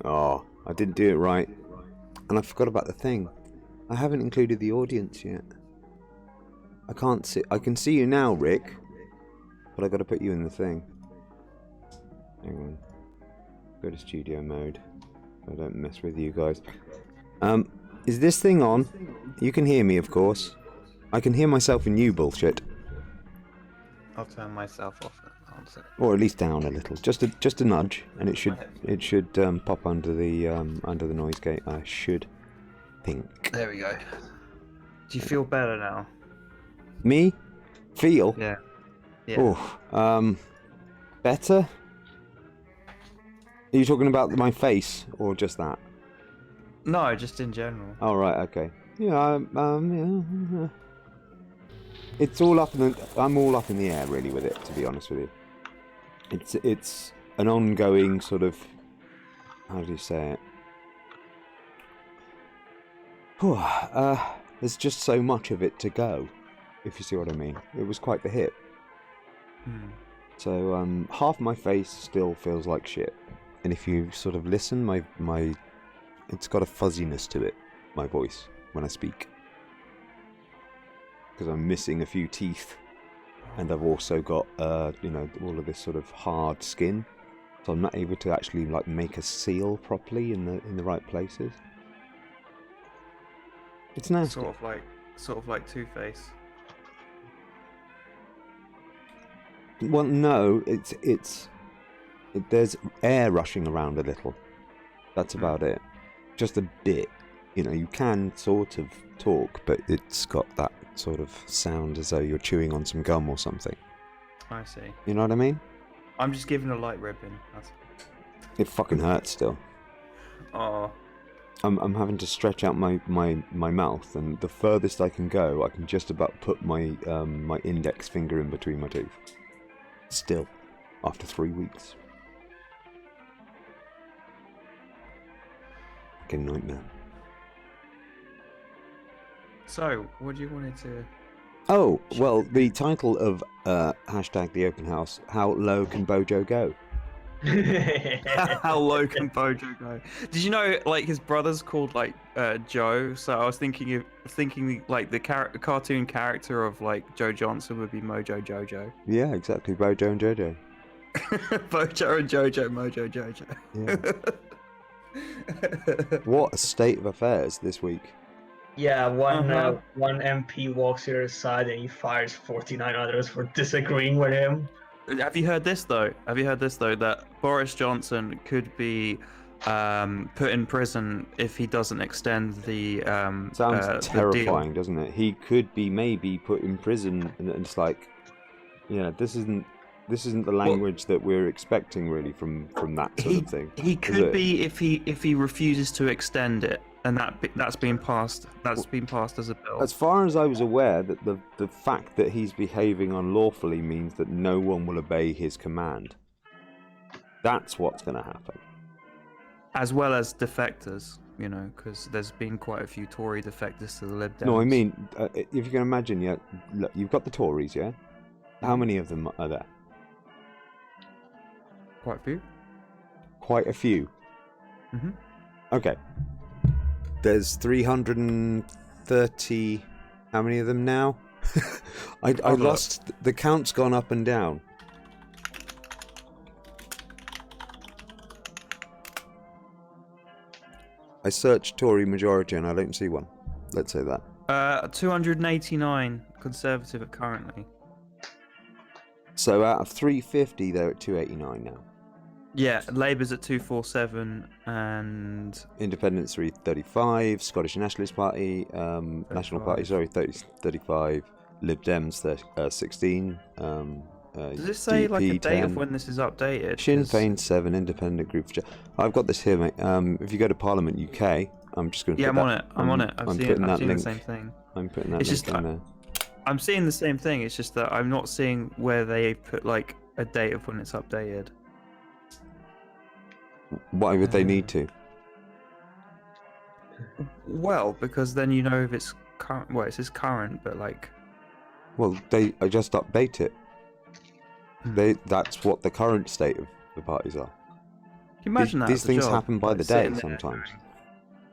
Oh, I didn't do it right. And I forgot about the thing. I haven't included the audience yet. I can't see. I can see you now, Rick. But I got to put you in the thing. Hang on. Go to studio mode. I don't mess with you guys. Is this thing on? You can hear me, of course. I can hear myself and you, bullshit. I'll turn myself off. Or at least down a little. Just a nudge, and it should pop under the noise gate. I should think. There we go. Do you feel better now? Me? Feel? Yeah. Yeah. Oh, better? Are you talking about my face or just that? No, just in general. Oh right, okay. Yeah, yeah. It's all up in the. I'm all up in the air really with it, to be honest with you. It's an ongoing sort of. How do you say it? There's just so much of it to go, if you see what I mean. It was quite the hit. So half my face still feels like shit, and if you sort of listen, my it's got a fuzziness to it, my voice when I speak, because I'm missing a few teeth, and I've also got you know, all of this sort of hard skin, so I'm not able to actually like make a seal properly in the right places. It's nasty. Sort of like Two-Face. Well, no, there's air rushing around a little. That's about it. Just a bit. You know, you can sort of talk, but it's got that sort of sound as though you're chewing on some gum or something. I see. You know what I mean? I'm just giving a light ribbon. It fucking hurts still. Oh. I'm having to stretch out my mouth, and the furthest I can go, I can just about put my my index finger in between my teeth. Still, after 3 weeks. Fucking nightmare. So, what do you wanted to... Oh, well, the title of hashtag the open house, how low can Bojo go? How low can Bojo go? Did you know, like, his brother's called, like, Joe? So I was thinking like the cartoon character of like Joe Johnson would be Mojo Jojo. Yeah, exactly. Bojo and Jojo. Bojo and Jojo, Mojo Jojo. Yeah. What a state of affairs this week. Yeah, one MP walks to your side and he fires 49 others for disagreeing with him. Have you heard this though? That Boris Johnson could be put in prison if he doesn't extend the sounds terrifying, doesn't it? He could be maybe put in prison, and it's like, yeah, this isn't the language that we're expecting really from that sort of thing. He could be if he refuses to extend it, and that's been passed. That's been passed as a bill. As far as I was aware, that the fact that he's behaving unlawfully means that no one will obey his command. That's what's going to happen. As well as defectors, you know, because there's been quite a few Tory defectors to the Lib Dems. No, I mean, if you can imagine, yeah, look, you've got the Tories, yeah? How many of them are there? Quite a few. Quite a few? Mm-hmm. Okay. There's 330... How many of them now? I lost... The count's gone up and down. I searched Tory majority and I don't see one. Let's say that. 289 Conservative currently. So out of 350, they're at 289 now. Yeah, Labour's at 247 and... Independents 335, Scottish Nationalist Party, National Party, sorry, 35, Lib Dems 16. Does it say like a date of when this is updated? Sinn Féin 7, Independent Group for... I've got this here, mate. If you go to Parliament UK, I'm just going to... Yeah, I'm on it. I'm on it. I've seen the same thing. I'm putting that link in there. I'm seeing the same thing. It's just that I'm not seeing where they put like a date of when it's updated. Why would they need to? Well, because then you know if it's current. Well, it says current, but like... Well, I just update it. That's what the current state of the parties are. you imagine that These as a things job, happen by like, the sitting day there sometimes.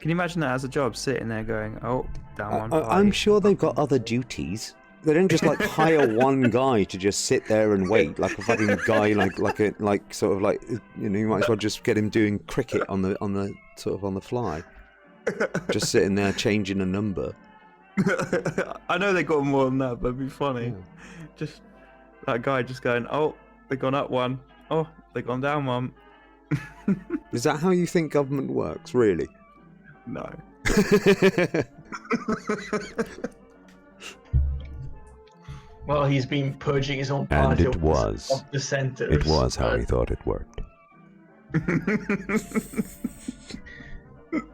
Can you imagine that as a job, sitting there going, "Oh, down one party." I'm sure they've got other duties. They don't just like hire one guy to just sit there and wait, like a fucking guy, like sort of like, you know, you might as well just get him doing cricket on the sort of on the fly, just sitting there changing a number. I know they got more than that, but it'd be funny. Yeah. Just that guy just going, "Oh, they've gone up one. Oh, they've gone down one." Is that how you think government works, really? No. Well, he's been purging his own And party it was. of the centers. It was how he thought it worked.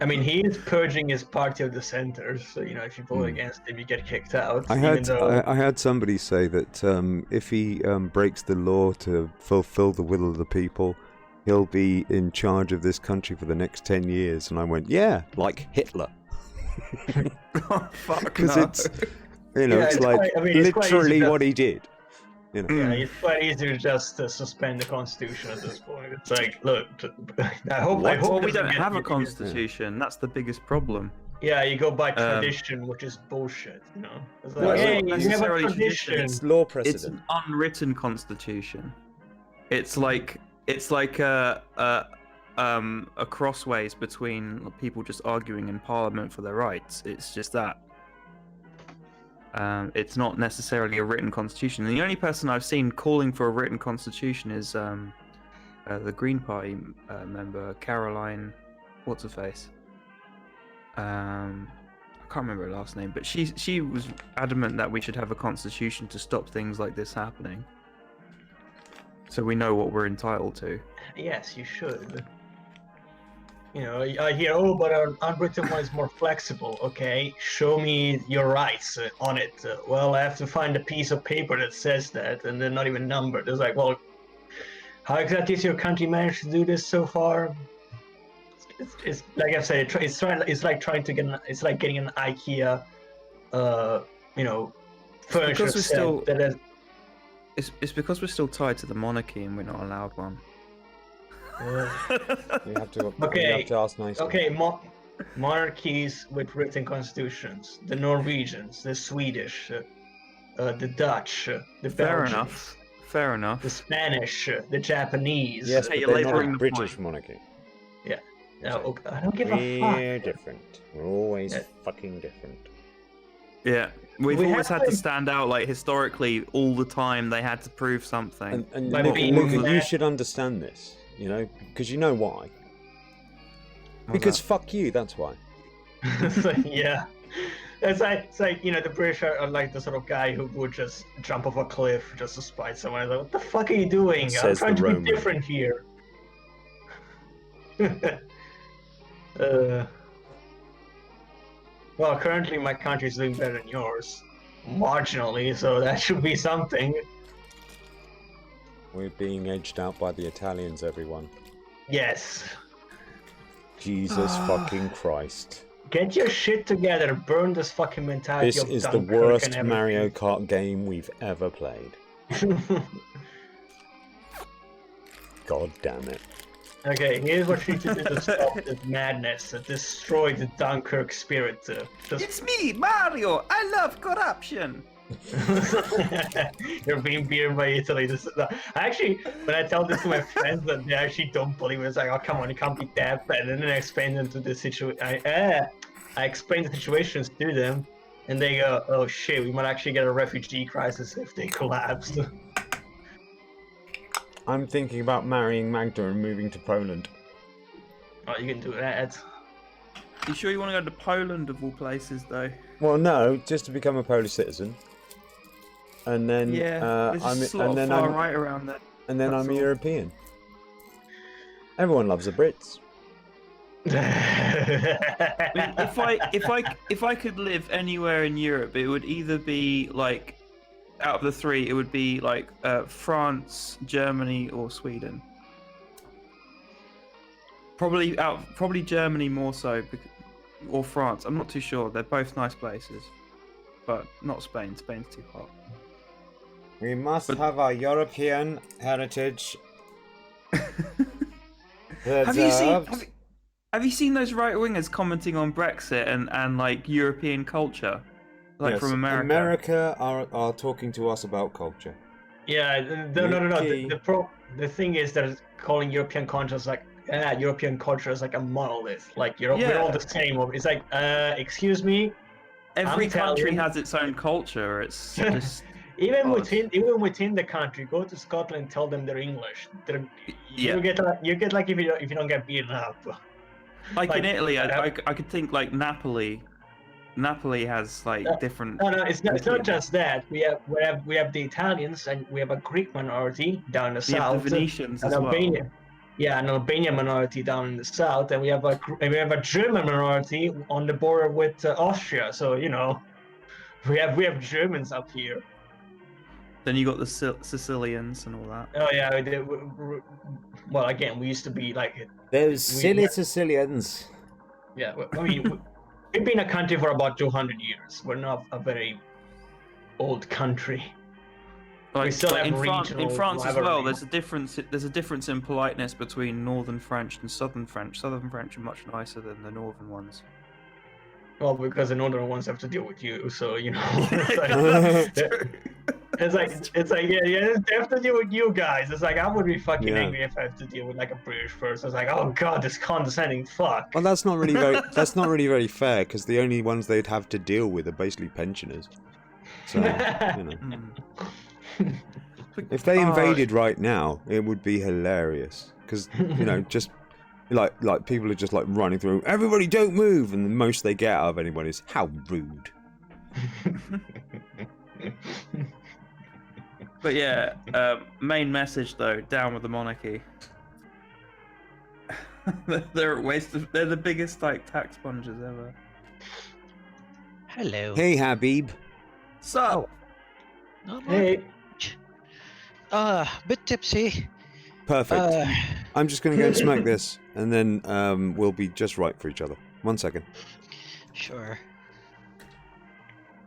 I mean, he is purging his party of the centers. So, you know, if you vote against him, you get kicked out. I had somebody say that if he breaks the law to fulfill the will of the people, he'll be in charge of this country for the next 10 years. And I went, yeah, like Hitler. Oh, fuck Because no. it's, you know, Yeah, it's it's like quite- I mean, it's quite literally easy what he did. You know. Yeah, it's quite easy to just suspend the constitution at this point. It's like, look, I hope. Well, we doesn't don't get have a you- constitution. That's the biggest problem. Yeah, you go by tradition, which is bullshit. You know, it's like, Well, it's hey, not you have a necessarily tradition. tradition. It's law It's precedent. an unwritten constitution. It's like a crossways between people just arguing in Parliament for their rights. It's just that. It's not necessarily a written constitution. And the only person I've seen calling for a written constitution is the Green Party member Caroline, what's her face? I can't remember her last name, but she was adamant that we should have a constitution to stop things like this happening, so we know what we're entitled to. Yes, you should. You know, I hear, oh, but an unwritten one is more flexible. Okay, show me your rights on it. Well, I have to find a piece of paper that says that, and they're not even numbered. It's like, well, how exactly has your country managed to do this so far? It's like I said, it's like trying to get, it's like getting an IKEA, you know, furniture Because we're set still- that is. It's because we're still tied to the monarchy and we're not allowed one. We have to Okay, ask nicely. Okay, monarchies with written constitutions. The Norwegians, the Swedish, the Dutch, the Fair Belgians, enough. Fair enough. the Spanish, the Japanese. Yes, Hey, but you're they're not labouring a the British point. monarchy. No, okay, I don't give a fuck. We're different. We're always Yeah. fucking different. Yeah, we've We always have had to to- stand out. Like historically, all the time they had to prove something. And By Luca, being you mad. should understand this, you know, because you know why. What's Because that? fuck you, that's why. It's like, yeah. It's like, you know, the British are like the sort of guy who would just jump off a cliff just to spite someone. It's like, what the fuck are you doing? I'm Says trying the to Roman. be different here. Well, currently my country's doing better than yours. Marginally, so that should be something. We're being edged out by the Italians, everyone. Yes. Jesus fucking Christ. Get your shit together. Burn this fucking mentality This of is the Dunkirk worst and Mario Kart game we've ever played. everything. God damn it. Okay, here's what you need to do to stop this madness, to destroy the Dunkirk spirit. Just It's me, Mario. I love corruption. You're being beaten by Italy. This is actually, when I tell this to my friends, that they actually don't believe it. It's like, oh come on, it can't be that bad. And then I explain them to the situation. I explain the situations to them, and they go, oh shit, we might actually get a refugee crisis if they collapse. I'm thinking about marrying Magda and moving to Poland. Oh, you can do that. You sure you want to go to Poland of all places, though? Well, no, just to become a Polish citizen. And then Yeah, there's just a lot of far right around there. and then That's I'm a all. European. Everyone loves the Brits. I mean, if I could live anywhere in Europe, it would either be like, out of the three, it would be like France, Germany, or Sweden. Probably Germany more so, or France. I'm not too sure. They're both nice places, but not Spain. Spain's too hot. We must But- have our European heritage. Have you seen? Have you seen those right wingers commenting on Brexit and like European culture, like Yes, from America? America are talking to us about culture. Yeah, no. Mickey. The thing is that calling European culture is like European culture is like a monolith. Like we're all the same. It's like, excuse me. Every I'm country Italian. has its own culture. It's just even odd. within the country. Go to Scotland and tell them they're English. Yeah. You get like if you don't get beaten up. Like in Italy, I could think like Napoli. Napoli has like different. No, it's not just that. We have the Italians and we have a Greek minority down in the We have south. the Venetians as Albania. well. Yeah, an Albanian minority down in the south, and we have a German minority on the border with Austria. So we have Germans up here. Then you got the Sicilians and all that. Oh yeah, well again, we used to be like Those silly Sicilians. Yeah, I mean, we've been a country for about 200 years. We're not a very old country. Like, we still have in France as well. rivalry. There's a difference in politeness between Northern French and Southern French. Southern French are much nicer than the Northern ones. Well, because the northern ones have to deal with you, so it's like yeah, they have to deal with you guys. It's like I would be fucking angry if I have to deal with like a British person. It's like, oh god, this condescending fuck. Well, that's not really very fair, because the only ones they'd have to deal with are basically pensioners. So if they invaded right now, it would be hilarious, because just like people are just like running through. Everybody, don't move, and the most they get out of anyone is how rude. But yeah, main message though: down with the monarchy. They're a waste of. They're the biggest like tax sponges ever. Hello. Hey, Habib. So, Hey. Bit tipsy. Perfect. I'm just going to go and smack this, and then we'll be just right for each other. 1 second. Sure.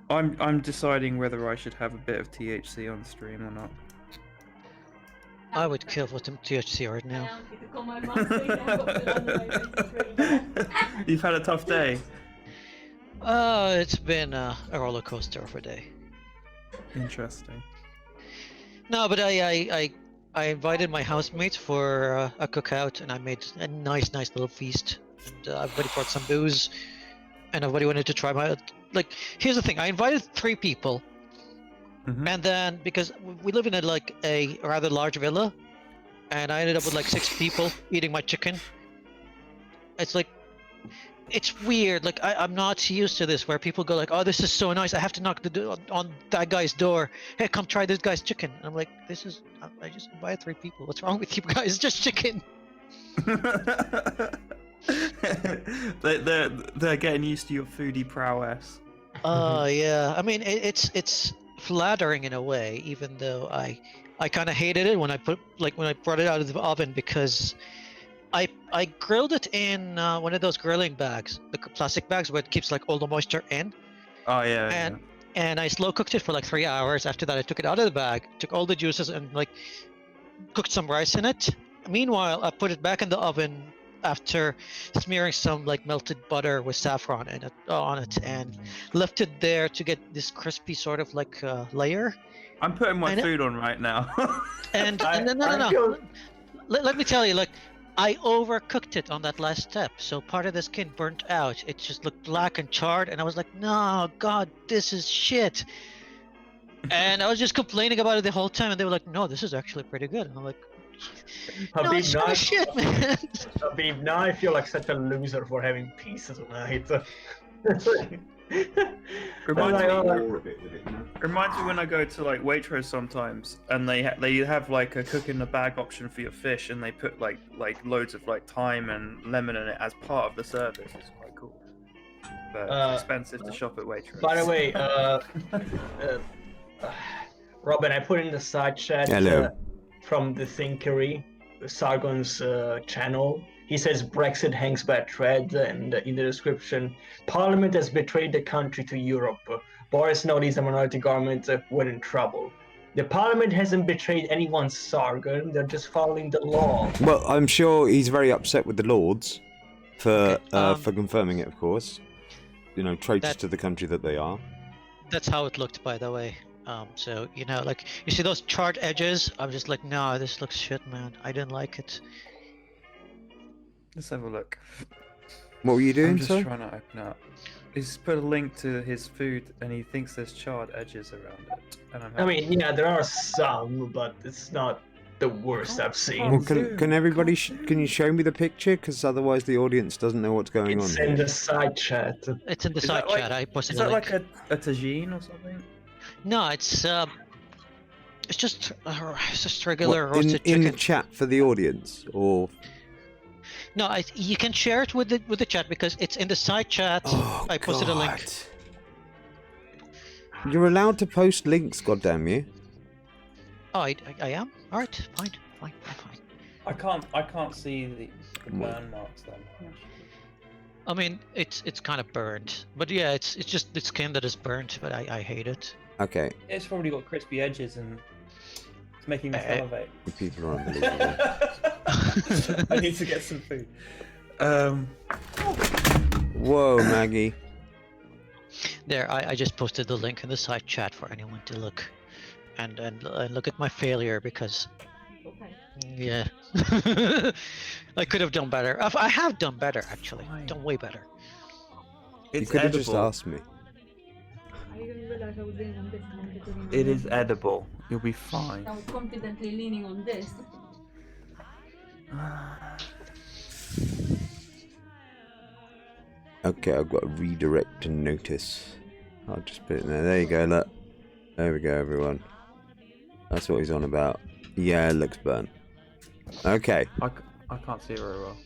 I'm deciding whether I should have a bit of THC on stream or not. I would kill for some THC right now. You've had a tough day. It's been a roller coaster of a day. Interesting. No, but I invited my housemates for a cookout, and I made a nice little feast. And everybody brought some booze, and everybody wanted to try my. Like, here's the thing: I invited 3 people, and then because we live in a rather large villa, and I ended up with like 6 people eating my chicken. It's weird. Like I'm not used to this, where people go like, "Oh, this is so nice. I have to knock on that guy's door. Hey, come try this guy's chicken." And I'm like, I just invited 3 people. What's wrong with you guys? Just chicken. They're getting used to your foodie prowess. Yeah. I mean, it's flattering in a way, even though I kind of hated it when I brought it out of the oven, because I grilled it in one of those grilling bags, the plastic bags where it keeps like all the moisture in. Oh yeah. And I slow cooked it for like 3 hours. After that, I took it out of the bag, took all the juices, and like cooked some rice in it. Meanwhile, I put it back in the oven after smearing some like melted butter with saffron on it, and left it there to get this crispy sort of like layer. I'm putting my food on right now. and no. Let me tell you, like, I overcooked it on that last step, so part of the skin burnt out. It just looked black and charred, and I was like, no, God, this is shit. And I was just complaining about it the whole time, and they were like, no, this is actually pretty good. And I'm like, no, it's kind of shit, man. Habib, now I feel like such a loser for having pizza tonight. Reminds me when I go to like Waitrose sometimes, and they have like a cook in the bag option for your fish, and they put like loads of like thyme and lemon in it as part of the service. It's quite cool, but it's expensive to shop at Waitrose. By the way, Robin, I put in the side chat from the Thinkery, Sargon's channel. He says Brexit hangs by a thread, and in the description, Parliament has betrayed the country to Europe. Boris knows he's a minority government, we're in trouble. The Parliament hasn't betrayed anyone, Sargon. They're just following the law. Well, I'm sure he's very upset with the Lords for Okay, for confirming it, of course. You know, traitors that- to the country that they are. That's how it looked, by the way. So you know, like you see those charred edges. I'm just like, no, this looks shit, man. I didn't like it. Let's have a look. What were you doing, I'm just sir? trying to open up. He's put a link to his food, and he thinks there's charred edges around it. And I'm I mean, yeah, there are some, but it's not the worst I've seen. Well, can everybody? Can you show me the picture? Because otherwise, the audience doesn't know what's going It's on. in Here. the side chat. It's in the Is side that like- chat. I posted Is a that link. like a tagine or something? No, it's just regular What, roasted in chicken. the chat for the audience, or No, you can share it with the chat because it's in the side chat. oh, I posted a link. God. You're allowed to post links, goddamn you! Oh, I am. All right, fine. I can't see the burn marks that much. I mean, it's kind of burned, but yeah, it's just the skin that is burnt. But I hate it. Okay, It's probably got crispy edges and it's making me salivate. you people are unbelievable. I need to get some food. Whoa, Maggie. There, I just posted the link in the side chat for anyone to look, and look at my failure because, yeah, I could have done better. I have done better actually, Fine. done way better. You It's could have edible. just asked me. It is edible. You'll be fine. I was confidently leaning on this. Okay, I've got a redirect to notice. I'll just put it in there. There you go, look. There we go, everyone. That's what he's on about. Yeah, it looks burnt. Okay. I can't see it very well.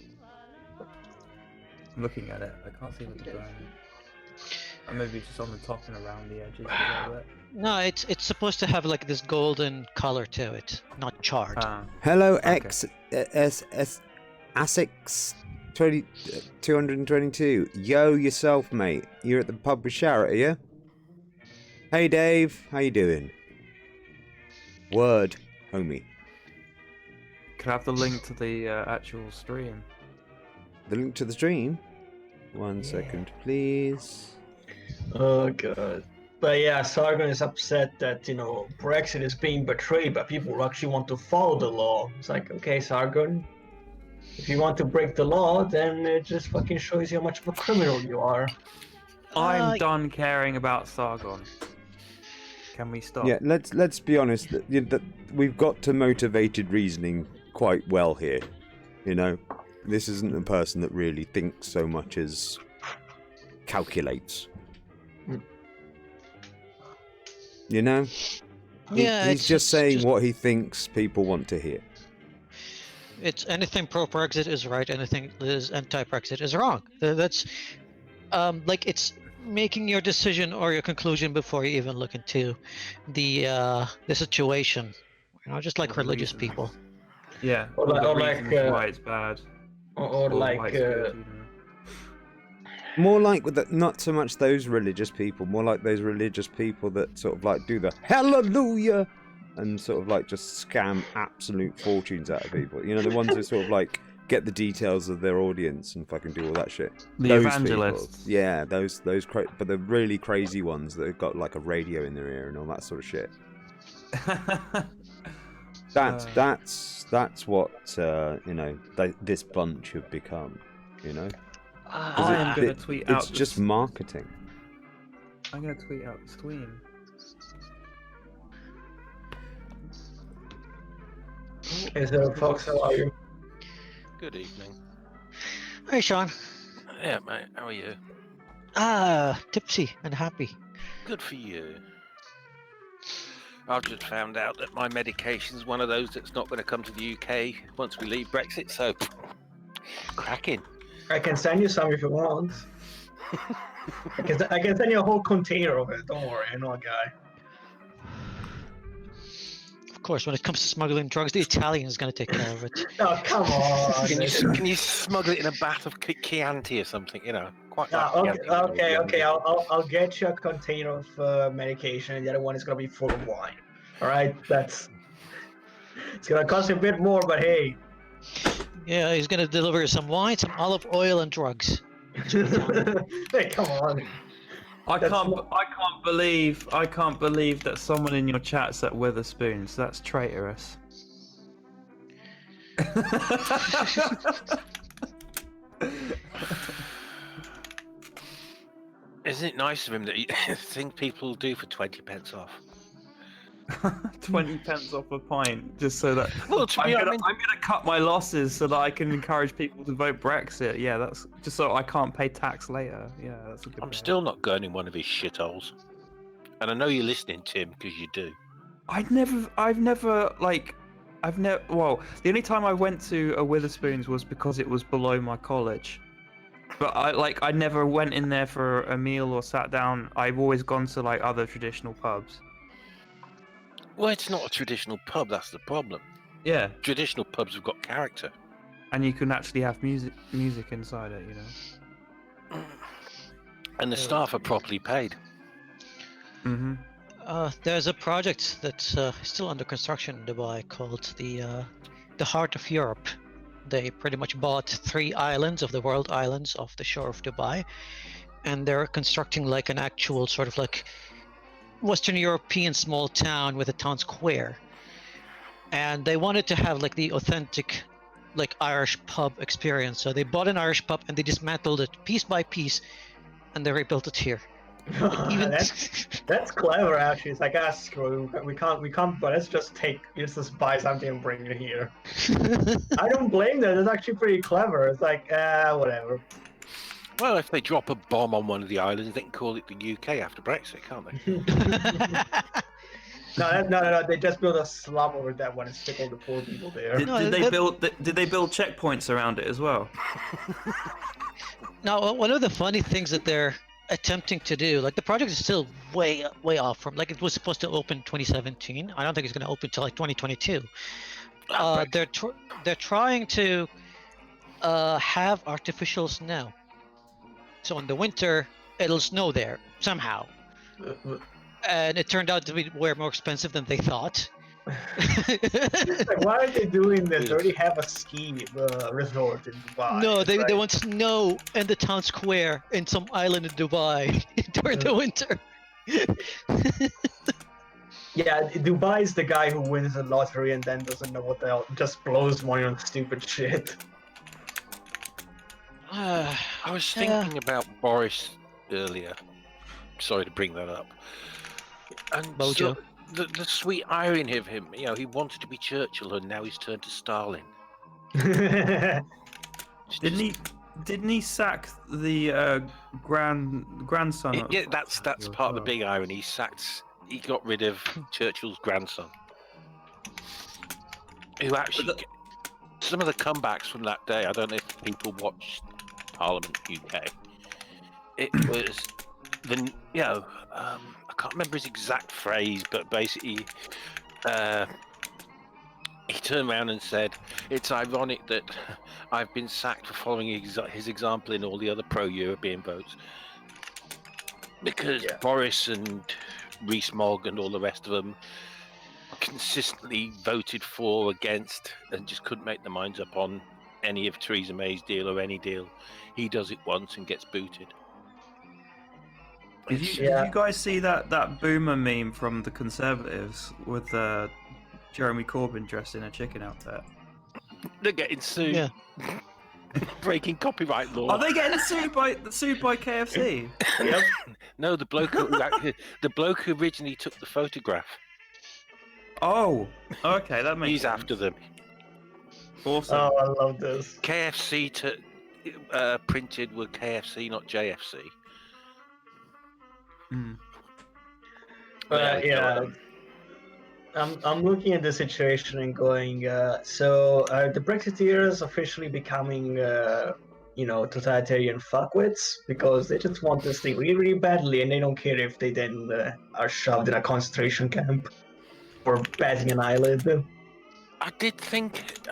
I'm looking at it. I can't see what the burn is. Or maybe it's just on the top and around the edges a little bit. No, it's supposed to have like this golden color to it, not charred. Hello, Okay. Essex 222. Yo, yourself, mate. You're at the pub with Sharrett, are you? Hey, Dave. How you doing? Word, homie. Can I have the link to the actual stream? The link to the stream? One second, please. Oh god. But yeah, Sargon is upset that, you know, Brexit is being betrayed by people who actually want to follow the law. It's like, okay, Sargon, if you want to break the law, then it just fucking shows you how much of a criminal you are. I'm done caring about Sargon. Can we stop? Yeah, let's be honest. That we've got to motivated reasoning quite well here. You know, this isn't a person that really thinks so much as calculates. You know, Yeah, he's just saying what he thinks people want to hear. It's anything pro-Brexit is right, anything that is anti-Brexit is wrong. That's like it's making your decision or your conclusion before you even look into the situation. You know, just like Or the religious reasons. people. Yeah. Or the like- or like, reasons why it's bad. Or or like, why it's good, you know. More like with not so much those religious people, more like those religious people that sort of like do the hallelujah and sort of like just scam absolute fortunes out of people. You know, the ones that sort of like get the details of their audience and fucking do all that shit. The Those evangelists. people. Yeah, those but the really crazy ones that have got like a radio in their ear and all that sort of shit. That's what you know, this bunch have become. You know. I am going to tweet out. It's just marketing. I'm going to tweet out the stream. Hey, so folks, how are you? Good evening. Hey, Sean. Yeah, mate. How are you? Tipsy and happy. Good for you. I've just found out that my medication's one of those that's not going to come to the UK once we leave Brexit, so cracking. I can send you some if you want. I can send you a whole container of it. Don't worry, I know a guy. Of course, when it comes to smuggling drugs, the Italian is going to take care of it. Oh, come on. Can you smuggle it in a bath of Chianti or something? You know, quite. Yeah, like okay, Chianti. okay. I'll get you a container of medication, and the other one is gonna be full of wine. All right, it's gonna cost you a bit more, but hey. Yeah, he's gonna deliver some wine, some olive oil, and drugs. Hey, come on. I That's can't. not- I can't believe that someone in your chat's at Witherspoons. That's traitorous. Isn't it nice of him that he things people do for 20 pence off? 20 pence off a pint, just so that Well, to I'm me, gonna, I mean, I'm gonna cut my losses so that I can encourage people to vote Brexit. Yeah, that's just so I can't pay tax later. Yeah, that's a good. I'm way. still not going in one of his shitholes. And I know you're listening, Tim, because you do. I've never, well, the only time I went to a Witherspoons was because it was below my college. But I never went in there for a meal or sat down. I've always gone to like other traditional pubs. Well, it's not a traditional pub, that's the problem. Yeah, Traditional pubs have got character. and you can actually have music inside it, you know. And the staff are properly paid. Mhm. There's a project that's still under construction in Dubai called the Heart of Europe. They pretty much bought 3 islands of the world islands off the shore of Dubai, and they're constructing like an actual sort of like Western European small town with a town square. And they wanted to have like the authentic like Irish pub experience. So they bought an Irish pub and they dismantled it piece by piece and they rebuilt it here. Even that's clever, actually. It's like, screw, we can't, but let's just buy something and bring it here. I don't blame them. It's actually pretty clever. It's like, whatever. Well, if they drop a bomb on one of the islands, they can call it the UK after Brexit, can't they? No. They just build a slum over that one and stick all the poor people there. Did they build checkpoints around it as well? Now, one of the funny things that they're attempting to do, like the project is still way off from, like it was supposed to open 2017. I don't think it's going to open till like 2022. They're trying to have artificial snow. So in the winter, it'll snow there somehow. And it turned out to be way more expensive than they thought. Like, why are they doing this? They already have a ski resort in Dubai. No, they want snow in the town square in some island in Dubai during the winter. Yeah, Dubai is the guy who wins the lottery and then doesn't know what the hell, just blows money on stupid shit. I was thinking about Boris earlier. Sorry to bring that up. And Bojo. So, the sweet irony of him, you know, he wanted to be Churchill and now he's turned to Stalin. Didn't he sack the grandson? Yeah, that's part of the big irony. He got rid of Churchill's grandson, who actually some of the comebacks from that day. I don't know if people watched Parliament UK. It was I can't remember his exact phrase, but basically he turned around and said, "It's ironic that I've been sacked for following his example in all the other pro-European votes, because Boris and Rees-Mogg and all the rest of them consistently voted for, against, and just couldn't make their minds up on any of Theresa May's deal or any deal. He does it once and gets booted." Did you guys see that boomer meme from the Conservatives with Jeremy Corbyn dressed in a chicken outfit? They're getting sued. Yeah. Breaking copyright law. Are they getting sued by KFC? Yep. No, the bloke who originally took the photograph. Oh, okay, that makes He's sense. after them. Awesome. Oh, I love this. KFC printed with KFC, not JFC. Mm. I'm looking at the situation and going, the Brexiteers officially becoming, totalitarian fuckwits because they just want this thing really, really badly, and they don't care if they then are shoved in a concentration camp or batting an eyelid. I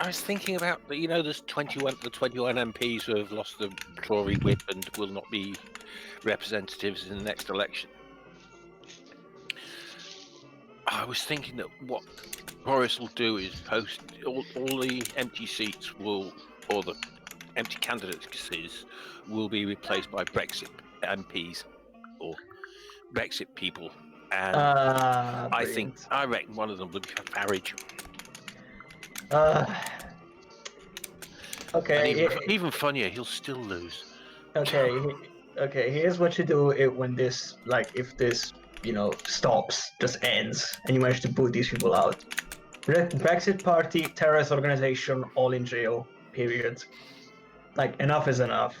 was thinking about, there's the 21 MPs who have lost the Tory whip and will not be representatives in the next election. I was thinking that what Boris will do is post all the empty seats or the empty candidacies will be replaced by Brexit MPs or Brexit people. And I reckon one of them would be Farage. Okay. And even funnier, he'll still lose. Okay. Here's what you do when this, if this, stops, just ends, and you manage to boot these people out. Brexit Party, terrorist organization, all in jail. Period. Enough is enough.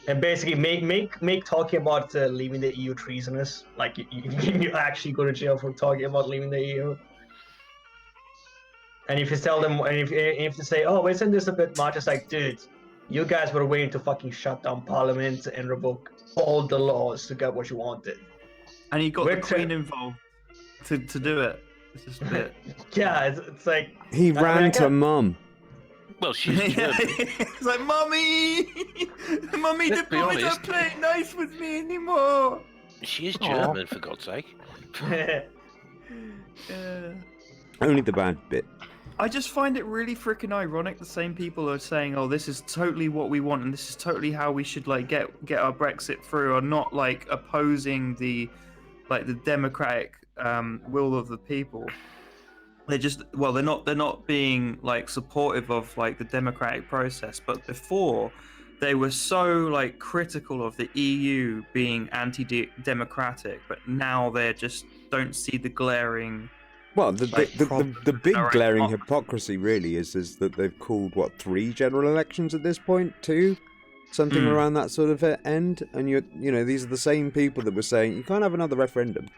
And basically, make talking about leaving the EU treasonous. You actually go to jail for talking about leaving the EU. And if you tell them, and if they say, "Oh, isn't this a bit much?" It's like, dude, you guys were waiting to fucking shut down Parliament and revoke all the laws to get what you wanted. And you got the Queen involved to do it. It's just a bit. Yeah, it's like he ran to Mum. Well, she's German. It's like, Mummy, the boys aren't playing nice with me anymore. She is German, for God's sake. Only the bad bit. I just find it really freaking ironic. The same people are saying, "Oh, this is totally what we want, and this is totally how we should get our Brexit through," are not opposing the democratic will of the people. They're not being supportive of the democratic process. But before, they were so critical of the EU being anti-democratic, but now they just don't see the glaring. Well, the big glaring hypocrisy really is that they've called 3 general elections at this point, 2, something around that sort of end, and these are the same people that were saying you can't have another referendum.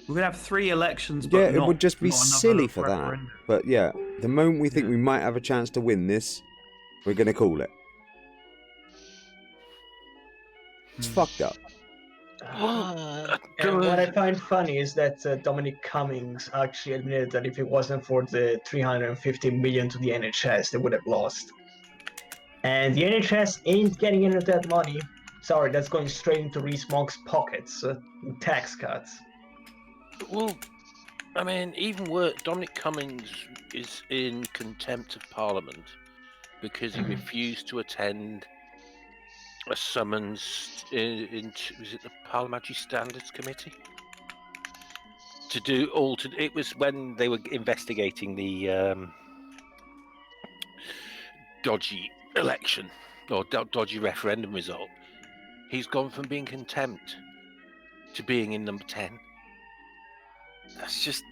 We're gonna have 3 elections, but it would just be silly for referendum. that. But yeah, the moment we think we might have a chance to win this, we're gonna call it. It's fucked up. And what I find funny is that Dominic Cummings actually admitted that if it wasn't for the 350 million to the NHS, they would have lost. And the NHS ain't getting any of that money. Sorry, that's going straight into Rees-Mogg's pockets. Tax cuts. Well, I mean, even worse, Dominic Cummings is in contempt of Parliament because he refused to attend a summons was it the Parliamentary Standards Committee? It was when they were investigating the dodgy election or dodgy referendum result. He's gone from being contempt to being in number 10. That's just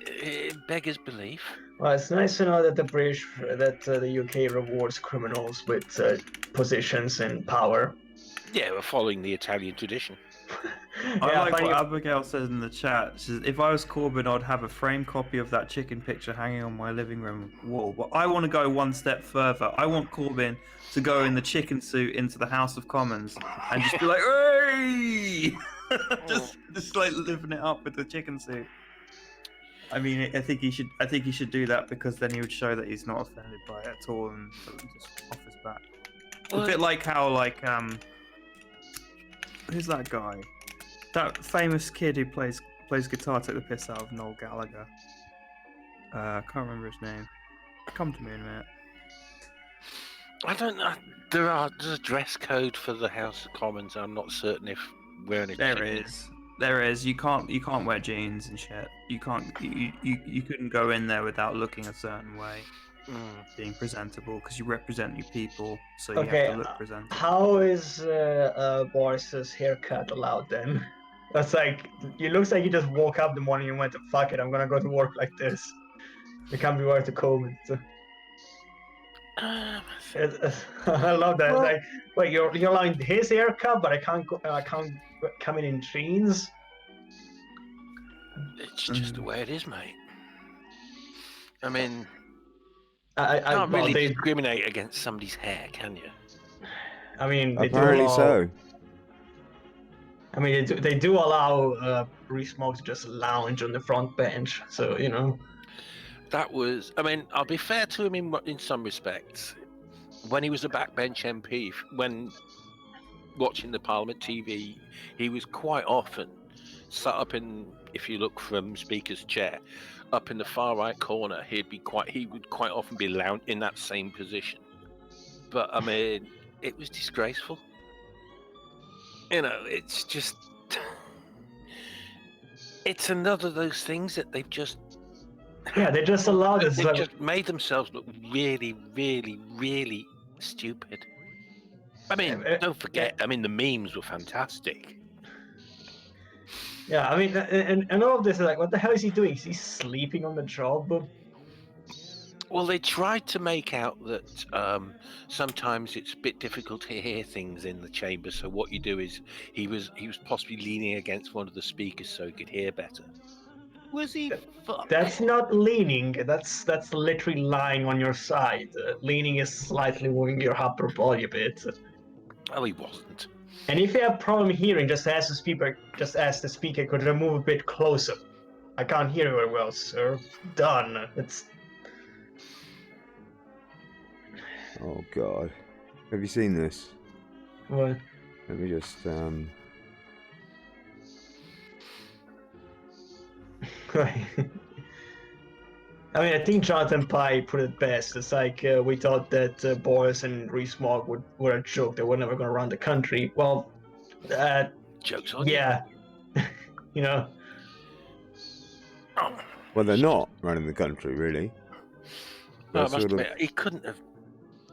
it beggars belief. Well, it's nice to know that the UK rewards criminals with positions and power. Yeah, we're following the Italian tradition. I like what Abigail says in the chat. She says, if I was Corbyn, I'd have a framed copy of that chicken picture hanging on my living room wall. But I want to go one step further. I want Corbyn to go in the chicken suit into the House of Commons and just be like, "Hey!" just living it up with the chicken suit. I mean, I think he should do that because then he would show that he's not offended by it at all and just off his back. A bit like how who's that guy? That famous kid who plays guitar took the piss out of Noel Gallagher. I can't remember his name. Come to me in a minute. I don't know. There's a dress code for the House of Commons. I'm not certain if wearing it. There is. You can't wear jeans and shit. You couldn't go in there without looking a certain way, being presentable because you represent your people, so you have to look presentable. How is Boris's haircut allowed then? That's it looks like he just woke up in the morning and went, "Fuck it, I'm gonna go to work like this." It can't be worth the comb. I love that. Well, it's wait, you're allowing his haircut, but I can't come in jeans. It's just the way it is, mate. I mean, I can't really discriminate against somebody's hair, can you? I mean, apparently so. I mean, they do allow Rees-Mogg to just lounge on the front bench, so That was. I mean, I'll be fair to him in some respects. When he was a backbench MP, when watching the Parliament TV, he was quite often sat up in, if you look from Speaker's chair, up in the far right corner, he would quite often be lounged in that same position. But I mean, it was disgraceful. You know, it's just, it's another of those things that they've just, Yeah, they just allowed us. they've just made themselves look really, really, really stupid. I mean, don't forget, I mean, the memes were fantastic. Yeah, I mean, and all of this is like, what the hell is he doing? Is he sleeping on the job? Well, they tried to make out that sometimes it's a bit difficult to hear things in the chamber. So what you do is he was possibly leaning against one of the speakers so he could hear better. Was he? That's not leaning. That's literally lying on your side. Leaning is slightly moving your upper body a bit. Oh, he wasn't. And if you have problem hearing, just ask the speaker. Could you move a bit closer? I can't hear you very well, sir. Done. It's. Oh God, have you seen this? What? Let me just I mean, I think Jonathan Pye put it best. It's like we thought that Boris and Rees-Mogg were a joke. They were never going to run the country. Well, Joke's on you. yeah, you know. well, they're not running the country, really. No, I They're must sort of- admit, he couldn't have.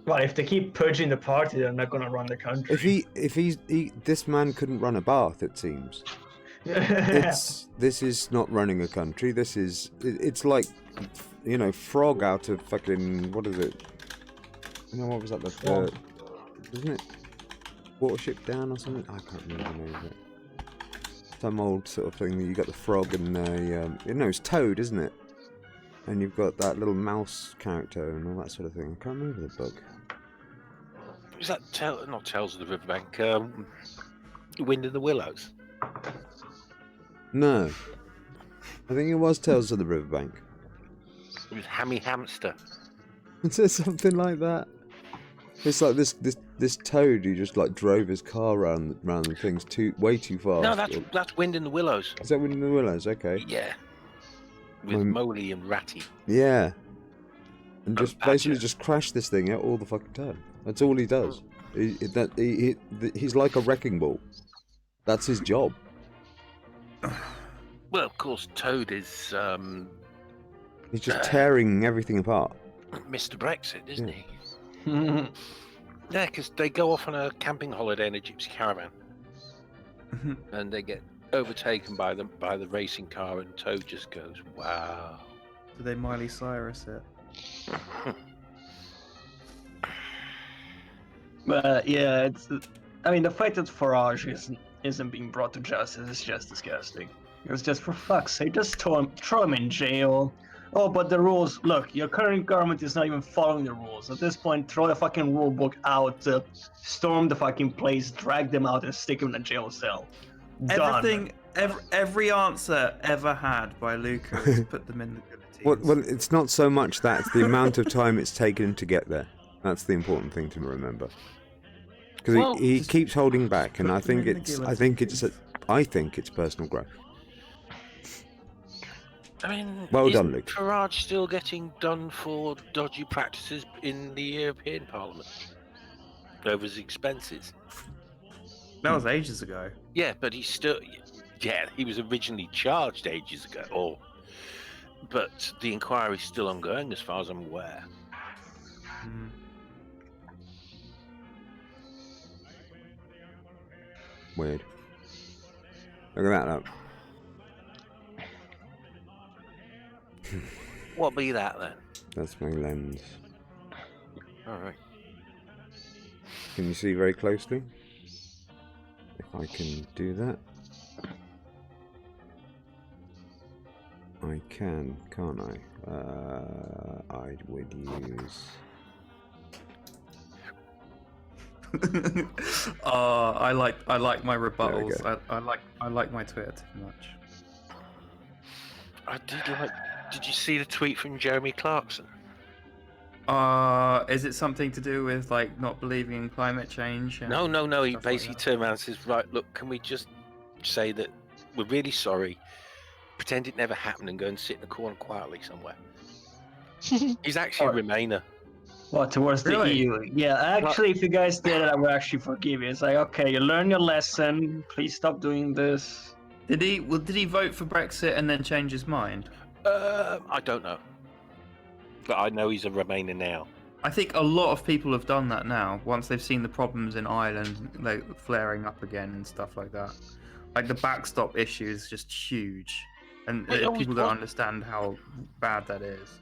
Well, if they keep purging the party, they're not going to run the country. this man couldn't run a bath, it seems. This is not running a country. It's like, you know, Frog out of fucking, what is it? You know, what was that? Isn't it Watership Down or something? I can't remember the name of it. Some old sort of thing that you got the frog and it's Toad, isn't it? And you've got that little mouse character and all that sort of thing. I can't remember the book. Was that not Tales of the Riverbank? Wind in the Willows. No. I think it was Tales of the Riverbank. It was Hammy Hamster. Is there something like that? It's like this toad who just like drove his car around the things way too fast. No, that's Wind in the Willows. Is that Wind in the Willows? Okay. Yeah. With Moley and Ratty. Yeah. And just Badger. basically just crash this thing out all the fucking time. That's all he does. He's like a wrecking ball. That's his job. Well, of course, Toad is He's just tearing everything apart. Mr. Brexit, isn't Yeah. he? Yeah, because they go off on a camping holiday in a gypsy caravan, and they get overtaken by the racing car, and Toad just goes, "Wow." Do they Miley Cyrus it? But yeah, I mean, the fact that Farage isn't being brought to justice is just disgusting. It's just, for fuck's sake, just throw him in jail. Oh, but the rules, look, your current government is not even following the rules. At this point, throw the fucking rule book out, storm the fucking place, drag them out, and stick them in a jail cell. Done. Every answer ever had by Luca is put them in the guillotine. Well, it's not so much that; it's the amount of time it's taken to get there. That's the important thing to remember. Because he keeps holding back, and I think it's personal growth. I mean, Well isn't done, Luke. Farage still getting done for dodgy practices in the European Parliament over his expenses? That was ages ago. Yeah, but he's still. Yeah, he was originally charged ages ago. But the inquiry's still ongoing, as far as I'm aware. Weird. Look at that up. What be that then? That's my lens. All right. Can you see very closely? If I can do that. I can, can't I? I would use... I like my rebuttals. I like my Twitter too much. Did you see the tweet from Jeremy Clarkson? Is it something to do with like not believing in climate change? No. He stuff basically like turned around and says, "Right, look, can we just say that we're really sorry. Pretend it never happened and go and sit in a corner quietly somewhere. He's actually a Remainer. Well, towards the Really? EU. Yeah, actually, if you guys did it, I would actually forgive you. It's like, okay, you learn your lesson. Please stop doing this. Did he vote for Brexit and then change his mind? I don't know. But I know he's a Remainer now. I think a lot of people have done that now once they've seen the problems in Ireland like flaring up again and stuff like that. Like the backstop issue is just huge, and people don't understand how bad that is.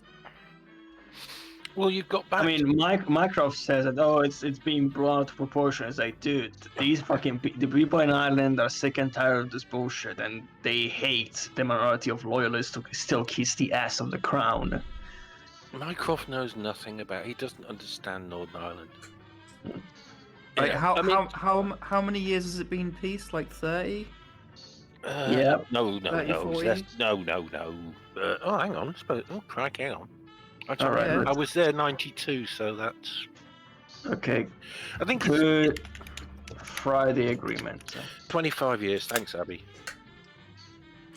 Well, you've got back. I mean, Mycroft says that, oh, it's being blown out of proportion. It's like, dude, these the people in Ireland are sick and tired of this bullshit, and they hate the minority of loyalists who still kiss the ass of the crown. Mycroft knows nothing about. He doesn't understand Northern Ireland. Like Yeah, how many years has it been peace? Like 30? Yeah. No. 30, 40? No. Oh, hang on. Oh, crikey, hang on. All right. I was there 92, so that's. Okay. I think Good Friday agreement. 25 years. Thanks, Abby.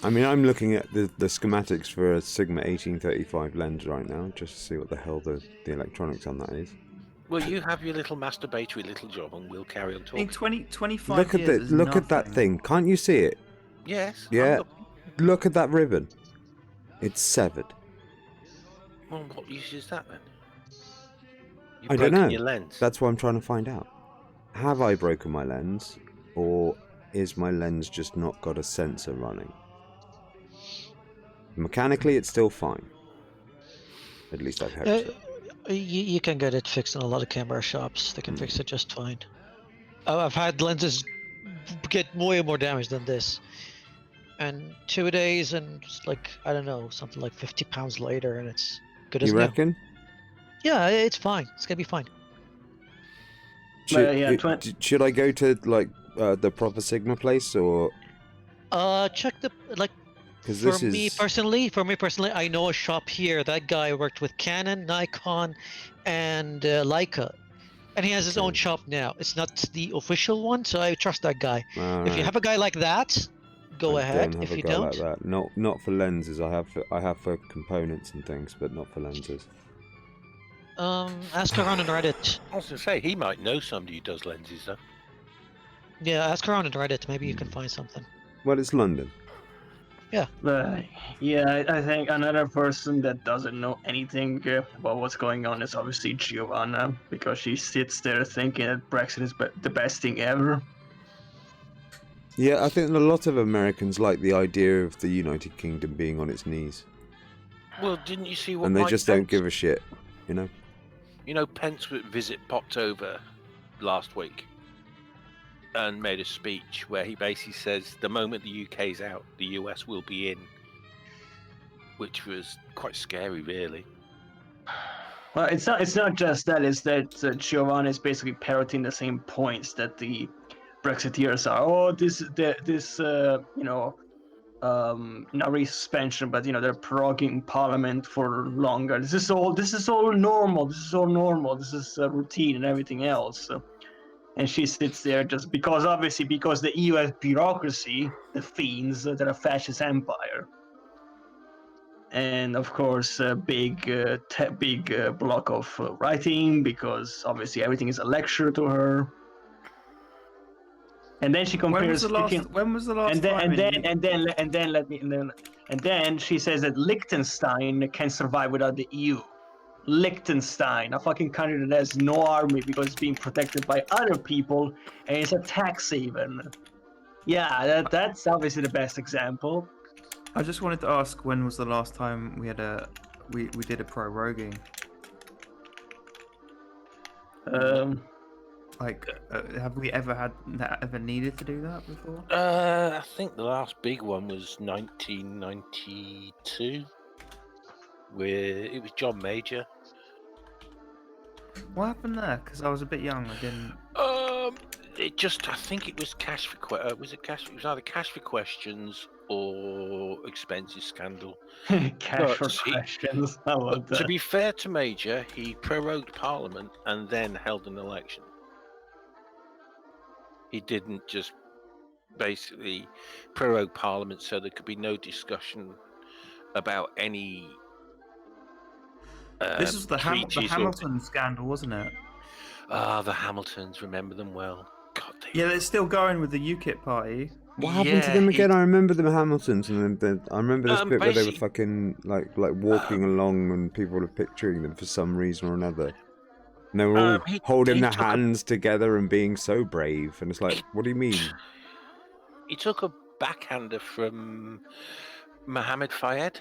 I mean, I'm looking at the schematics for a Sigma 1835 lens right now, just to see what the hell the electronics on that is. Well, you have your little masturbatory little job, and we'll carry on I talking. mean, 25 Look at years is look at that nothing. thing. Can't you see it? Yes. Yeah. Look at that ribbon. It's severed. Well, what use is that then? I don't know. Your lens. That's what I'm trying to find out. Have I broken my lens, or is my lens just not got a sensor running? Mechanically, it's still fine. At least I've hope so. You can get it fixed in a lot of camera shops. They can fix it just fine. I've had lenses get way more damage than this. And 2 days and just like, I don't know, something like 50 pounds later and it's good as You new. reckon? Yeah, it's fine. It's gonna be fine. Should I go to like the proper Sigma place, or Check the like. because For this me is personally, I know a shop here. That guy worked with Canon, Nikon, and Leica, and he has his own Okay. shop now. It's not the official one, so I trust that guy. If you Alright. have a guy like that, go I ahead. don't have If a you guy don't, like that. Not for lenses. I have for components and things, but not for lenses. ask around on Reddit. I was going to say, he might know somebody who does lenses, though. Yeah, ask around on Reddit. Maybe you can find something. Well, it's London. Yeah, I think another person that doesn't know anything about what's going on is obviously Giovanna, because she sits there thinking that Brexit is the best thing ever. Yeah, I think a lot of Americans like the idea of the United Kingdom being on its knees, Well, didn't you see what and they Mike just Pence, don't give a shit, you know. You know, Pence visit popped over last week and made a speech where he basically says the moment the UK's out, the US will be in, which was quite scary, really. Well, it's not just that. It's that Giovanna is basically parroting the same points that the Brexiteers are. Oh, not really suspension, but they're proroguing Parliament for longer. This is all normal. This is all normal. This is routine and everything else. And she sits there just because the EU has bureaucracy, the fiends, they're a fascist empire. And of course, a big block of writing, because obviously everything is a lecture to her. And then she compares. When was the last And then she says that Liechtenstein can survive without the EU. Liechtenstein, a fucking country that has no army because it's being protected by other people, and it's a tax haven. Yeah, that's obviously the best example. I just wanted to ask, when was the last time we had we did a proroguing? Have we ever needed to do that before? I think the last big one was 1992, where it was John Major. What happened there? Because I was a bit young. I didn't. I think it was cash for it was either cash for questions or expenses scandal. Cash for questions. I love that. To be fair to Major, he prorogued Parliament and then held an election. He didn't just basically prorogue Parliament so there could be no discussion about any This was the treaties or... Hamilton scandal, wasn't it? Ah, the Hamiltons, remember them well. God, they Yeah, they're still going with the UKIP party. What happened to them again? it- I remember the Hamiltons, and then I remember this bit where they were basically- fucking like walking along, and people were picturing them for some reason or another. And they were all holding their hands together and being so brave. And it's like, what do you mean? He took a backhander from Mohammed Fayed,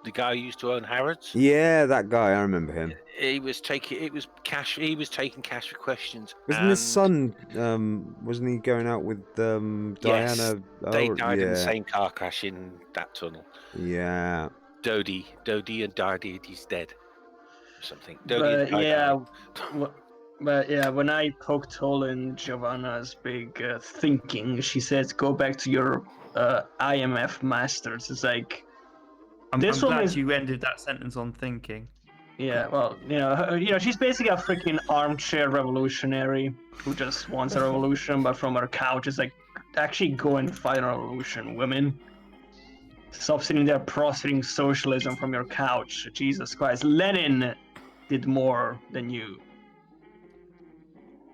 the guy who used to own Harrods. Yeah, that guy. I remember him. He was taking cash for questions. Wasn't his son? Wasn't he going out with Diana? Yes, they died in the yeah. same car crash in that tunnel. Yeah. Dodie and Dardy, he's dead. Or something. But yeah, but yeah, when I poked hole in Giovanna's big thinking, she said, "Go back to your IMF masters." It's like I'm this glad woman is. you ended that sentence on thinking. Yeah, well, she's basically a freaking armchair revolutionary who just wants a revolution, but from her couch is like, actually go and fight a revolution, women. Stop sitting there prostrating socialism from your couch. Jesus Christ, Lenin did more than you.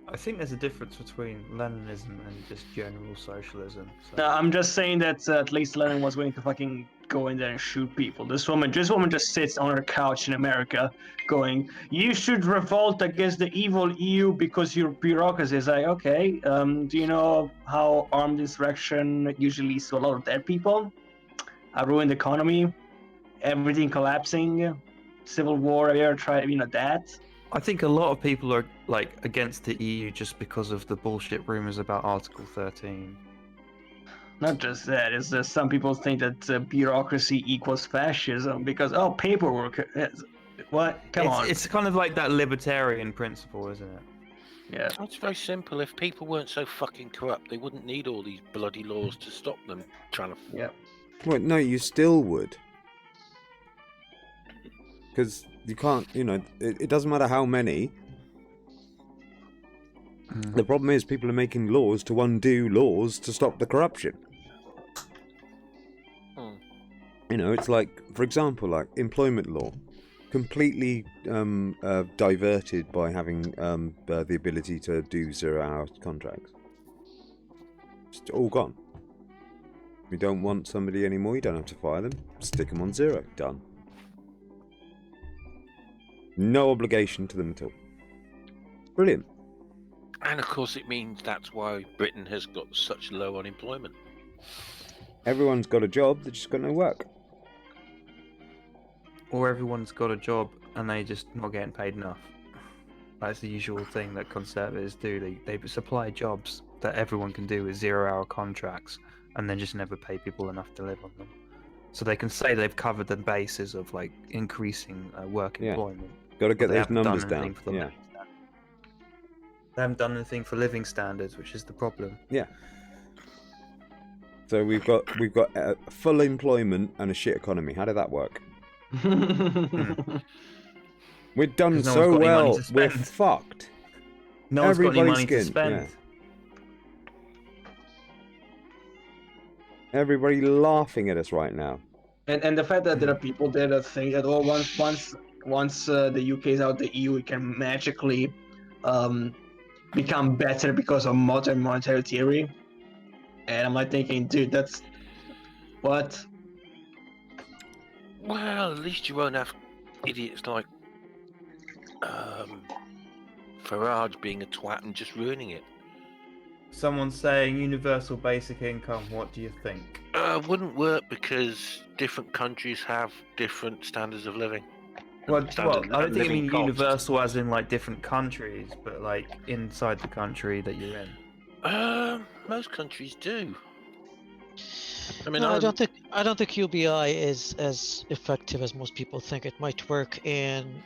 I think there's a difference between Leninism and just general socialism. So. No, I'm just saying that at least Lenin was willing to fucking go in there and shoot people. This woman just sits on her couch in America going, "You should revolt against the evil EU because your bureaucracy." Is like, okay, do you know how armed insurrection usually leads to a lot of dead people? A ruined economy, everything collapsing, civil war. Have you ever tried, that? I think a lot of people are like against the EU just because of the bullshit rumors about Article 13. Not just that. It's just some people think that bureaucracy equals fascism because paperwork. What? Come on. It's kind of like that libertarian principle, isn't it? Yeah. It's very simple. If people weren't so fucking corrupt, they wouldn't need all these bloody laws to stop them trying to... Yeah. Well, no, you still would. Because you can't, it doesn't matter how many. The problem is people are making laws to undo laws to stop the corruption. It's like, for example, like employment law. Completely diverted by having the ability to do 0-hour contracts. It's all gone. If you don't want somebody anymore, you don't have to fire them. Stick them on 0. Done. No obligation to them at all. Brilliant. And of course it means that's why Britain has got such low unemployment. Everyone's got a job, they've just got no work. Or everyone's got a job and they just not getting paid enough. That's the usual thing that conservatives do. They supply jobs that everyone can do with 0-hour contracts and then just never pay people enough to live on them. So they can say they've covered the bases of like increasing work employment. Got to get They those haven't numbers done down. anything for the Yeah. living standards. They haven't done anything for living standards, which is the problem. Yeah. So we've got full employment and a shit economy. How did that work? We're done 'Cause no so one's got any money well. to We're spend. fucked. No one's got any Everybody's money to skin, spend. yeah. Everybody laughing at us right now. And the fact that there are people there that think that once the UK is out of the EU, it can magically become better because of modern monetary theory. And I'm like thinking, dude, that's what? Well, at least you won't have idiots like Farage being a twat and just ruining it. Someone's saying universal basic income. What do you think? Wouldn't work because different countries have different standards of living. Well, I don't think I living mean costs. universal as in like different countries, but like inside the country that you're in. Most countries do. I mean, No, I don't think UBI is as effective as most people think. It might work in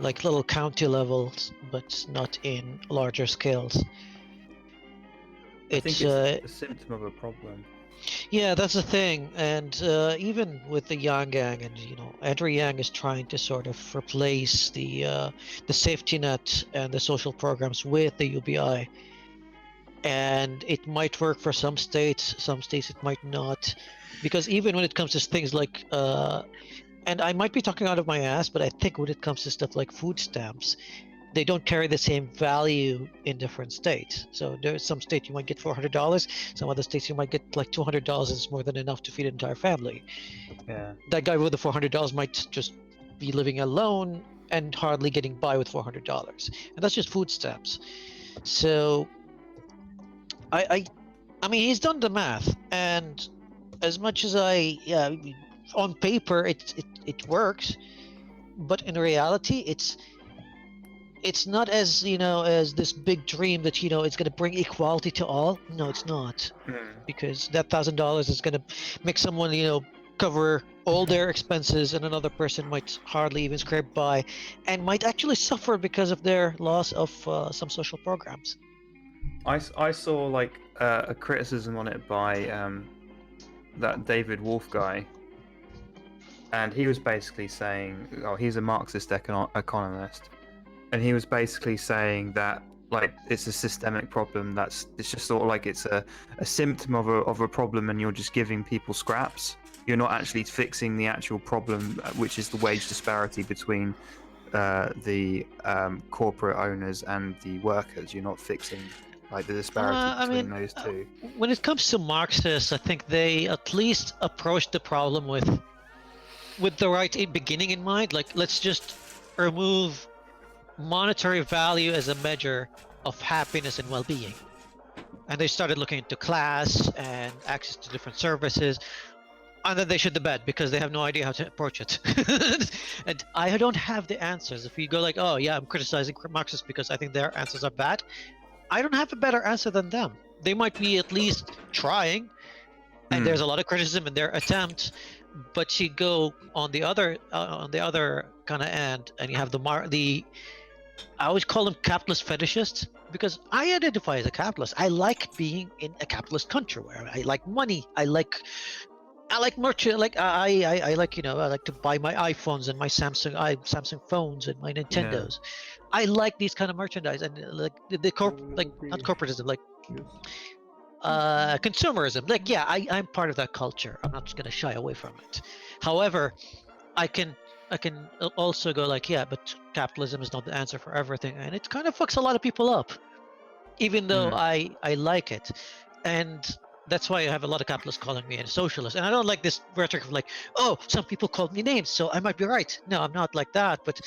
like little county levels, but not in larger scales. I think it's a symptom of a problem. Yeah, that's the thing, and even with the Yang Gang, and Andrew Yang is trying to sort of replace the safety net and the social programs with the UBI. and it might work for some states. Some states it might not, because even when it comes to things like, and I might be talking out of my ass, but I think when it comes to stuff like food stamps, they don't carry the same value in different states. So there's some states you might get $400, some other states you might get like $200, and it's more than enough to feed an entire family. Yeah. That guy with the $400 might just be living alone and hardly getting by with $400, and that's just food stamps. So I mean, he's done the math, and as much as on paper it works, but in reality it's not as as this big dream that it's going to bring equality to all. No, it's not, because that $1,000 is going to make someone cover all their expenses, and another person might hardly even scrape by, and might actually suffer because of their loss of some social programs. I saw like a criticism on it by that David Wolf guy, and he was basically saying, he's a Marxist economist, and he was basically saying that like it's a systemic problem. It's just sort of like it's a symptom of a problem, and you're just giving people scraps. You're not actually fixing the actual problem, which is the wage disparity between the corporate owners and the workers. You're not fixing like the disparity between those two. When it comes to Marxists, I think they at least approach the problem with the right beginning in mind. Like, let's just remove monetary value as a measure of happiness and well-being, and they started looking into class and access to different services, and then they shit the bed because they have no idea how to approach it. And I don't have the answers. If you go like, oh yeah, I'm criticizing Marxists because I think their answers are bad, I don't have a better answer than them. They might be at least trying, and there's a lot of criticism in their attempts. But you go on the other kind of end, and you have I always call them capitalist fetishists, because I identify as a capitalist. I like being in a capitalist country where I like money. I like merchant. Like I like I like to buy my iPhones and my Samsung phones and my Nintendos. I like these kind of merchandise, and like not corporatism, like consumerism. Like I'm part of that culture. I'm not just gonna shy away from it. However, I can also go like, but capitalism is not the answer for everything, and it kind of fucks a lot of people up, even though I like it. And that's why I have a lot of capitalists calling me a socialist, and I don't like this rhetoric of like, oh, some people called me names, so I might be right. No, I'm not like that, but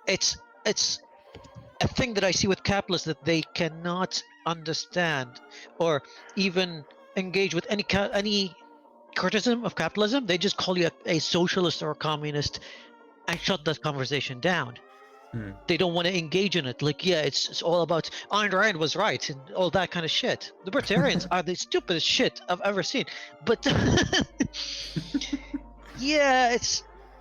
it's a thing that I see with capitalists, that they cannot understand or even engage with any criticism of capitalism. They just call you a socialist or a communist and shut that conversation down. They don't want to engage in it. Like, it's all about Ayn Rand was right and all that kind of shit. The Libertarians are the stupidest shit I've ever seen. But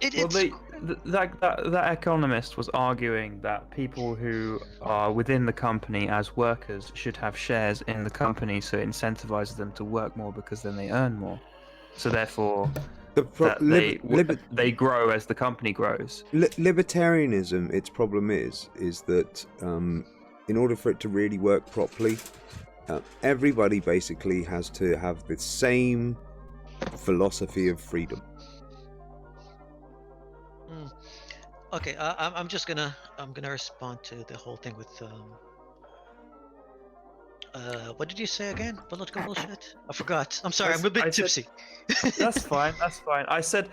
that economist was arguing that people who are within the company as workers should have shares in the company, so it incentivizes them to work more because then they earn more. So therefore, they grow as the company grows. Libertarianism, its problem is that in order for it to really work properly, everybody basically has to have the same philosophy of freedom. Okay, I'm gonna respond to the whole thing with what did you say again? Political bullshit? I forgot. I'm sorry, I'm a bit tipsy. That's fine. I said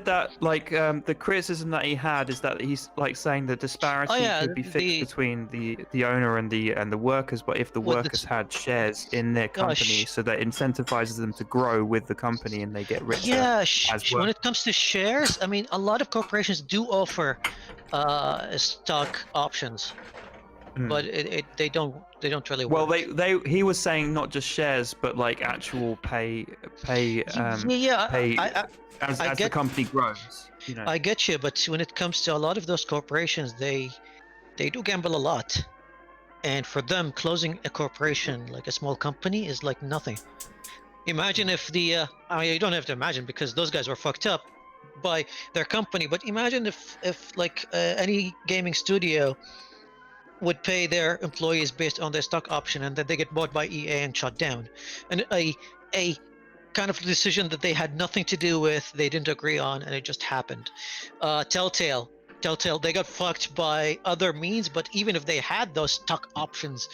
that like the criticism that he had is that he's like saying the disparity could be fixed between the owner and the workers, but if the workers had shares in their company, so that incentivizes them to grow with the company and they get richer. Yeah, when it comes to shares, I mean, a lot of corporations do offer stock options. But they don't really work. Well, he was saying not just shares, but like actual pay. As the company grows. I get you, but when it comes to a lot of those corporations, they do gamble a lot, and for them, closing a corporation like a small company is like nothing. Imagine if you don't have to imagine, because those guys were fucked up by their company. But imagine if like any gaming studio would pay their employees based on their stock option, and then they get bought by EA and shut down. And a kind of decision that they had nothing to do with, they didn't agree on, and it just happened. Telltale, they got fucked by other means, but even if they had those stock options,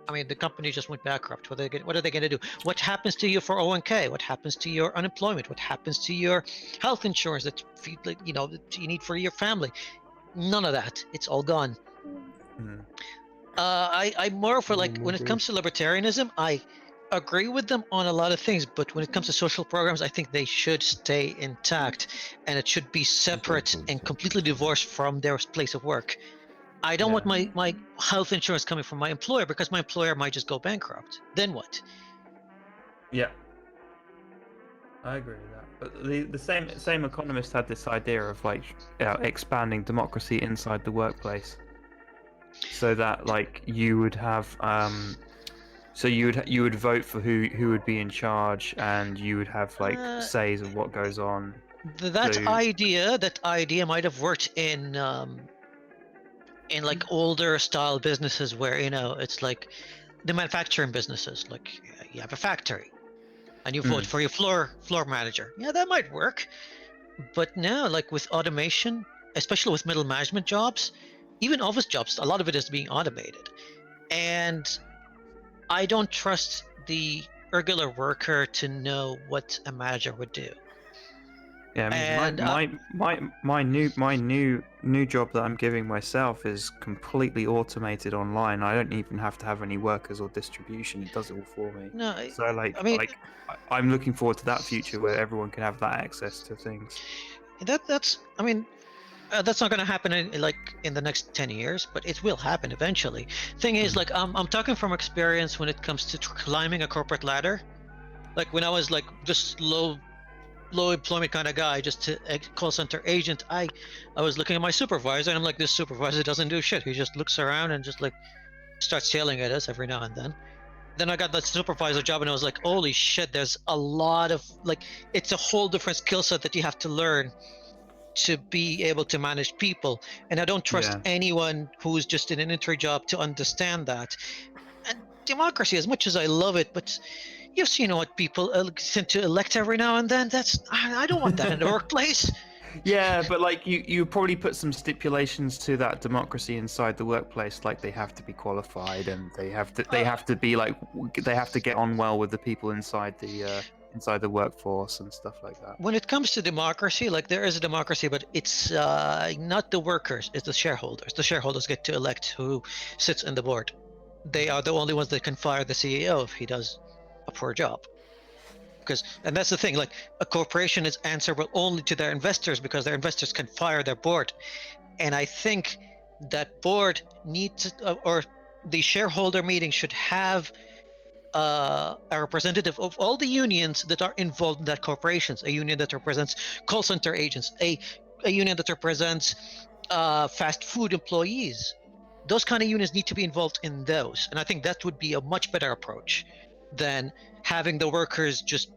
I mean, the company just went bankrupt. What are they going to do? What happens to you for 401k? What happens to your unemployment? What happens to your health insurance that you need for your family? None of that. It's all gone. I'm more for like when it comes to libertarianism, I agree with them on a lot of things, but when it comes to social programs, I think they should stay intact, and it should be separate and completely divorced from their place of work. I don't want my health insurance coming from my employer, because my employer might just go bankrupt. Then what? Yeah, I agree with that. But the same economist had this idea of like expanding democracy inside the workplace, so that like you would have so you would vote for who would be in charge, and you would have like says of what goes on. That idea might have worked in like older style businesses where it's like the manufacturing businesses, like you have a factory and you vote for your floor manager. Yeah, that might work. But now, like with automation, especially with middle management jobs, even office jobs, a lot of it is being automated, and I don't trust the regular worker to know what a manager would do. Yeah, I mean, my new job that I'm giving myself is completely automated online. I don't even have to have any workers or distribution. It does it all for me. No, so I'm looking forward to that future where everyone can have that access to things. That's not going to happen in the next 10 years, but it will happen eventually. Thing is, like I'm talking from experience when it comes to climbing a corporate ladder. Like when I was like just low employment kind of guy, just to call center agent, I was looking at my supervisor, and I'm like, this supervisor doesn't do shit. He just looks around and just like starts yelling at us every now and then. Then I got that supervisor job, and I was like, holy shit, there's a lot of like, it's a whole different skill set that you have to learn to be able to manage people, and I don't trust anyone who's just in an entry job to understand that. And democracy, as much as I love it, but you've seen what people tend to elect every now and then. I don't want that in the workplace. Yeah, but like you probably put some stipulations to that democracy inside the workplace, like they have to be qualified, and they have to be like, they have to get on well with the people inside the workforce and stuff like that. When it comes to democracy, like there is a democracy, but it's not the workers, it's the shareholders. The shareholders get to elect who sits in the board. They are the only ones that can fire the CEO if he does a poor job. And that's the thing, like a corporation is answerable only to their investors, because their investors can fire their board. And I think that board needs or the shareholder meeting should have a representative of all the unions that are involved in that corporations, a union that represents call center agents, a union that represents fast food employees. Those kind of unions need to be involved in those, and I think that would be a much better approach than having the workers just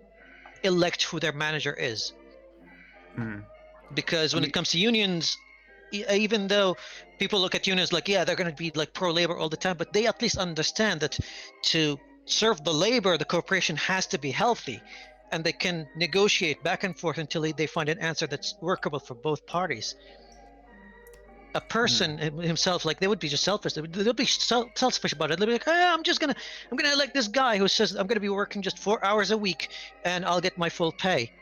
elect who their manager is. Because when it comes to unions, even though people look at unions like, yeah, they're going to be like pro-labor all the time, but they at least understand that to serve the labor, the corporation has to be healthy, and they can negotiate back and forth until they find an answer that's workable for both parties. A person himself, like, they would be just selfish. They'll be selfish about it. They'll be like, I'm gonna elect this guy who says I'm gonna be working just 4 hours a week and I'll get my full pay.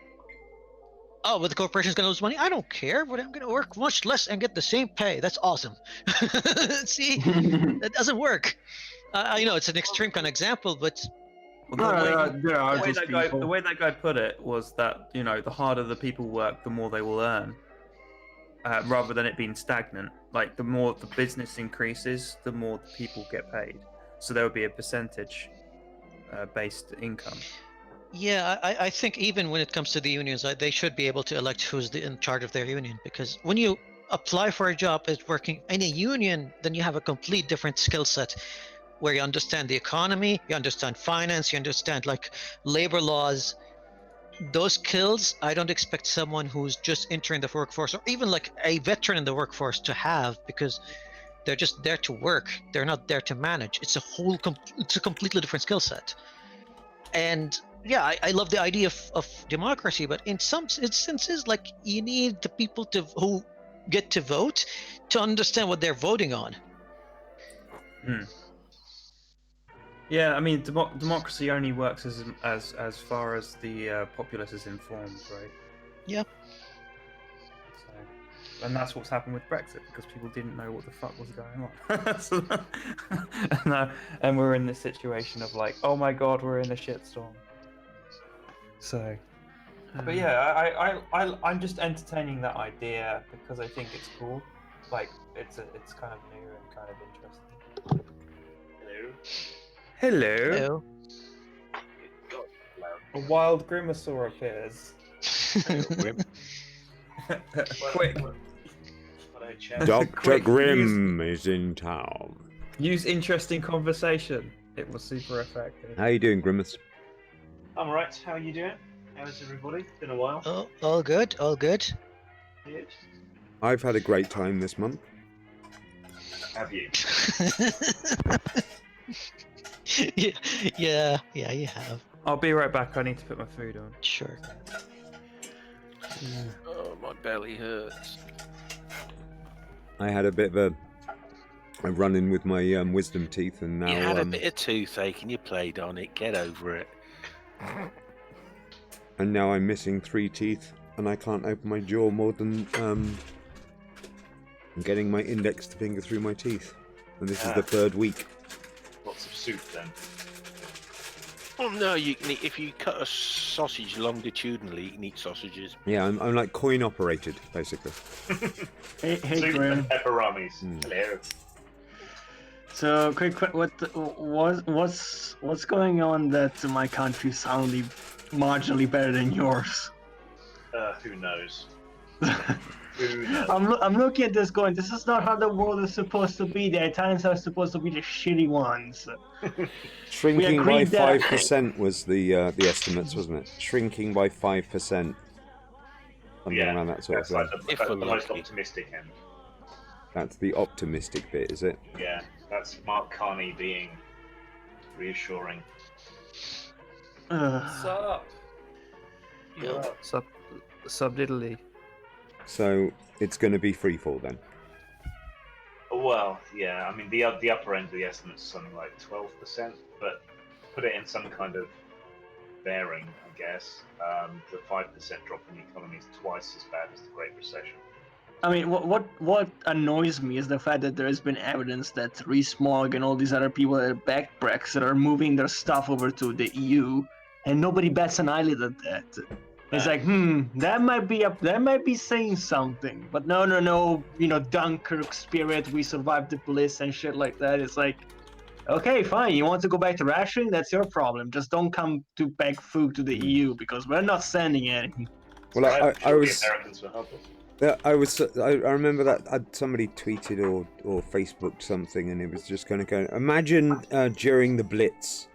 Oh, but the corporation's gonna lose money. I don't care, but I'm gonna work much less and get the same pay. That's awesome. See, that doesn't work. I know it's an extreme kind of example, but the way that guy put it was that, the harder the people work, the more they will earn. Rather than it being stagnant. Like, the more the business increases, the more the people get paid. So there would be a percentage based income. Yeah, I think even when it comes to the unions, they should be able to elect who's in charge of their union, because when you apply for a job as working in a union, then you have a complete different skill set where you understand the economy, you understand finance, you understand like labor laws. Those skills, I don't expect someone who's just entering the workforce, or even like a veteran in the workforce, to have, because They're just there to work. They're not there to manage. It's a completely different skill set. And yeah, I love the idea of democracy, but in some instances, like, you need the people who get to vote to understand what they're voting on. Yeah, I mean, democracy only works as far as the populace is informed, right? Yeah. So, and that's what's happened with Brexit, because people didn't know what the fuck was going on. And we're in this situation of like, oh my god, we're in a shitstorm. So, but yeah, I'm just entertaining that idea because I think it's cool. Like, it's kind of new and kind of interesting. Hello. A wild Grimasaur appears. Quick. Dr. Grimm is in town. Use interesting conversation. It was super effective. How you doing, Grimace? I'm alright. How are you doing? How's everybody? Been a while. Oh, all good. Good. I've had a great time this month. Have you? yeah, you have. I'll be right back. I need to put my food on. Sure. Oh, my belly hurts. I had a bit of a run-in with my wisdom teeth, and now You had a bit of toothache and you played on it. Get over it. and now I'm missing 3 teeth, and I can't open my jaw more than getting my index finger through my teeth. And this is the 3rd week. Lots of soup then. Oh no, you can eat, if you cut a sausage longitudinally, you can eat sausages. Yeah, I'm like coin operated, basically. Hey Soup Graham. and pepperonis. Hello. So, quick, what's going on that my country's sounding marginally better than yours? Who knows? I'm looking at this going, this is not how the world is supposed to be. The Italians are supposed to be the shitty ones. Shrinking by agreed that- 5% was the estimates, wasn't it? Shrinking by 5%. Something around that sort of that's thing. like the most optimistic end. That's the optimistic bit, is it? Yeah, that's Mark Carney being reassuring. Sup? Yeah. Subdiddly. So it's going to be freefall then. Well, yeah, I mean the upper end of the estimate's something like 12%, but put it in some kind of bearing, I guess. The 5% drop in the economy is twice as bad as the Great Recession. I mean, what annoys me is the fact that there has been evidence that Rees-Mogg and all these other people that back Brexit are moving their stuff over to the EU, and nobody bats an eyelid at that. It's like, that might be saying something, but no, Dunkirk spirit, we survived the bliss and shit like that. It's like, okay, fine, you want to go back to rationing? That's your problem. Just don't come to beg food to the EU because we're not sending any. Well, I was. The Americans will help us. Yeah, I remember that somebody tweeted or Facebooked something, and it was just kind of going. Imagine during the Blitz,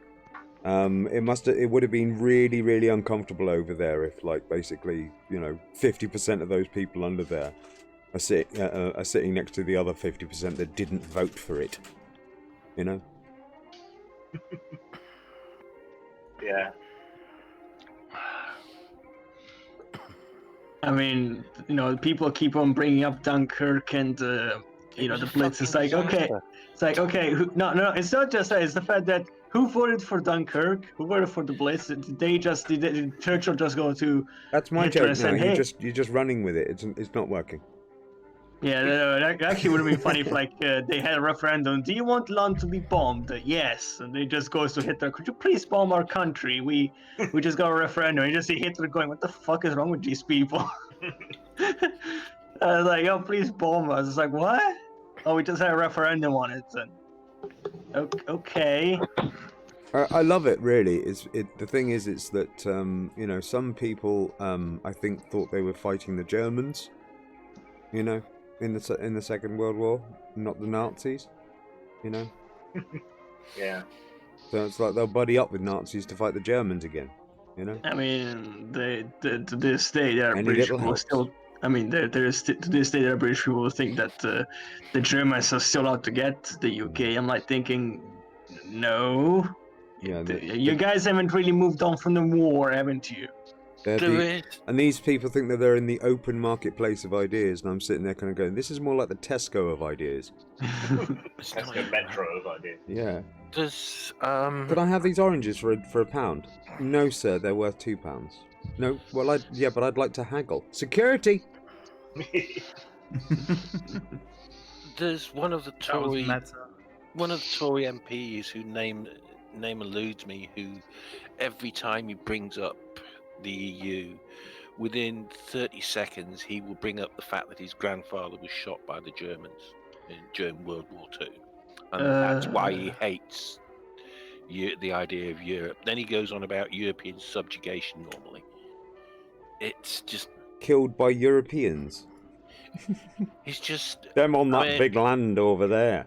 it would have been really, really uncomfortable over there if, like, basically, 50% of those people under there are sitting next to the other 50% that didn't vote for it. Yeah. I mean, people keep on bringing up Dunkirk and the Blitz. It's like, okay, no, it's not just that. It's the fact that who voted for Dunkirk? Who voted for the Blitz? Did Churchill just go to? That's my Hitler joke now. and say, You're just running with it. It's not working. Yeah, that actually would have been funny if, like, they had a referendum. Do you want London to be bombed? Yes. And they just goes to Hitler. Could you please bomb our country? We just got a referendum. You just see Hitler going, what the fuck is wrong with these people? I was like, oh, please bomb us. It's like, what? Oh, we just had a referendum on it. And... Okay. I love it, really. The thing is, it's that some people I think thought they were fighting the Germans. In the Second World War, not the Nazis, Yeah. So it's like they'll buddy up with Nazis to fight the Germans again, I mean, to this day, they're Any pretty little sure helps. I mean, there's to this day there are British people who think that the Germans are still out to get the UK. I'm like thinking, no, Yeah, you guys haven't really moved on from the war, haven't you? and these people think that they're in the open marketplace of ideas, and I'm sitting there kind of going, this is more like the Tesco of ideas. Tesco Metro of ideas. Yeah. Does Could I have these oranges for £1? No, sir, they're worth £2. No, well, but I'd like to haggle. Security. There's one of the Tory MPs who name eludes me, who every time he brings up the EU, within 30 seconds he will bring up the fact that his grandfather was shot by the Germans during World War II, and that's why he hates the idea of Europe. Then he goes on about European subjugation. Normally, it's just killed by Europeans. He's just them on that big land over there.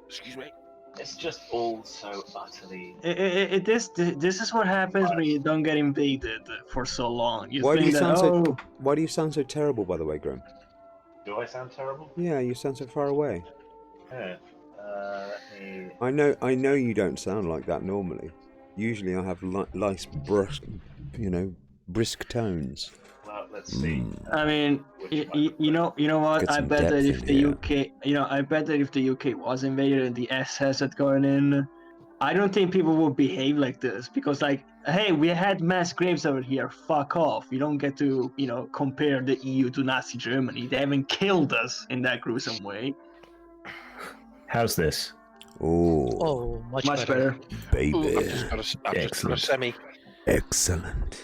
Excuse me. It's just all so utterly. This is what happens when you don't get invaded for so long. Why do you sound so terrible, by the way, Grim? Do I sound terrible? Yeah, you sound so far away. Yeah. Let me... I know you don't sound like that normally. Usually I have nice, brisk tones. Well, let's see. I mean, you know what? I bet that if the UK was invaded and the SS had gone in, I don't think people would behave like this, because like, hey, we had mass graves over here. Fuck off. You don't get to, compare the EU to Nazi Germany. They haven't killed us in that gruesome way. How's this? Oh, much better. Baby. Ooh, I've just got a semi. Excellent.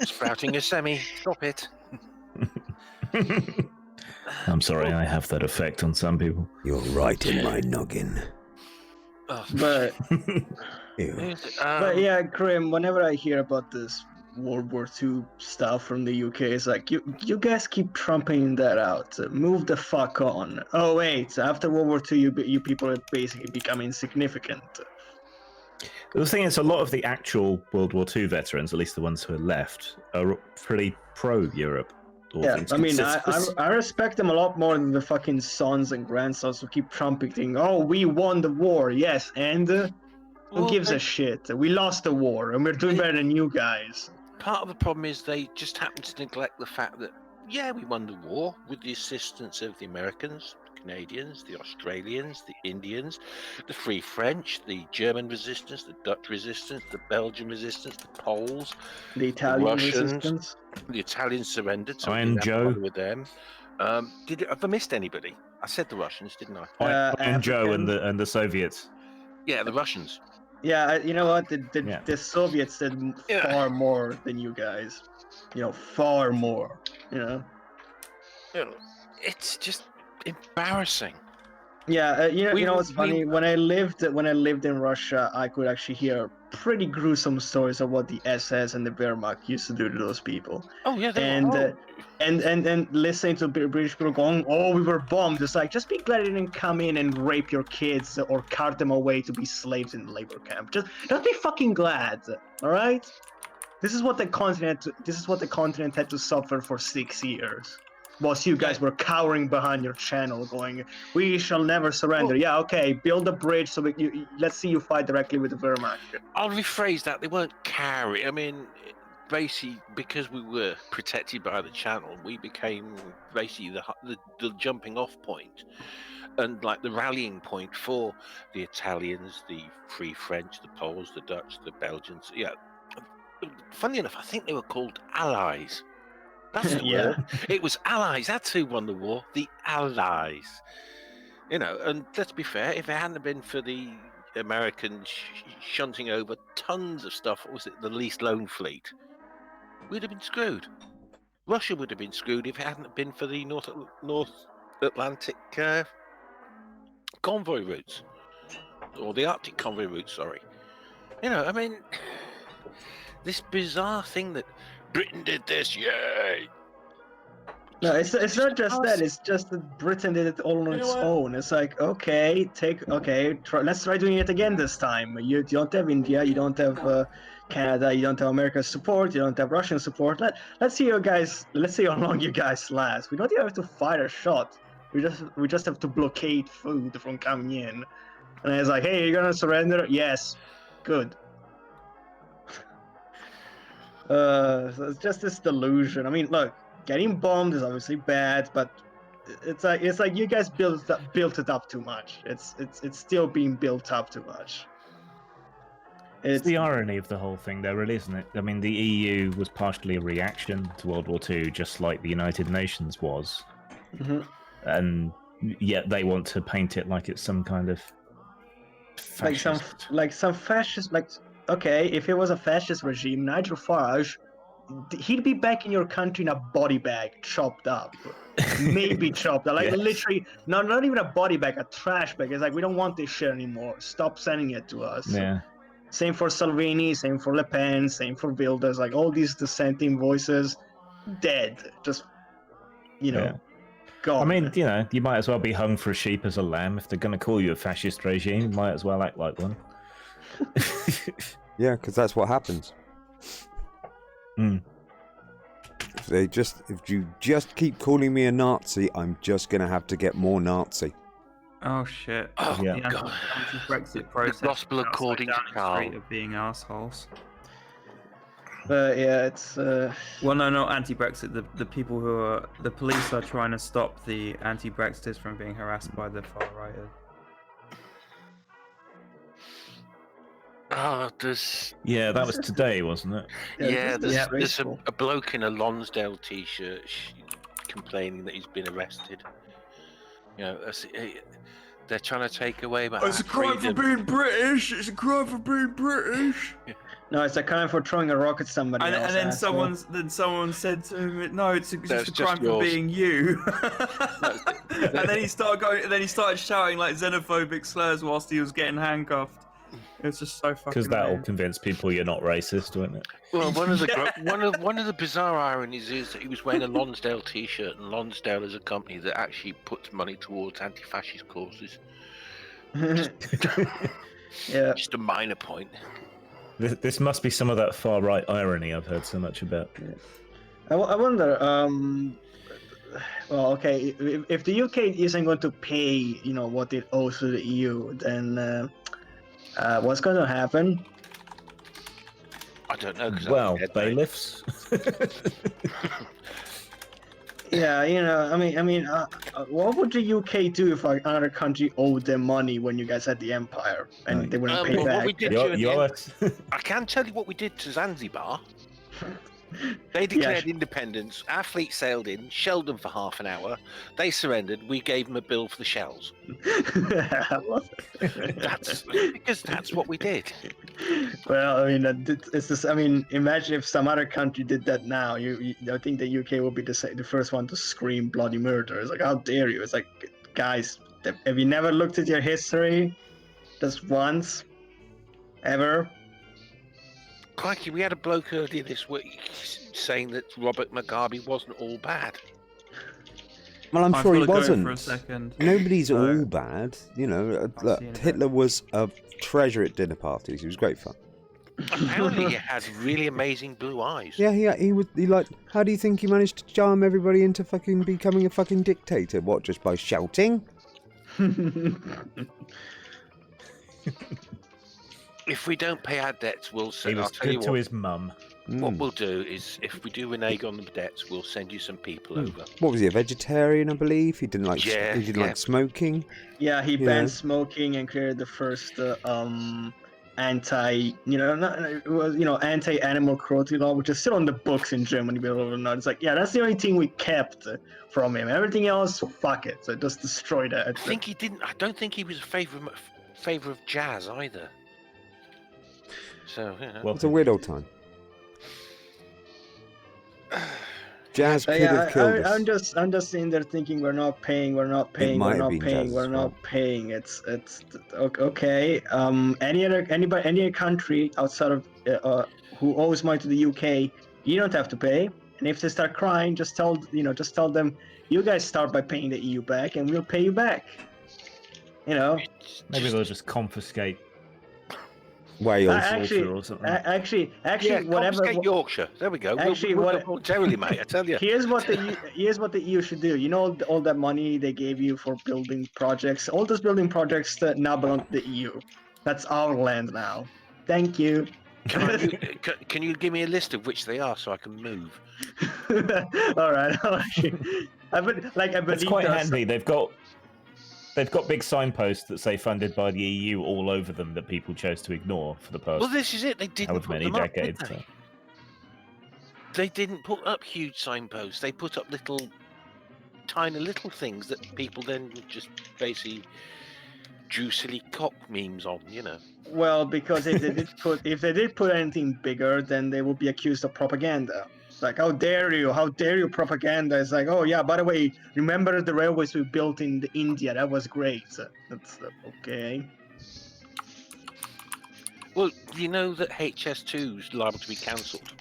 Sprouting a semi. Stop it. I'm sorry, I have that effect on some people. You're right in my noggin. But yeah, Grim, whenever I hear about this World War II stuff from the UK, it's like, you guys keep trumping that out. Move the fuck on. Oh wait, after World War II, you people have basically become insignificant. The thing is, a lot of the actual World War II veterans, at least the ones who are left, are pretty pro-Europe. Yeah, I mean, I respect them a lot more than the fucking sons and grandsons who keep trumpeting, oh, we won the war, yes, and who gives a shit? We lost the war, and we're doing better than you guys. Part of the problem is they just happen to neglect the fact that, yeah, we won the war with the assistance of the Americans, the Canadians, the Australians, the Indians, the Free French, the German resistance, the Dutch resistance, the Belgian resistance, the Poles, the Italian Russians, resistance. The Italians surrendered, so Iron Joe with them. Have I missed anybody? I said the Russians, didn't I? Iron Joe and the Soviets. Yeah, the Russians. Yeah, you know what? The Soviets did far more than you guys. Far more. It's just embarrassing. Yeah, you know what's funny? When I lived in Russia, I could actually hear pretty gruesome stories of what the SS and the Wehrmacht used to do to those people. Oh yeah, and listening to British people going, "Oh, we were bombed." It's like, just be glad they didn't come in and rape your kids or cart them away to be slaves in the labor camp. Just be fucking glad, all right? This is what the continent had to suffer for 6 years. Whilst you guys were cowering behind your channel going, we shall never surrender. Yeah, okay, build a bridge so let's see you fight directly with the Wehrmacht. I'll rephrase that. They weren't cowering. I mean, basically, because we were protected by the channel, we became basically the jumping off point and like the rallying point for the Italians, the Free French, the Poles, the Dutch, the Belgians. Yeah. Funny enough, I think they were called allies. That's the word. It was allies. That's who won the war. The allies. And let's be fair, if it hadn't been for the Americans shunting over tons of stuff, what was it, the least lone fleet, we'd have been screwed. Russia would have been screwed if it hadn't been for the North Atlantic convoy routes. Or the Arctic convoy routes, sorry. I mean, this bizarre thing that Britain did this, yay! No, it's not just that. It's just that Britain did it all on its own. It's like, let's try doing it again this time. You don't have India, you don't have Canada, you don't have America's support, you don't have Russian support. Let's see how long you guys last. We don't even have to fire a shot. We just have to blockade food from coming in. And I was like, hey, you're gonna surrender? Yes. Good. So it's just this delusion. I mean, look, getting bombed is obviously bad, but it's like you guys built it up too much. It's still being built up too much. It's the irony of the whole thing, though, really, isn't it? I mean, the EU was partially a reaction to World War II, just like the United Nations was. Mm-hmm. And yet they want to paint it like it's some kind of fascist. Like some fascist. Like, okay, if it was a fascist regime, Nigel Farage, he'd be back in your country in a body bag, chopped up. Maybe chopped up. Like, literally, not even a body bag, a trash bag. It's like, we don't want this shit anymore. Stop sending it to us. Yeah. Same for Salvini, same for Le Pen, same for Wilders. Like, all these dissenting voices, dead. Just, gone. I mean, you might as well be hung for a sheep as a lamb. If they're going to call you a fascist regime, you might as well act like one. Yeah, because that's what happens. Mm. If you just keep calling me a Nazi, I'm just going to have to get more Nazi. Oh shit! Oh The god! anti-Brexit protest. gospel according to Carl. Of being assholes. Yeah, it's. Well, no, not anti-Brexit. The people who are the police are trying to stop the anti-Brexiters from being harassed by the far righters. Oh, there's. Yeah, that was today, wasn't it? Yeah, there's disgraceful. a bloke in a Lonsdale t-shirt complaining that he's been arrested. They're trying to take away my. It's a crime for being British. It's a crime for being British. No, it's a crime for throwing a rock at somebody else. And then someone said to him, "No, it's just a crime for being you." And then he started going. And then he started shouting like xenophobic slurs whilst he was getting handcuffed. It was just so fucking. Because that'll convince people you're not racist, won't it? Well, one of the bizarre ironies is that he was wearing a Lonsdale t-shirt, and Lonsdale is a company that actually puts money towards anti-fascist causes. Yeah. Just a minor point. This must be some of that far right irony I've heard so much about. I wonder. Well, okay, if the UK isn't going to pay, what it owes to the EU, then what's going to happen? I don't know. Well, bailiffs. Yeah, what would the UK do if another country owed them money when you guys had the empire and they wouldn't pay back? What we did I can tell you what we did to Zanzibar. They declared independence. Our fleet sailed in, shelled them for half an hour. They surrendered. We gave them a bill for the shells. That's what we did. Well, I mean, it's just. I mean, imagine if some other country did that now. I think the UK will be the first one to scream bloody murder. It's like, how dare you? It's like, guys, have you never looked at your history, just once, ever? Crikey, we had a bloke earlier this week saying that Robert Mugabe wasn't all bad. Well, I'm sure he wasn't. For a second. Nobody's all bad. Look, Hitler was a treasure at dinner parties. He was great fun. Apparently, he had really amazing blue eyes. Yeah, he like. How do you think he managed to charm everybody into fucking becoming a fucking dictator? What, just by shouting? If we don't pay our debts, we'll send. He was good to his mum. What we'll do is, if we do renege on the debts, we'll send you some people over. What was he, a vegetarian? I believe he didn't like. He didn't like smoking. Yeah, he banned smoking and created the first anti-animal cruelty law, which is still on the books in Germany. Believe it or not, it's like, yeah, that's the only thing we kept from him. Everything else, fuck it. So just destroy that. I don't think he was a favor of jazz either. So, well, it's a weird old time. Jazz could have killed us. I'm just sitting there thinking we're not paying. It's okay. Any other country outside of who owes money to the UK, you don't have to pay. And if they start crying, just tell them, you guys start by paying the EU back, and we'll pay you back. Maybe they'll just confiscate Wales. Actually, Or something. actually, Yeah, whatever. confiscate Yorkshire. There we go. Actually, we'll what- go voluntarily, mate. I tell you. Here's what the EU should do. You know, all that money they gave you for building projects. All those building projects that now belong to the EU. That's our land now. Thank you. Can you give me a list of which they are so I can move? All right. I believe It's quite there's- handy. They've got big signposts that say funded by the EU all over them that people chose to ignore for the past Well, this is it. They didn't however put many them up, decades. did they? So. They didn't put up huge signposts. They put up tiny little things that people then just basically drew silly cock memes on. You know. Well, because if they did put anything bigger, then they would be accused of propaganda. Like, how dare you propaganda. It's like, oh yeah, by the way, remember the railways we built in India? That was great. That's okay. Well, you know that HS2 is liable to be cancelled.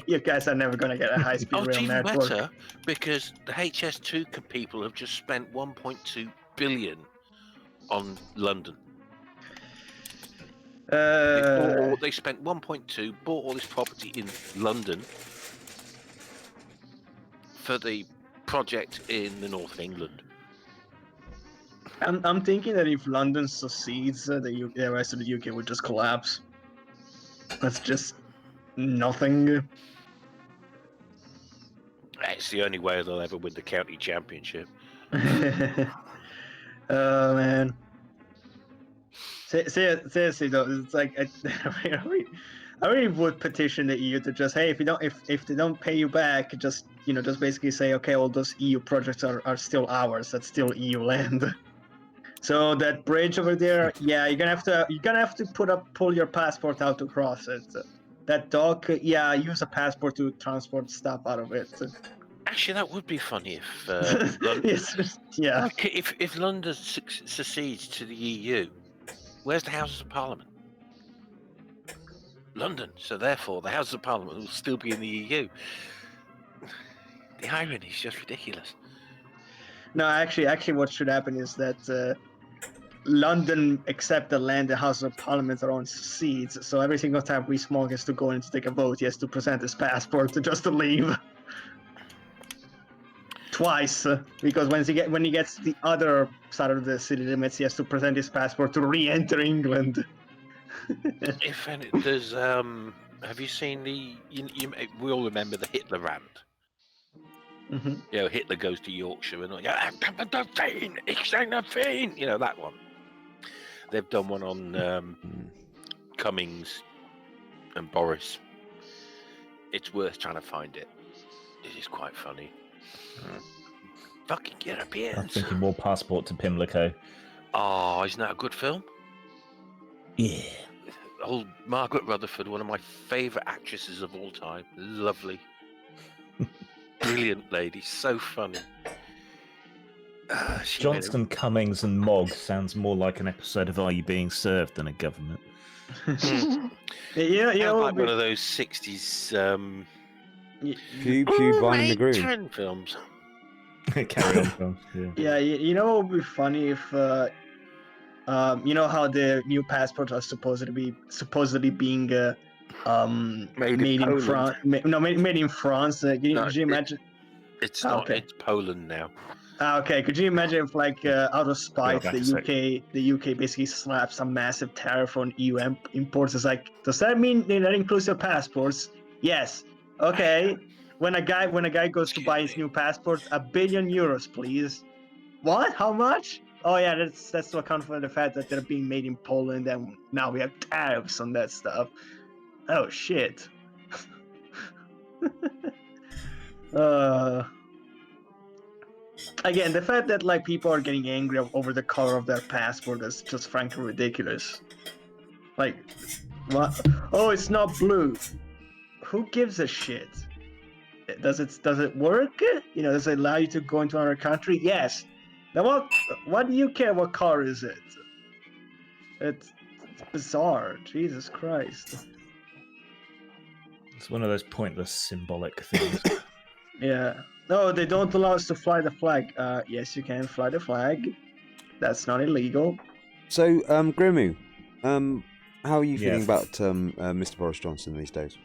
You guys are never gonna get a high-speed Oh, it's rail even network. better because the HS2 people have just spent 1.2 billion on London. They spent 1.2, bought all this property in London for the project in the north of England. I'm thinking that if London succeeds, the rest of the UK would just collapse. That's just nothing. It's the only way they'll ever win the county championship. Oh man. Seriously though, it's like I really would petition the EU to just, hey, if they don't pay you back, just basically say, okay, all those EU projects are still ours. That's still EU land. So that bridge over there, yeah, you're gonna have to pull your passport out to cross it. That dock, yeah, use a passport to transport stuff out of it. Actually, that would be funny if London, Yes, yeah. if London succeeds to the EU. Where's the Houses of Parliament? London. So therefore, the Houses of Parliament will still be in the EU. The irony is just ridiculous. No, actually, what should happen is that London accept the land, the House of Parliament are on seats. So every single time Rees-Mogg has to go in to take a vote, he has to present his passport just to leave. Twice, because when he gets to the other side of the city limits, he has to present his passport to re-enter England. If any, there's have you seen the? We all remember the Hitler rant. Mm-hmm. You know, Hitler goes to Yorkshire and like, ich eine Feen. You know that one. They've done one on Cummings and Boris. It's worth trying to find it. It is quite funny. Fucking I'm Europeans. thinking more Passport to Pimlico. Oh, isn't that a good film? Yeah. Old Margaret Rutherford, one of my favourite actresses of all time. Lovely. Brilliant lady. So funny. Johnston, Cummings and Mogg sounds more like an episode of Are You Being Served than a government. Yeah, like one of those 60s Pew Pew Behind the Groove. Trend films. Carry on films. Yeah. Yeah, you know what would be funny if you know how the new passports are supposedly being made in France. Made in France. Could you imagine? It's not. Okay. It's Poland now. Okay, could you imagine if, like, out of spite, back a the UK basically slaps a massive tariff on EU imports? It's like, does that mean that includes your passports? Yes. Okay. When a guy goes to buy his new passport, €1 billion, please. What? How much? Oh yeah, that's to account for the fact that they're being made in Poland, and now we have tariffs on that stuff. Oh shit. Again, the fact that, like, people are getting angry over the color of their passport is just frankly ridiculous. Like, what? Oh, it's not blue. Who gives a shit? Does it work? Does it allow you to go into another country? Yes. Now what do you care what color is it? It's bizarre. Jesus Christ. It's one of those pointless symbolic things. Yeah. No, they don't allow us to fly the flag. Yes, you can fly the flag. That's not illegal. So, Grimu, how are you feeling Yes. about Mr. Boris Johnson these days?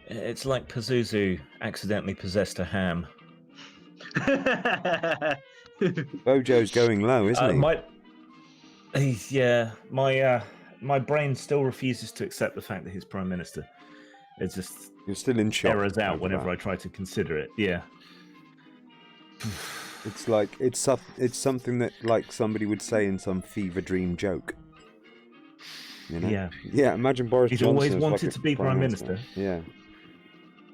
It's like Pazuzu accidentally possessed a ham. Bojo's going low, isn't he? My brain still refuses to accept the fact that he's prime minister. It just You're still in shock. errors out over whenever that. I try to consider it. Yeah. It's like it's something that like somebody would say in some fever dream joke. You know? Yeah. Yeah. Imagine Boris He's Johnson always as wanted fucking to be prime minister. Yeah.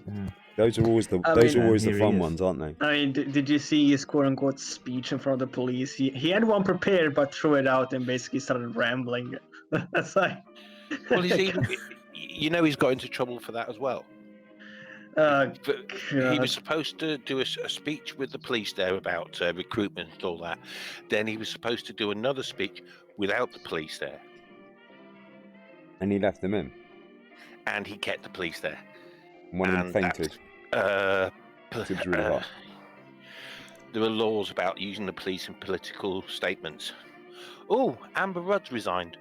Yeah. Those are always the I those mean, are always the here he fun is. ones, aren't they? I mean, did you see his quote-unquote speech in front of the police? He had one prepared, but threw it out and basically started rambling. That's like... Well, you know, he's got into trouble for that as well. God. He was supposed to do a speech with the police there about recruitment and all that. Then he was supposed to do another speech without the police there, And he left them in. and he kept the police there. One of them And fainted. Seems really hot. There are laws about using the police in political statements. Oh, Amber Rudd's resigned.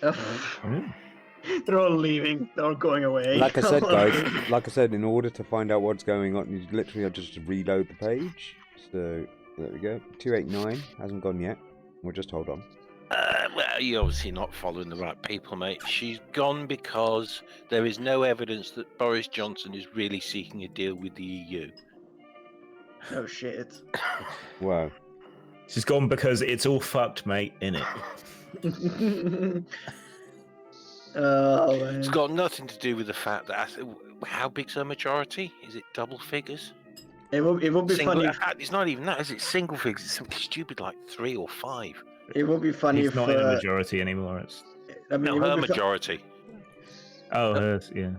They're all leaving. They're all going away. Like I said, guys, like I said, in order to find out what's going on, you literally have just to reload the page. So there we go. 289 hasn't gone yet. We'll just hold on. Well, you're obviously not following the right people, mate. She's gone because there is no evidence that Boris Johnson is really seeking a deal with the EU. Oh shit. Wow. She's gone because it's all fucked, mate, innit? Oh man. It's got nothing to do with the fact that how big's her majority? Is it double figures? It would be funny. It's not even that. Is it single figures? It's something stupid like 3 or 5. It would be funny He's if. not in a majority anymore. It's... I mean, No, it would her be majority. Oh, hers, yeah.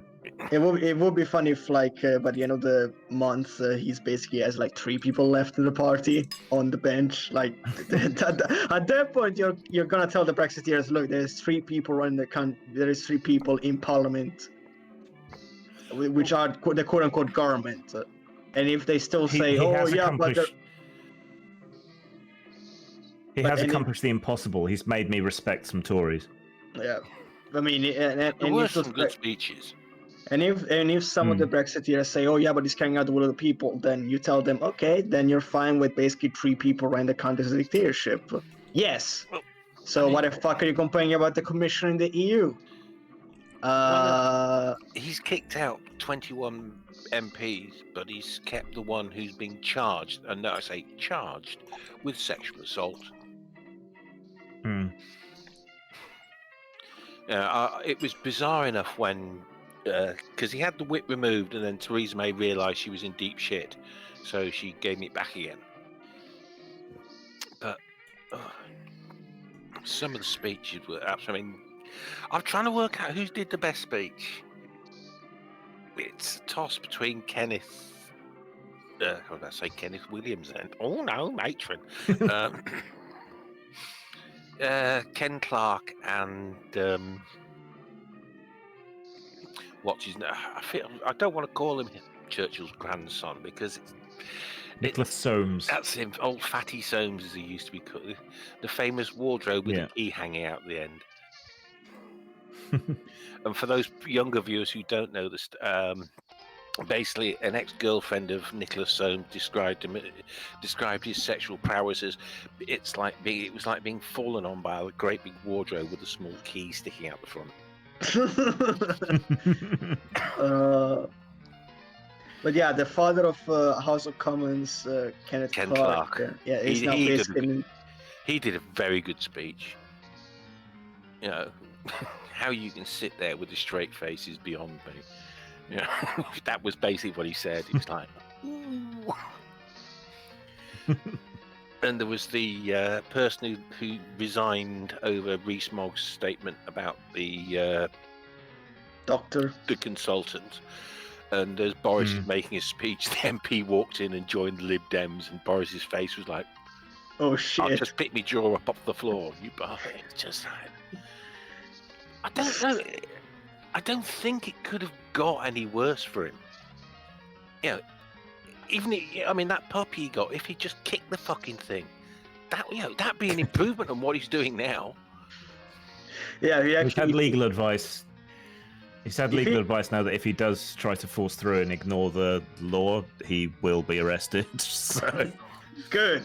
It would be funny if, like, by the end of the month, he's basically has like 3 people left in the party on the bench. Like, at that point, you're gonna tell the Brexiteers, look, there's 3 people running the country. There is 3 people in Parliament, which are the quote-unquote government. And if they still say, He has accomplished the impossible. He's made me respect some Tories. Yeah, I mean, There were some good speeches. And if some of the Brexiteers say, oh yeah, but he's carrying out the will of the people, then you tell them, okay, then you're fine with basically 3 people running the country's dictatorship. Yes. Well, so why the fuck are you complaining about the Commission in the EU? He's kicked out 21 MPs, but he's kept the one who's been charged, and no, I say charged, with sexual assault. It was bizarre enough when, because he had the whip removed, and then Theresa May realised she was in deep shit, so she gave me it back again. But some of the speeches were absolutely. I mean, I'm trying to work out who did the best speech. It's a toss between Kenneth. How did I say Kenneth Williams? And oh no, matron. Ken Clark and what's his name? I don't want to call him Churchill's grandson because Nicholas Soames. That's him, old Fatty Soames, as he used to be called. The famous wardrobe with the key hanging out the end. And for those younger viewers who don't know this, basically an ex-girlfriend of Nicholas Soames described his sexual prowess as it was like being fallen on by a great big wardrobe with a small key sticking out the front. But yeah, the father of House of Commons, Ken Clark. Yeah, he's now basically. He did a very good speech. You know, how you can sit there with a straight face is beyond me. You know, that was basically what he said. He was like, ooh. And there was the person who resigned over Rees-Mogg's statement about the doctor, the consultant. And as Boris was making his speech, the MP walked in and joined the Lib Dems, and Boris's face was like, "Oh shit!" I'll just pick my jaw up off the floor. You bastard! It's just like, I don't know. I don't think it could have got any worse for him. You know, I mean, that puppy he got, if he just kicked the fucking thing, That'd be an improvement on what he's doing now. Yeah, He's had legal advice. He's had legal advice now that if he does try to force through and ignore the law, he will be arrested. So good.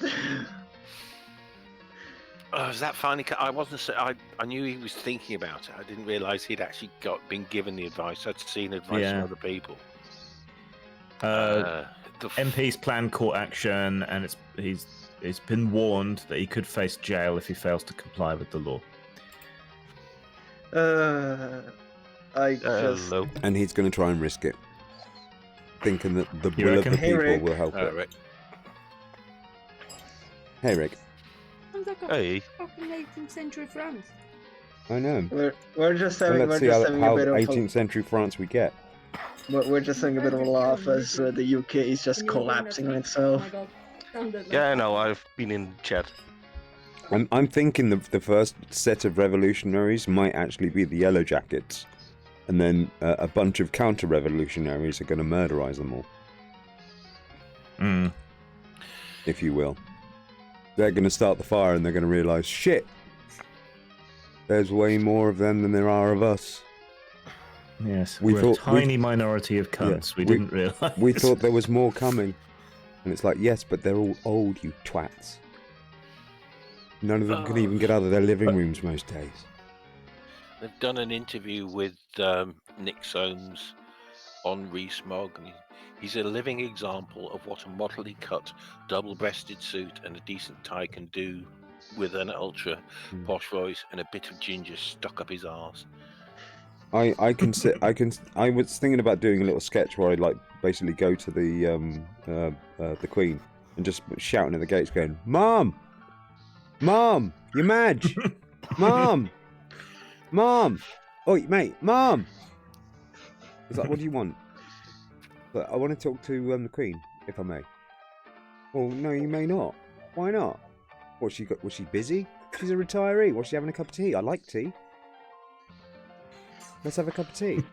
Oh, is that finally? I wasn't. I knew he was thinking about it. I didn't realise he'd actually been given the advice. I'd seen advice from other people. MP's planned court action, and he's been warned that he could face jail if he fails to comply with the law. And he's going to try and risk it, thinking that the will of the people will help it. Rick. Hey, Rick. Sounds like Hey. fucking 18th century France. I know. We're just having, Let's see how 18th century France we get. We're just having a bit of a laugh as the UK is just collapsing on itself. Oh my god. Yeah, I know. I've been in chat. I'm thinking the first set of revolutionaries might actually be the Yellow Jackets, and then a bunch of counter-revolutionaries are going to murderize them all. If you will. They're going to start the fire and they're going to realise, shit, there's way more of them than there are of us. Yes, we're a tiny minority of cunts. Yeah, we didn't realise. We thought there was more coming. And it's like, yes, but they're all old, you twats. None of them can even get out of their living rooms most days. They've done an interview with Nick Soames on Rees-Mogg, and he's a living example of what a motley cut, double-breasted suit and a decent tie can do with an ultra posh voice and a bit of ginger stuck up his arse. I was thinking about doing a little sketch where I'd like basically go to the Queen and just shouting at the gates, going, "Mom, Mom, you Madge, Mom, Mom, oi mate, Mom." It's like, what do you want? But I want to talk to the Queen, if I may. Well, no, you may not. Why not? Was she busy? She's a retiree. Was she having a cup of tea? I like tea. Let's have a cup of tea.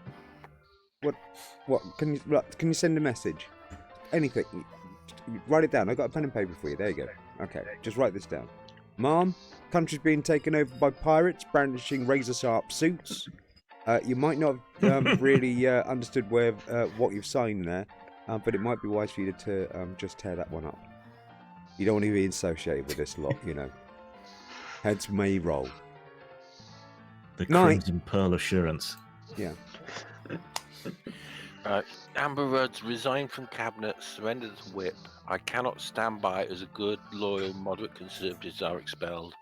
What? Can you send a message? Anything. Write it down. I got a pen and paper for you. There you go. Okay, just write this down. Mom, country's being taken over by pirates brandishing razor-sharp suits. You might not have really understood what you've signed there, but it might be wise for you to just tear that one up. You don't want to be associated with this lot, you know. Heads may roll. The Crimson Pearl Assurance. Yeah. Amber Rudd's resigned from cabinet, surrendered as whip. I cannot stand by as a good, loyal, moderate Conservatives are expelled.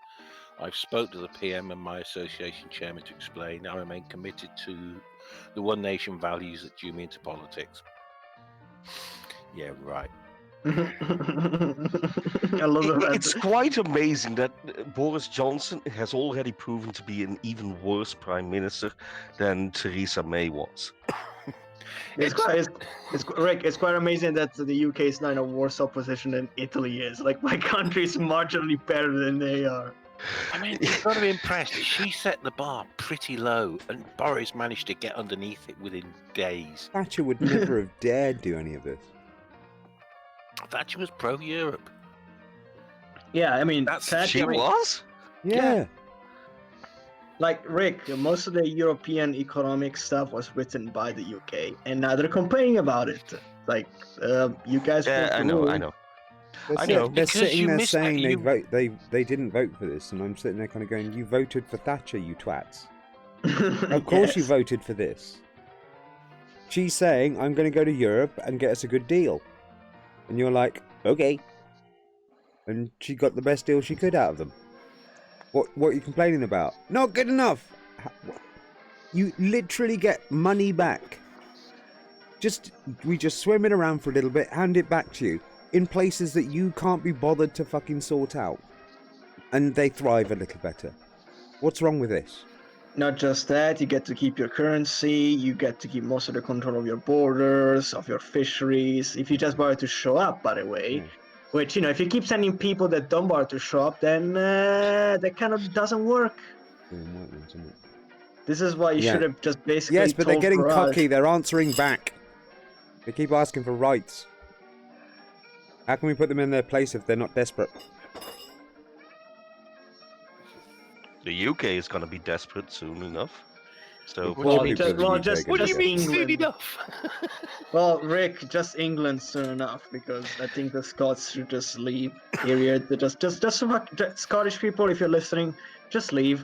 I've spoke to the PM and my association chairman to explain I remain committed to the One Nation values that drew me into politics. Yeah, right. I love that. It's quite amazing that Boris Johnson has already proven to be an even worse prime minister than Theresa May was. It's quite amazing that the UK is now in a worse opposition than Italy is. Like, my country is marginally better than they are. I mean, you've got to be impressed. She set the bar pretty low, and Boris managed to get underneath it within days. Thatcher would never have dared do any of this. Thatcher was pro-Europe. Yeah, I mean, she was? Yeah. Like, Rick, most of the European economic stuff was written by the UK, and now they're complaining about it. Like, you guys... Yeah, I know. They're sitting there saying they didn't vote for this, and I'm sitting there kind of going, you voted for Thatcher, you twats. Of course you voted for this. She's saying, I'm going to go to Europe and get us a good deal. And you're like, okay. And she got the best deal she could out of them. What are you complaining about? Not good enough. You literally get money back. We just swim it around for a little bit, hand it back to you in places that you can't be bothered to fucking sort out, and they thrive a little better. What's wrong with this? Not just that, you get to keep your currency, you get to keep most of the control of your borders, of your fisheries. If you just bother to show up, by the way, which, you know, if you keep sending people that don't bother to show up, then that kind of doesn't work. This is why you should have just basically Yes, but they're getting cocky, they're answering back. They keep asking for rights. How can we put them in their place if they're not desperate? The UK is gonna be desperate soon enough. So Poor Well, people in the UK just gonna What do you get- mean soon England. enough? Well, Rick, just England soon enough, because I think the Scots should just leave. Period. Scottish people, if you're listening, just leave.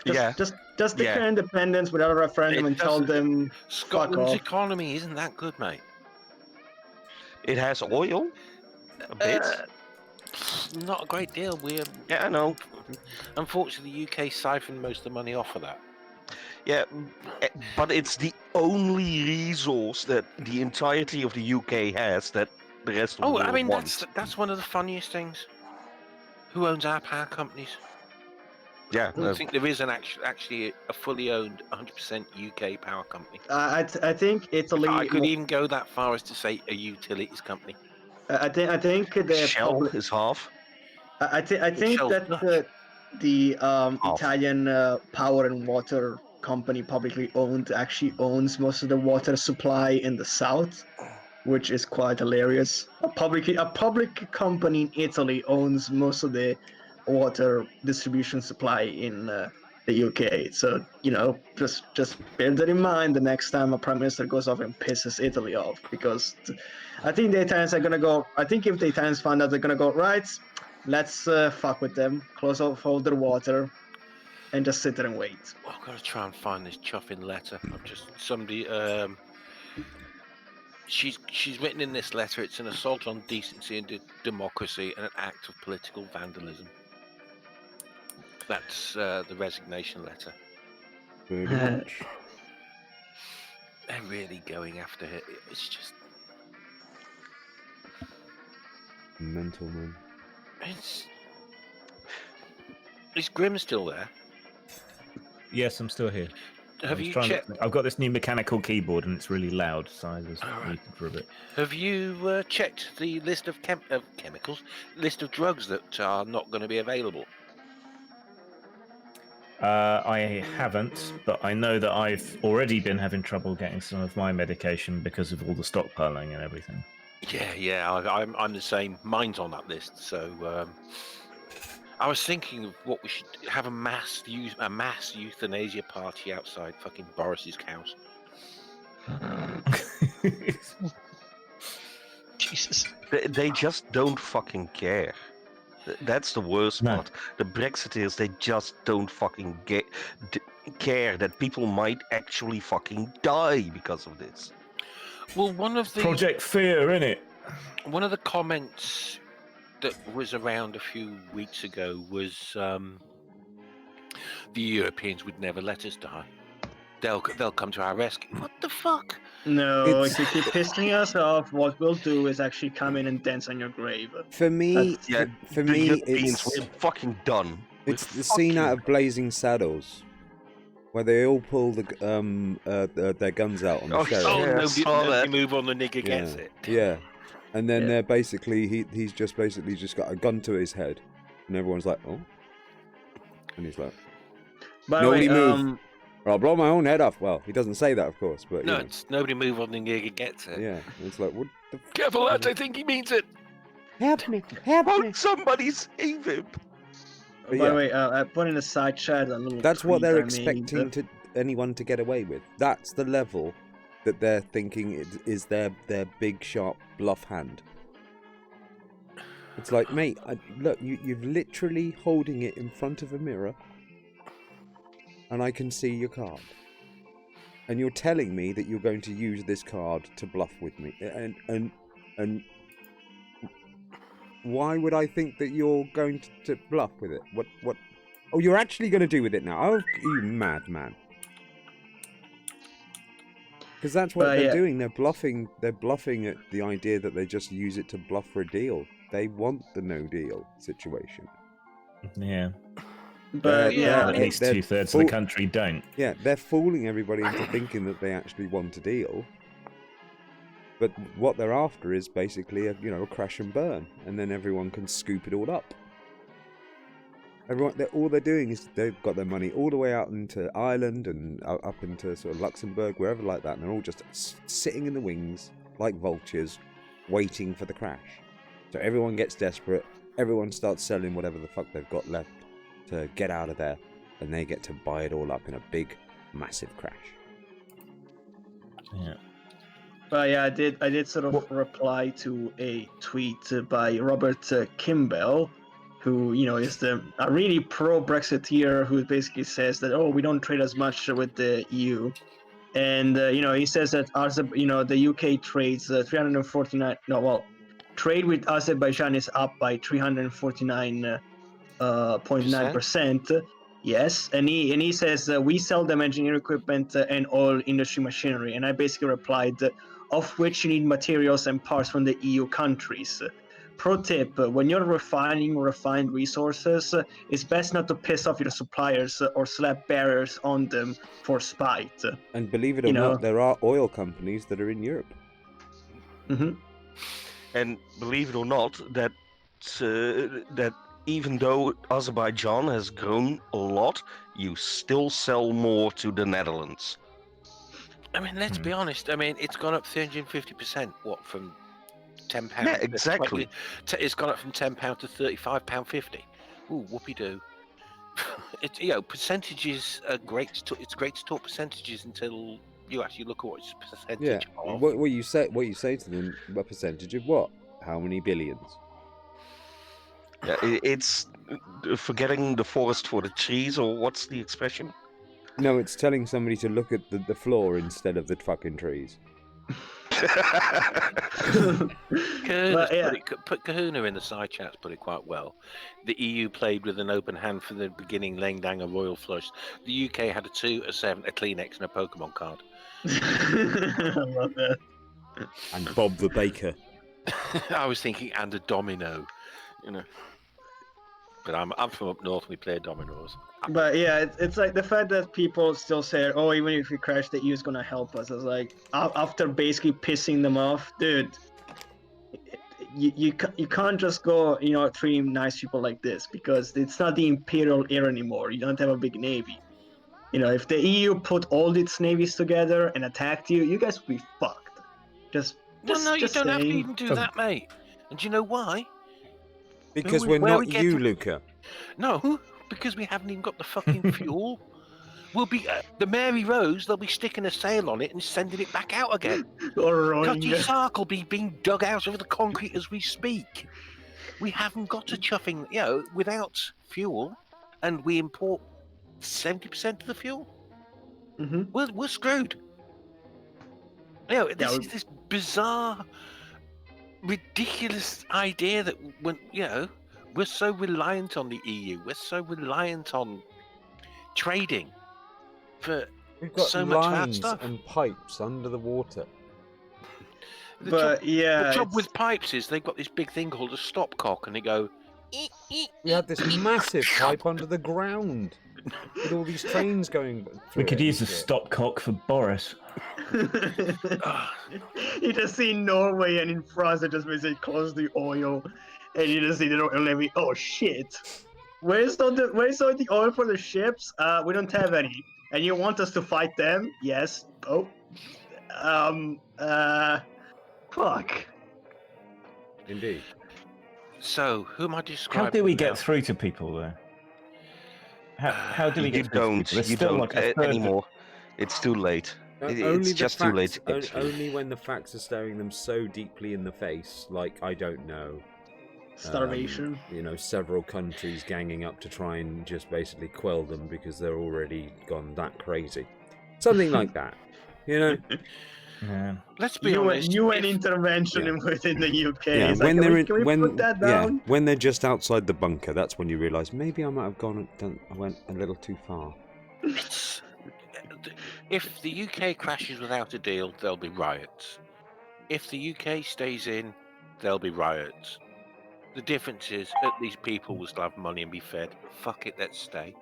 Yeah. Just declare Yeah. independence without a referendum It and tell doesn't- them fuck Scotland's off. economy isn't that good, mate. It has oil. A bit. Not a great deal. Yeah, I know. Unfortunately, the UK siphoned most of the money off of that. Yeah, but it's the only resource that the entirety of the UK has that the rest of the Oh, world I mean, wants. that's one of the funniest things. Who owns our power companies? Yeah, I don't think there is actually a fully owned 100% UK power company. I think Italy. I could even go that far as to say a utilities company. I think the Shell public. is half. I think Shell's that nuts. the Half. Italian power and water company publicly owned actually owns most of the water supply in the south, which is quite hilarious. A public company in Italy owns most of the water distribution supply in the UK. So just bear that in mind the next time a prime minister goes off and pisses Italy off, because I think the Italians are gonna go. I think if the Italians find out, they're gonna go right. Let's fuck with them, close off all their water, and just sit there and wait. Oh, I've got to try and find this chuffing letter. I've just somebody. She's written in this letter. It's an assault on decency and democracy and an act of political vandalism. That's the resignation letter. Pretty much. They're really going after it. It's just. Mental, man. Is Grim still there? Yes, I'm still here. Have you Trying checked? I've got this new mechanical keyboard and it's really loud, so I was Alright. muted for a bit. Have you checked the list of chemicals, list of drugs that are not going to be available? I haven't, but I know that I've already been having trouble getting some of my medication because of all the stockpiling and everything. Yeah, I'm the same. Mine's on that list, so I was thinking of what we should have a mass euthanasia party outside fucking Boris's house. Jesus. They just don't fucking care. That's the worst No. part. The Brexiteers, they just don't fucking care that people might actually fucking die because of this. Well, one of the Project Fear, innit? One of the comments that was around a few weeks ago was the Europeans would never let us die. They'll come to our rescue. What the fuck? No, It's- if you keep pissing us off, what we'll do is actually come in and dance on your grave. For me, Yeah, for the me, Europeans, it's we're fucking done. it's We're the scene out fucking- of Blazing Saddles, where they all pull their guns out on the Oh, sheriff. Oh, Yeah, I nobody saw that. move on, the nigger gets it. Yeah, and then Yeah. they're basically he's just basically just got a gun to his head, and everyone's like, oh, and he's like, By the way, nobody move, or I'll blow my own head off. Well, he doesn't say that, of course, but you No, know, it's nobody move on, the nigger gets it. yeah, it's like, what the Careful, lads, I think he means it. help me, help me. Won't somebody save him? But by yeah. the way, I put in a side chat a little. That's what tweet they're I made. expecting to anyone to get away with. That's the level that they're thinking is their big sharp bluff hand. It's like, mate, look, you've literally holding it in front of a mirror, and I can see your card, and you're telling me that you're going to use this card to bluff with me, and why would I think that you're going to bluff with it? What? Oh, you're actually going to do with it now? Oh, you madman! Because that's what they're yeah. doing. They're bluffing. They're bluffing at the idea that they just use it to bluff for a deal. They want the no deal situation. Yeah. But Well, at Yeah, least they're 2/3 of full- the country don't. Yeah, they're fooling everybody into thinking that they actually want a deal. But what they're after is basically a crash and burn, and then everyone can scoop it all up. All they're doing is they've got their money all the way out into Ireland and up into sort of Luxembourg, wherever like that, and they're all just sitting in the wings like vultures, waiting for the crash. So everyone gets desperate. Everyone starts selling whatever the fuck they've got left to get out of there, and they get to buy it all up in a big, massive crash. Yeah. But yeah, I did sort of reply to a tweet by Robert Kimball, who, you know, is a really pro-Brexiteer who basically says that, oh, we don't trade as much with the EU. And, you know, he says that, the UK trades 349, no, well, trade with Azerbaijan is up by 349.9%. Yes, and he says we sell them engineering equipment and all industry machinery. And I basically replied, of which you need materials and parts from the EU countries. Pro tip, when you're refining refined resources, it's best not to piss off your suppliers or slap barriers on them for spite. And believe it or not, there are oil companies that are in Europe. Mm-hmm. And believe it or not, that even though Azerbaijan has grown a lot, you still sell more to the Netherlands. I mean, let's be honest. I mean, it's gone up 350%. What, from £10? Yeah, exactly. It's gone up from £10 to £35.50. Ooh, whoopee-doo. It's, you know, percentages are great. It's great to talk percentages until you actually look at what it's percentage of. What you say to them? A percentage of what? How many billions? Yeah, it's forgetting the forest for the trees, or what's the expression? No, it's telling somebody to look at the floor instead of the fucking trees. Kahuna in the side chats put it quite well. The EU played with an open hand from the beginning, laying down a royal flush. The UK had a 2, a 7, a Kleenex, and a Pokemon card. I love that. And Bob the Baker. I was thinking, and a domino, you know. But I'm from up north. We play dominoes. But yeah, it's like the fact that people still say, "Oh, even if we crash, the EU is gonna help us." I was like, after basically pissing them off, dude. You can't just go, you know, treating nice people like this, because it's not the Imperial era anymore. You don't have a big navy. You know, if the EU put all its navies together and attacked you, you guys would be fucked. You don't have to even do that, mate. And do you know why? Because we're not you, Luca. No, because we haven't even got the fucking fuel. We'll be the Mary Rose. They'll be sticking a sail on it and sending it back out again. Cutty Sark will be being dug out of the concrete as we speak. We haven't got a chuffing, you know, without fuel, and we import 70% of the fuel. Mm-hmm. We're screwed. You know, this is this bizarre, ridiculous idea that when, you know, we're so reliant on the EU, we're so reliant on trading for We've got so much of our lines stuff. and pipes under the water. The trouble with pipes is they've got this big thing called a stopcock, and they go. We had this massive pipe under the ground with all these trains going through. We could use a stopcock for Boris. You just see Norway, and in France they just basically close the oil, and you just see the oil levy. Oh shit! Where's all the oil for the ships? We don't have any. And you want us to fight them? Yes. Oh. Fuck. Indeed. So, who am I describing? How do we now? get through to people there? How do we get through to people? There's You still don't like a third anymore. It's too late. It's just too late. Only when the facts are staring them so deeply in the face, like, I don't know. Starvation. You know, several countries ganging up to try and just basically quell them because they're already gone that crazy. Something like that. You know? Yeah. Let's be honest. UN intervention within the UK. Yeah, It's when like, they're can we put that down? when they're just outside the bunker, that's when you realise maybe I might have I went a little too far. If the UK crashes without a deal, there'll be riots. If the UK stays in, there'll be riots. The difference is, at least people will still have money and be fed. Fuck it, let's stay.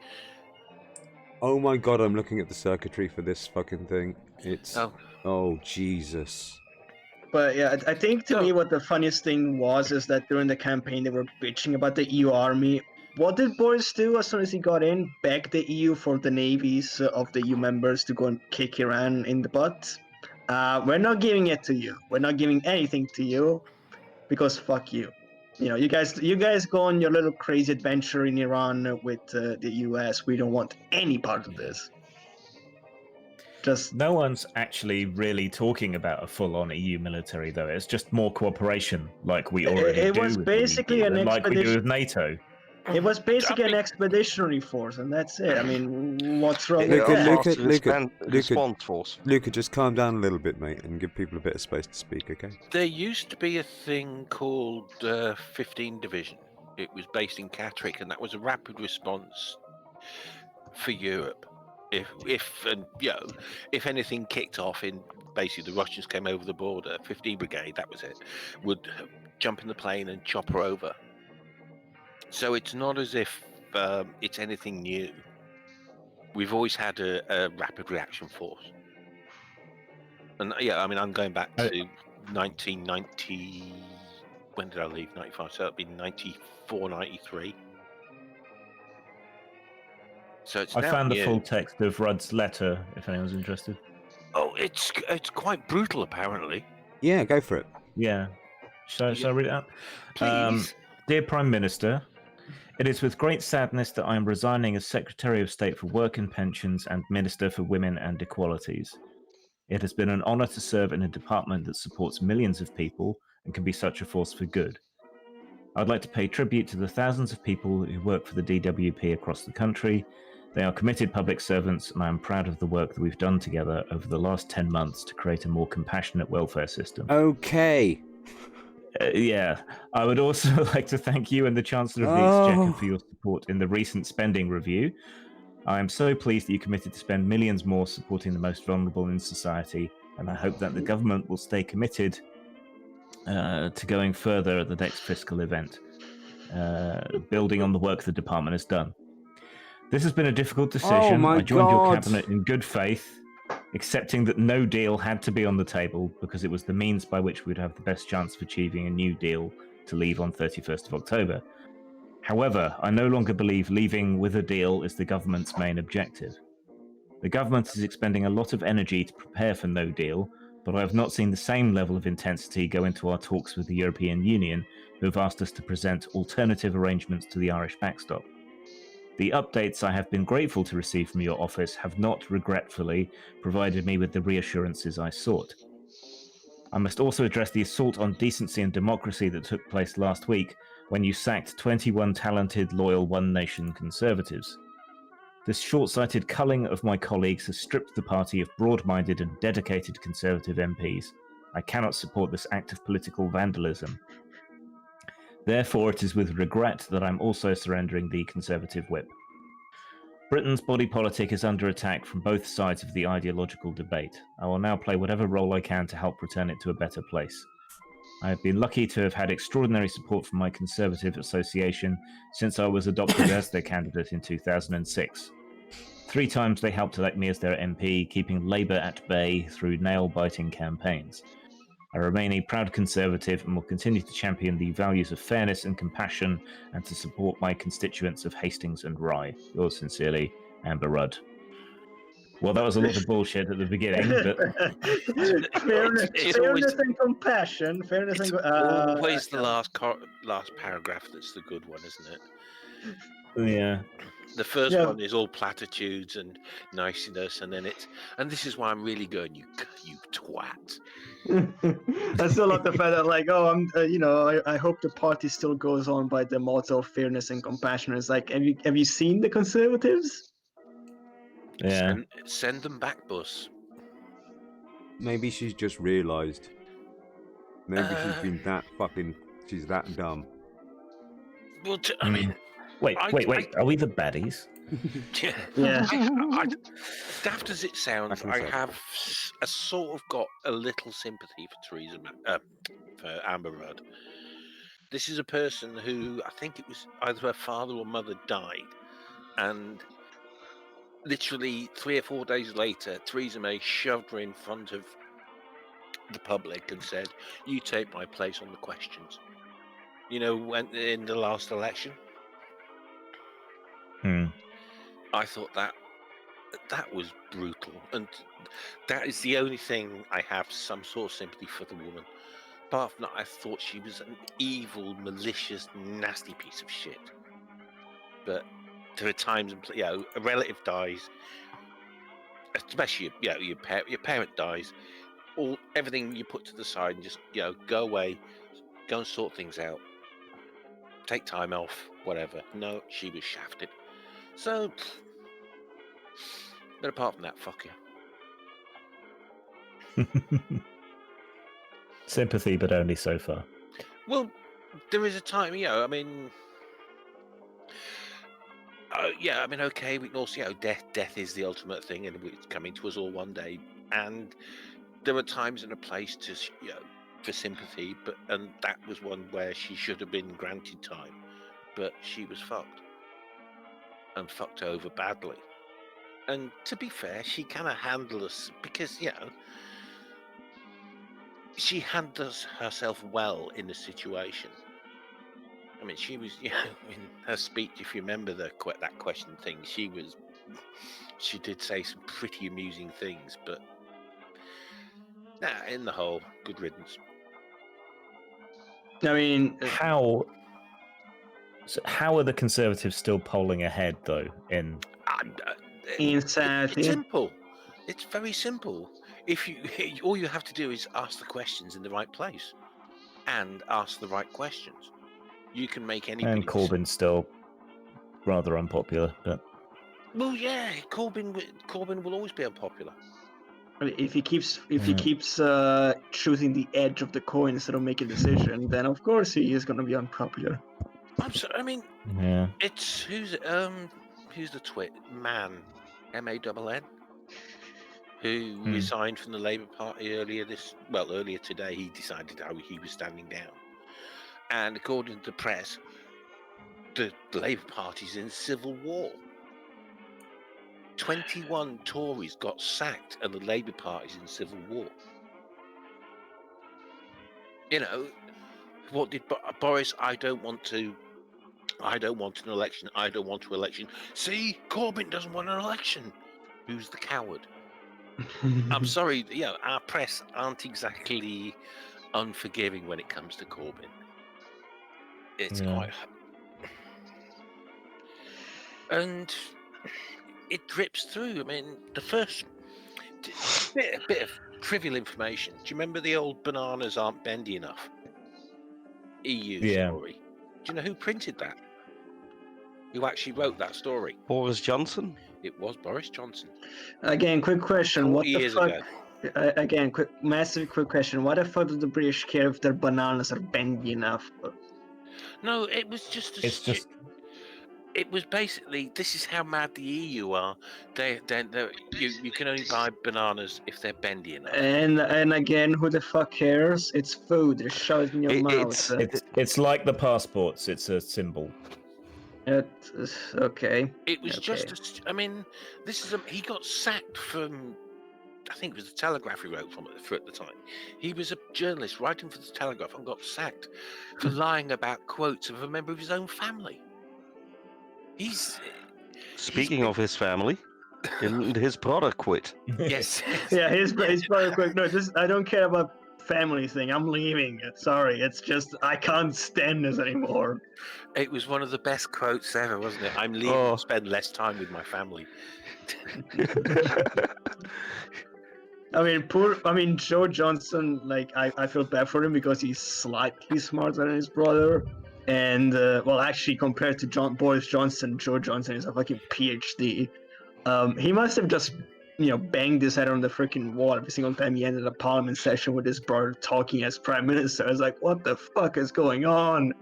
Oh my god, I'm looking at the circuitry for this fucking thing. It's... Oh, Jesus. But yeah, I think to me what the funniest thing was is that during the campaign they were bitching about the EU army. What did Boris do as soon as he got in? Beg the EU for the navies of the EU members to go and kick Iran in the butt? We're not giving it to you. We're not giving anything to you because fuck you. You guys go on your little crazy adventure in Iran with the US. We don't want any part of this. Just No one's actually really talking about a full-on EU military, though. It's just more cooperation, like we already it do was with basically the EU, an and like we do expedition. with NATO. It was basically I an mean- expeditionary force, and that's it. I mean, what's wrong They with are that? fast Luca, response force. Luca, just calm down a little bit, mate, and give people a bit of space to speak, okay? There used to be a thing called 15 Division. It was based in Catterick, and that was a rapid response for Europe. If anything kicked off in basically the Russians came over the border, 15 Brigade, that was it, would jump in the plane and chop her over. So it's not as if it's anything new. We've always had a rapid reaction force. And I mean, I'm going back to 1990. When did I leave? 95. So it'd be 94, 93. So it's I now found the new. full text of Rudd's letter, if anyone's interested. Oh, it's quite brutal, apparently. Yeah, go for it. Yeah. Shall I read it out? Please. Dear Prime Minister, it is with great sadness that I am resigning as Secretary of State for Work and Pensions and Minister for Women and Equalities. It has been an honour to serve in a department that supports millions of people and can be such a force for good. I'd like to pay tribute to the thousands of people who work for the DWP across the country. They are committed public servants, and I am proud of the work that we've done together over the last 10 months to create a more compassionate welfare system. Okay. Yeah, I would also like to thank you and the Chancellor of the Exchequer for your support in the recent spending review. I am so pleased that you committed to spend millions more supporting the most vulnerable in society, and I hope that the government will stay committed to going further at the next fiscal event, building on the work the department has done. This has been a difficult decision. my I joined your God. cabinet in good faith, accepting that no deal had to be on the table because it was the means by which we'd have the best chance of achieving a new deal to leave on 31st of October. However, I no longer believe leaving with a deal is the government's main objective. The government is expending a lot of energy to prepare for no deal, but I have not seen the same level of intensity go into our talks with the European Union, who have asked us to present alternative arrangements to the Irish backstop. The updates I have been grateful to receive from your office have not, regretfully, provided me with the reassurances I sought. I must also address the assault on decency and democracy that took place last week when you sacked 21 talented, loyal One Nation Conservatives. This short-sighted culling of my colleagues has stripped the party of broad-minded and dedicated Conservative MPs. I cannot support this act of political vandalism. Therefore, it is with regret that I'm also surrendering the Conservative whip. Britain's body politic is under attack from both sides of the ideological debate. I will now play whatever role I can to help return it to a better place. I have been lucky to have had extraordinary support from my Conservative Association since I was adopted as their candidate in 2006. 3 times they helped elect me as their MP, keeping Labour at bay through nail-biting campaigns. I remain a proud Conservative and will continue to champion the values of fairness and compassion and to support my constituents of Hastings and Rye. Yours sincerely, Amber Rudd. Well, that was a lot of bullshit at the beginning, but fairness, it's always- and compassion. Fairness It's and always the last paragraph that's the good one, isn't it? yeah. The first Yeah. one is all platitudes and niceness, and then and this is why I'm really going, you twat. I still love the fact that, like, I hope the party still goes on by the motto of fairness and compassion. It's like, have you seen the Conservatives? Yeah. Send them back, Bus. Maybe she's just realised. Maybe she's been she's that dumb. Well, I mean, Wait. Are we the baddies? Yeah. Daft as it sounds, I have a sort of got a little sympathy for for Amber Rudd. This is a person who I think it was either her father or mother died, and literally 3 or 4 days later, Theresa May shoved her in front of the public and said, "You take my place on the questions." You know, when in the last election. I thought that was brutal, and that is the only thing I have some sort of sympathy for the woman. Apart from that, I thought she was an evil, malicious, nasty piece of shit. But there are times, a relative dies, especially your parent dies. Everything you put to the side and just go away, go and sort things out, take time off, whatever. No, she was shafted. So, but apart from that, fuck you. Sympathy, but only so far. Well, there is a time, I mean, okay, we can also, death is the ultimate thing, and it's coming to us all one day. And there are times and a place to, for sympathy, and that was one where she should have been granted time, but she was fucked, and fucked over badly. And to be fair, she kind of handled us because, she handles herself well in the situation. I mean, she was, in her speech, if you remember that question thing, she did say some pretty amusing things, but in the whole, good riddance. I mean, how are the Conservatives still polling ahead, though? Insanity. It's simple. It's very simple. If all you have to do is ask the questions in the right place, and ask the right questions. You can make any. And Corbyn's still rather unpopular, but. Well, yeah, Corbyn will always be unpopular. If he keeps choosing the edge of the coin instead of making a decision, then of course he is going to be unpopular. I mean, yeah. It's who's the twit man, MANN, who resigned from the Labour Party earlier today. He decided how he was standing down, and according to the press, the Labour Party's in civil war. 21 Tories got sacked, and the Labour Party's in civil war. What did Boris? I don't want an election. I don't want an election. See, Corbyn doesn't want an election. Who's the coward? I'm sorry, our press aren't exactly unforgiving when it comes to Corbyn. It's quite, and it drips through. I mean, the first bit of trivial information. Do you remember the old bananas aren't bendy enough? EU story. Do you know who printed that? Who actually wrote that story? Boris Johnson? It was Boris Johnson. Again, quick question. What the fuck? Ago. Again, quick question. What the fuck do the British care if their bananas are bendy enough? No, it was just. It was basically, this is how mad the EU are. You can only buy bananas if they're bendy enough. And again, who the fuck cares? It's food. It's shoved in your mouth. It's like the passports. It's a symbol. Okay. It was just. I mean, he got sacked from. I think it was the Telegraph he wrote for at the time. He was a journalist writing for the Telegraph and got sacked for lying about quotes of a member of his own family. Speaking of his family, his brother quit. Yes. Yeah, his brother quit. No, I don't care about family thing. I'm leaving. Sorry, it's just I can't stand this anymore. It was one of the best quotes ever, wasn't it? I'm leaving to spend less time with my family. I mean, Joe Johnson. Like, I feel bad for him because he's slightly smarter than his brother. And actually, compared to Boris Johnson, Joe Johnson is a fucking PhD. He must have just, banged his head on the freaking wall every single time he ended a parliament session with his brother talking as prime minister. It's like, what the fuck is going on?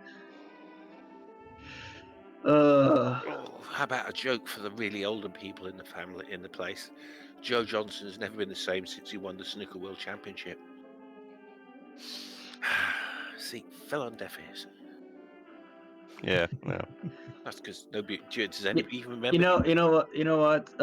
How about a joke for the really older people in the family, in the place? Joe Johnson has never been the same since he won the Snooker World Championship. See, fell on deaf ears. Yeah, no. That's because nobody. Does anybody even remember? You know what?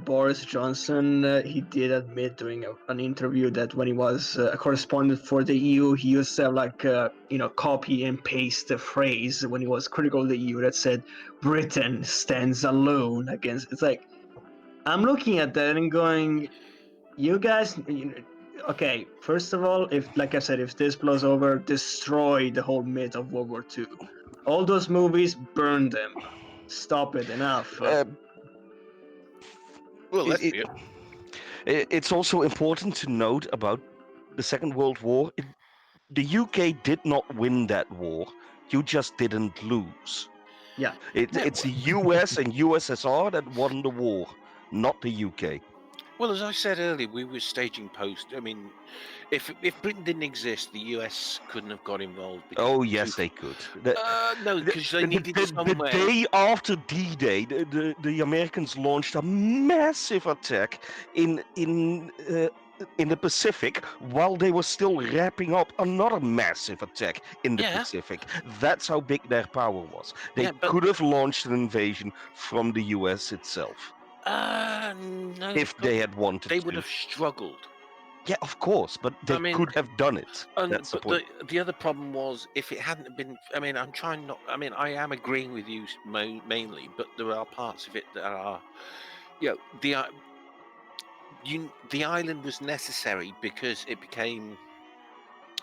Boris Johnson, he did admit during an interview that when he was a correspondent for the EU, he used to copy and paste the phrase when he was critical of the EU that said Britain stands alone against. It's like, I'm looking at that and going, you guys, okay, first of all, if like I said, if this blows over, destroy the whole myth of World War II. All those movies, burn them. Stop it. Enough. Well, let's it- be It's also important to note about the Second World War. The UK did not win that war. You just didn't lose. Yeah. It's the US and USSR that won the war, not the UK. Well, as I said earlier, we were staging post. I mean, if Britain didn't exist, the US couldn't have got involved. because Oh, it was yes, too- they could. No, because they needed some The way. day after D-Day, the Americans launched a massive attack in the Pacific while they were still wrapping up another massive attack in the Yeah. Pacific. That's how big their power was. They Yeah, but- could have launched an invasion from the US itself No, if they had wanted they to. would have struggled. Yeah, of course, but they I mean, could have done it. And, That's the but point. the other problem was if it hadn't been. I mean, I'm trying not. I mean, I am agreeing with you mainly, but there are parts of it that are. The island was necessary because it became.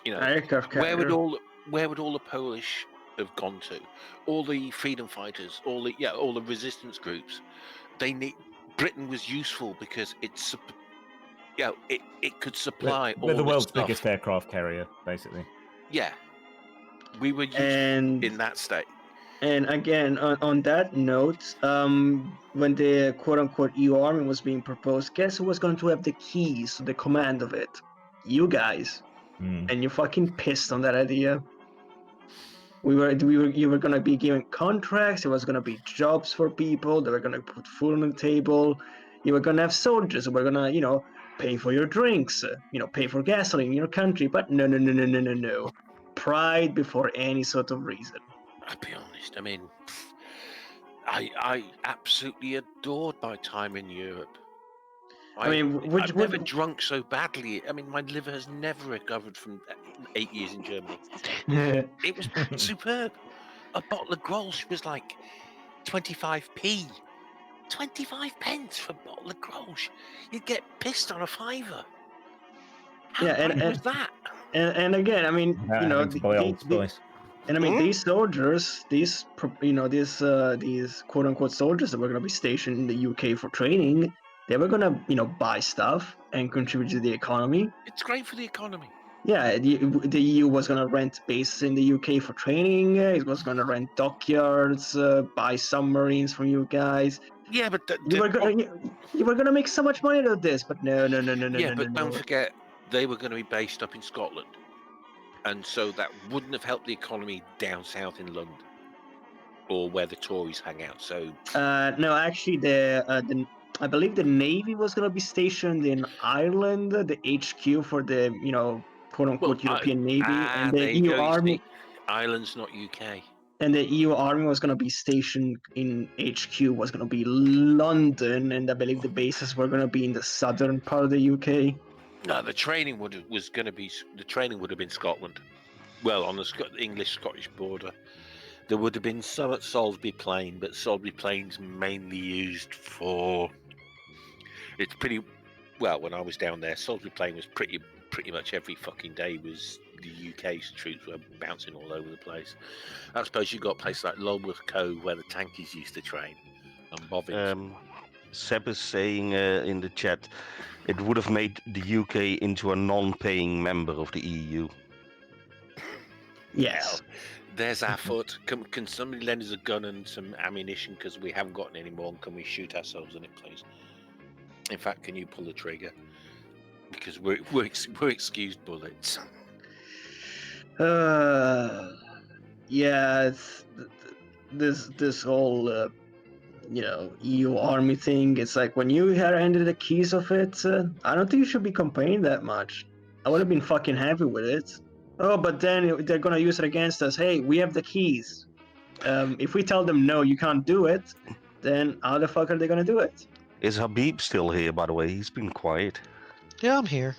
Aircraft Where would carrier. all the Polish have gone to? All the freedom fighters, all the resistance groups. Britain was useful because it could supply all We're the this world's stuff. biggest aircraft carrier, basically. Yeah, we were useful And in that state. And again, on that note, when the quote-unquote EU army was being proposed, guess who was going to have the keys to the command of it? You guys. And you fucking pissed on that idea. You were gonna be given contracts. There was gonna be jobs for people. They were gonna put food on the table. You were gonna have soldiers who were gonna, pay for your drinks. Pay for gasoline in your country. But no. Pride before any sort of reason. I'll be honest. I mean, I absolutely adored my time in Europe. I've never drunk so badly. I mean, my liver has never recovered from 8 years in Germany. It was superb. A bottle of Grolsch was like 25p. 25 pence for a bottle of Grolsch. You'd get pissed on a fiver. How great was that? And again, I mean, Having to buy Old Spice. And I mean, these soldiers, these quote-unquote soldiers that were going to be stationed in the UK for training, they were going to, buy stuff and contribute to the economy. It's great for the economy. Yeah, the EU was going to rent bases in the UK for training. It was going to rent dockyards, buy submarines from you guys. Yeah, but you were going to make so much money out of this, but no. Yeah, but don't forget, they were going to be based up in Scotland. And so that wouldn't have helped the economy down south in London, or where the Tories hang out. So no, actually, I believe the Navy was going to be stationed in Ireland, the HQ for the quote unquote European Navy, and the EU Army. Ireland's not UK. And the EU Army was going to be stationed in HQ was going to be London, and I believe the bases were going to be in the southern part of the UK. No, the training would have been Scotland. Well, on the English-Scottish border. There would have been some at Salisbury Plain, but Salisbury Plain's mainly used for. It's pretty well. When I was down there, Salisbury Plain was pretty much every fucking day was the UK's troops were bouncing all over the place. I suppose you got places like Lulworth Cove where the tankies used to train, and Bobbins. Seb is saying in the chat, it would have made the UK into a non-paying member of the EU. Yes. Well, there's our foot. Can somebody lend us a gun and some ammunition because we haven't got any more? And can we shoot ourselves in it, please? In fact, can you pull the trigger? Because we're excused bullets. Yeah, this whole EU army thing. It's like when you had handed the keys of it, I don't think you should be complaining that much. I would have been fucking happy with it. Oh, but then they're gonna use it against us. Hey, we have the keys. If we tell them no, you can't do it, then how the fuck are they gonna do it? Is Habib still here, by the way? He's been quiet. Yeah, I'm here.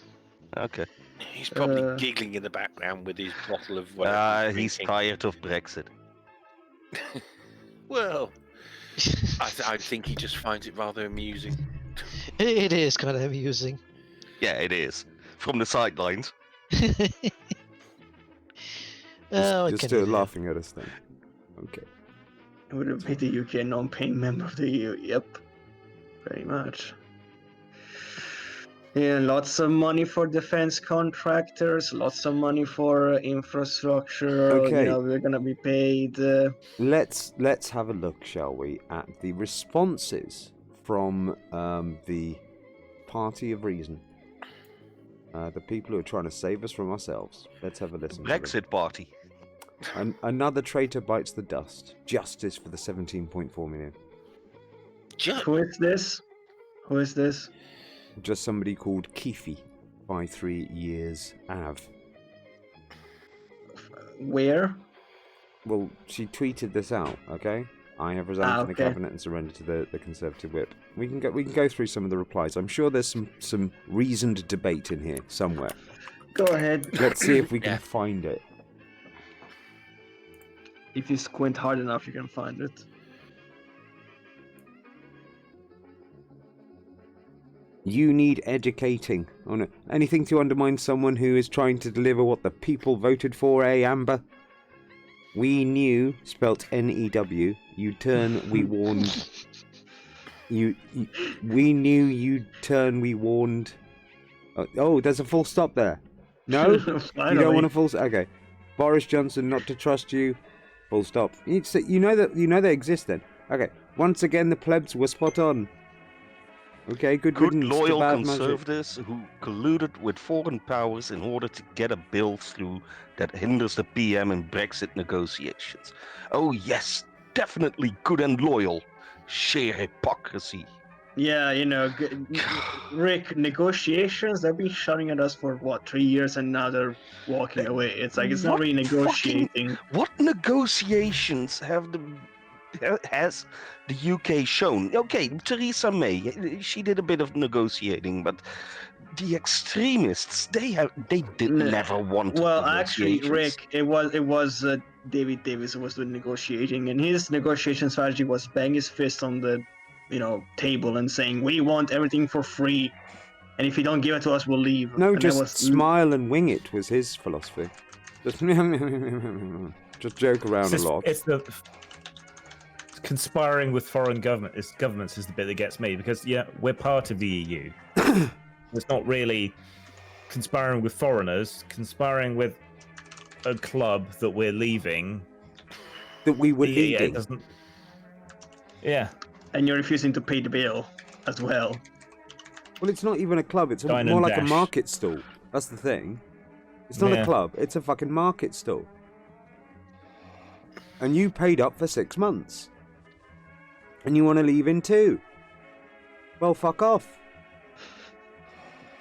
Okay. He's probably giggling in the background with his bottle of whatever. He's tired of Brexit. Well, I think he just finds it rather amusing. It is kind of amusing. Yeah, it is. from the sidelines. Oh, You're still laughing at us then. Okay. It would have made the UK a non-paying member of the EU. Yep, pretty much. Yeah, lots of money for defense contractors, lots of money for infrastructure. Okay. You know, we're gonna be paid. Let's have a look, shall we, at the responses from the Party of Reason. The people who are trying to save us from ourselves. Let's have a listen. Brexit party. Another traitor bites the dust. Justice for the 17.4 million. Who is this? Who is this? Just somebody called Keefe by 3 years Av. Where? Well, she tweeted this out. Okay, I have resigned from the cabinet and surrendered to the Conservative whip. We can go through some of the replies. I'm sure there's some reasoned debate in here somewhere. Go ahead. Let's see if we can find it. If you squint hard enough, you can find it. You need educating. Oh no. Anything to undermine someone who is trying to deliver what the people voted for, eh, Amber? We knew, spelt N-E-W, you'd turn, we warned. We knew you'd turn, we warned. Oh, there's a full stop there. No? You don't want a full stop? Okay. Boris Johnson, not to trust you. Full stop. You know they exist then. Okay. Once again, the plebs were spot on. Okay, good loyal conservatives who colluded with foreign powers in order to get a bill through that hinders the PM in Brexit negotiations. Oh yes, definitely good and loyal. Sheer hypocrisy. Yeah, you know, Rick, negotiations, they've been shouting at us for, 3 years, and now they're walking away. It's like, it's not really negotiating. What negotiations has the UK shown? Okay, Theresa May, she did a bit of negotiating, but the extremists, they never wanted. Well, actually, Rick, it was David Davis who was doing negotiating, and his negotiation strategy was bang his fist on the table and saying, we want everything for free, and if you don't give it to us, we'll leave. No, and just smile and wing it was his philosophy. Just joke around a lot. It's the conspiring with foreign governments is the bit that gets me, because we're part of the EU. It's not really conspiring with foreigners, conspiring with a club that we're leaving. That we were leaving. Yeah. And you're refusing to pay the bill as well. Well, it's not even a club. It's more like a market stall. That's the thing. It's not a club. It's a fucking market stall. And you paid up for 6 months. And you want to leave in 2. Well, fuck off.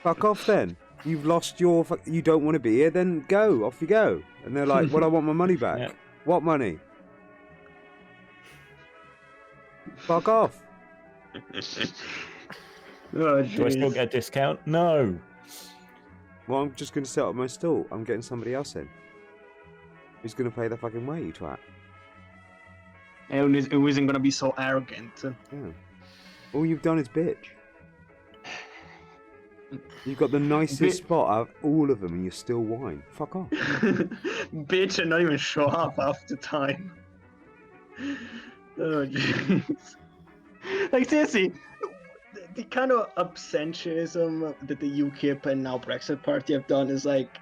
Fuck off then. You've lost your... You don't want to be here, then go. Off you go. And they're like, well, I want my money back. Yeah. What money? Fuck off. Oh, do I still get a discount? No. Well, I'm just going to set up my stall. I'm getting somebody else in. Who's going to pay the fucking way, you twat? And it isn't going to be so arrogant. Yeah. All you've done is bitch. You've got the nicest spot out of all of them and you still whine. Fuck off. Bitch and not even show up half the time. Oh, jeez. Like, seriously, the kind of absenteeism that the UKIP and now Brexit Party have done is like,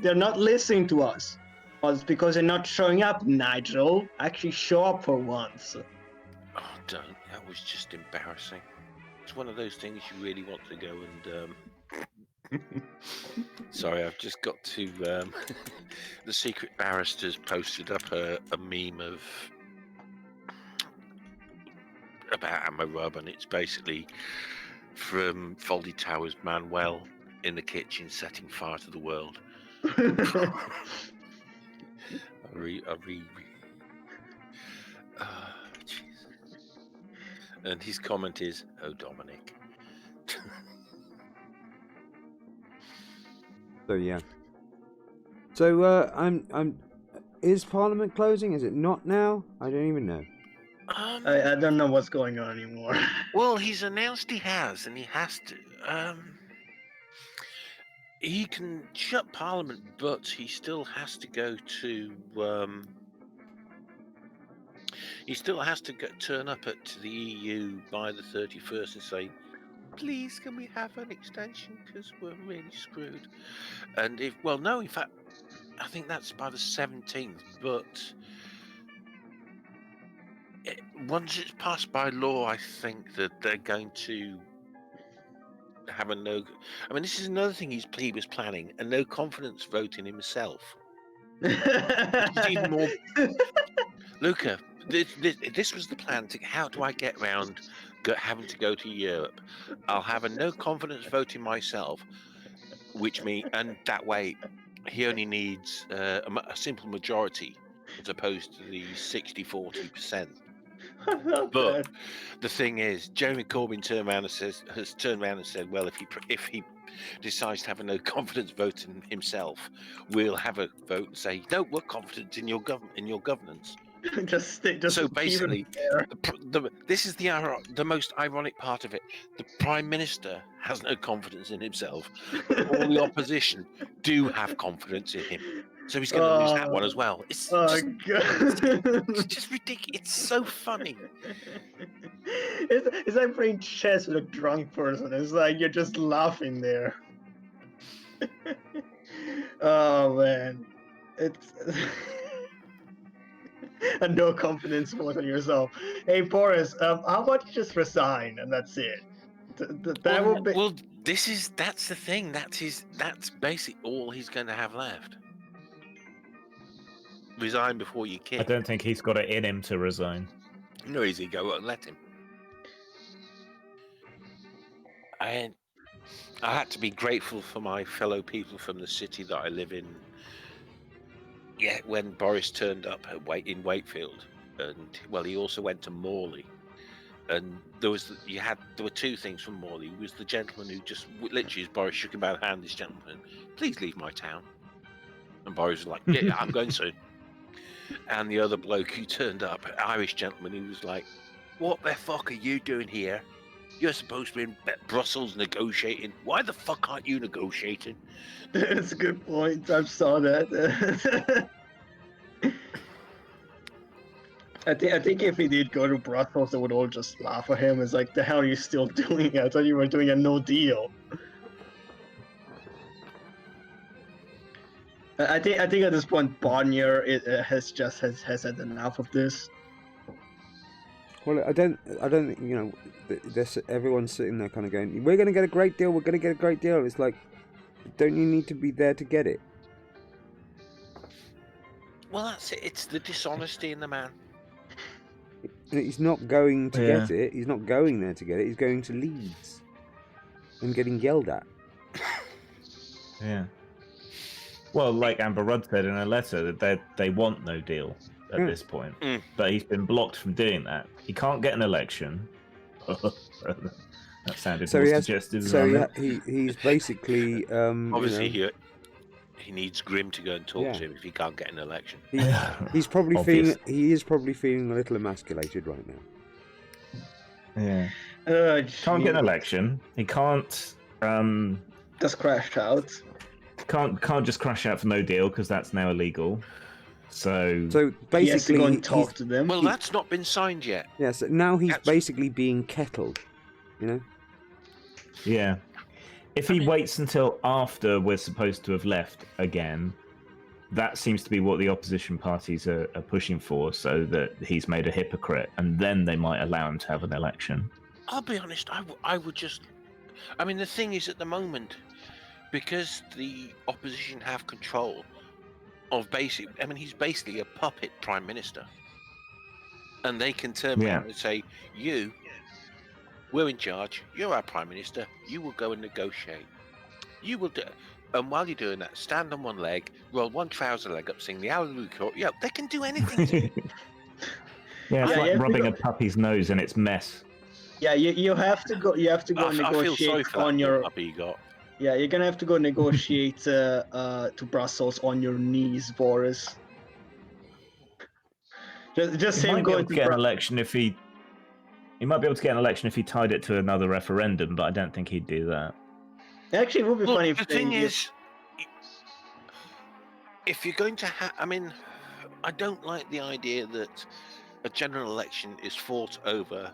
they're not listening to us. It's because they're not showing up, Nigel. Actually show up for once. Oh, don't. That was just embarrassing. It's one of those things you really want to go and... Sorry, I've just got to... The Secret Barristers posted up a meme of... about Ammo Rub, and it's basically from Fawlty Towers' Manuel in the kitchen setting fire to the world. And his comment is, "Oh, Dominic." So yeah. So I'm. Is Parliament closing? Is it not now? I don't even know. I don't know what's going on anymore. Well, he's announced he has, and he has to. He can shut Parliament, but he still has to go to. He still has to turn up to the EU by the 31st and say, "Please, can we have an extension? Because we're really screwed." And in fact, I think that's by the 17th. But once it's passed by law, I think that they're going to have a no. I mean, this is another thing he was planning: a no confidence vote in himself. Which is even more. Luca, this was the plan. How do I get around having to go to Europe? I'll have a no confidence vote in myself, and that way he only needs a simple majority as opposed to the 60-40%. But the thing is, Jeremy Corbyn has turned around and said, well, if he decides to have a no confidence vote in himself, we'll have a vote and say, no, we're confident in your governance. just so basically, this is the most ironic part of it. The Prime Minister has no confidence in himself. All the opposition do have confidence in him. So he's going to lose that one as well. It's just ridiculous. It's so funny. It's like playing chess with a drunk person. It's like you're just laughing there. Oh man, it's a no confidence vote on yourself. Hey Boris, how about you just resign and that's it? Well, that's the thing. That's basically all he's going to have left. Resign before you kick. I don't think he's got it in him to resign. No, easy go. Let him. I had to be grateful for my fellow people from the city that I live in. Yeah, when Boris turned up in Wakefield, and he also went to Morley, and there were two things from Morley. It was the gentleman who just literally, as Boris shook him by the hand, this gentleman, please leave my town, and Boris was like, yeah, I'm going soon. And the other bloke who turned up, an Irish gentleman, who was like, what the fuck are you doing here? You're supposed to be in Brussels negotiating. Why the fuck aren't you negotiating? That's a good point. I saw that. I think if he did go to Brussels, they would all just laugh at him. It's like, the hell are you still doing? I thought you were doing a no deal. I think at this point, Bonnier has had enough of this. Well, I don't think, everyone's sitting there kind of going, we're going to get a great deal, we're going to get a great deal. It's like, don't you need to be there to get it? Well, that's it. It's the dishonesty in the man. He's not going to get it. He's not going there to get it. He's going to Leeds and getting yelled at. Yeah. Well, like Amber Rudd said in her letter, that they want no deal at this point. But he's been blocked from doing that. He can't get an election. That sounded more suggestive. So he's basically... Obviously, he needs Grimm to go and talk to him if he can't get an election. He's probably feeling... He is probably feeling a little emasculated right now. Yeah. Can't get an election. He can't... Just crash out. Can't just crash out for no deal because that's now illegal. So basically, he has to go and talk to them. Well, that's not been signed yet. Yeah, so now he's basically being kettled, Yeah. If he waits until after we're supposed to have left again, that seems to be what the opposition parties are pushing for, so that he's made a hypocrite, and then they might allow him to have an election. I'll be honest, I would just... I mean, the thing is, at the moment, because the opposition have control of he's basically a puppet prime minister. And they can turn around and say, we're in charge, you're our prime minister, you will go and negotiate. You will do... And while you're doing that, stand on one leg, roll one trouser leg up, sing the Hallelujah chorus. Yeah, they can do anything to you. It's like rubbing a puppy's nose and it's mess. Yeah, you have to go. You have to go negotiate I feel sorry for on that your puppy you got. Yeah, you're gonna have to go negotiate to Brussels on your knees, Boris. Just him going to get an election if he might be able to get an election if he tied it to another referendum, but I don't think he'd do that. Actually, it would be Look, funny the if thing they is, if you're going to have, I mean, I don't like the idea that a general election is fought over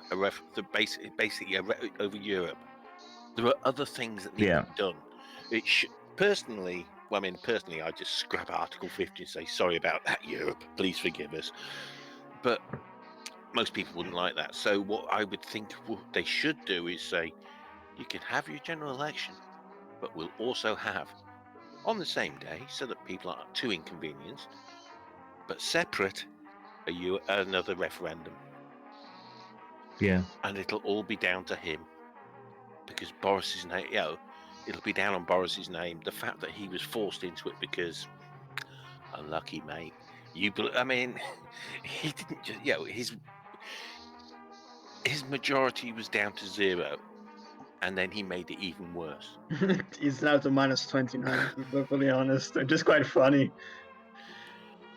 basically over Europe. There are other things that need to be done. It personally, I just scrap Article 50 and say sorry about that, Europe. Please forgive us. But most people wouldn't like that. So what I would think what they should do is say, you can have your general election, but we'll also have on the same day, so that people aren't too inconvenienced, but separate, another referendum. Yeah. And it'll all be down to him, because Boris's name, it'll be down on Boris's name. The fact that he was forced into it because, unlucky mate, he didn't just, his majority was down to 0, and then he made it even worse. It's now to -29, to be perfectly honest. Which is quite funny.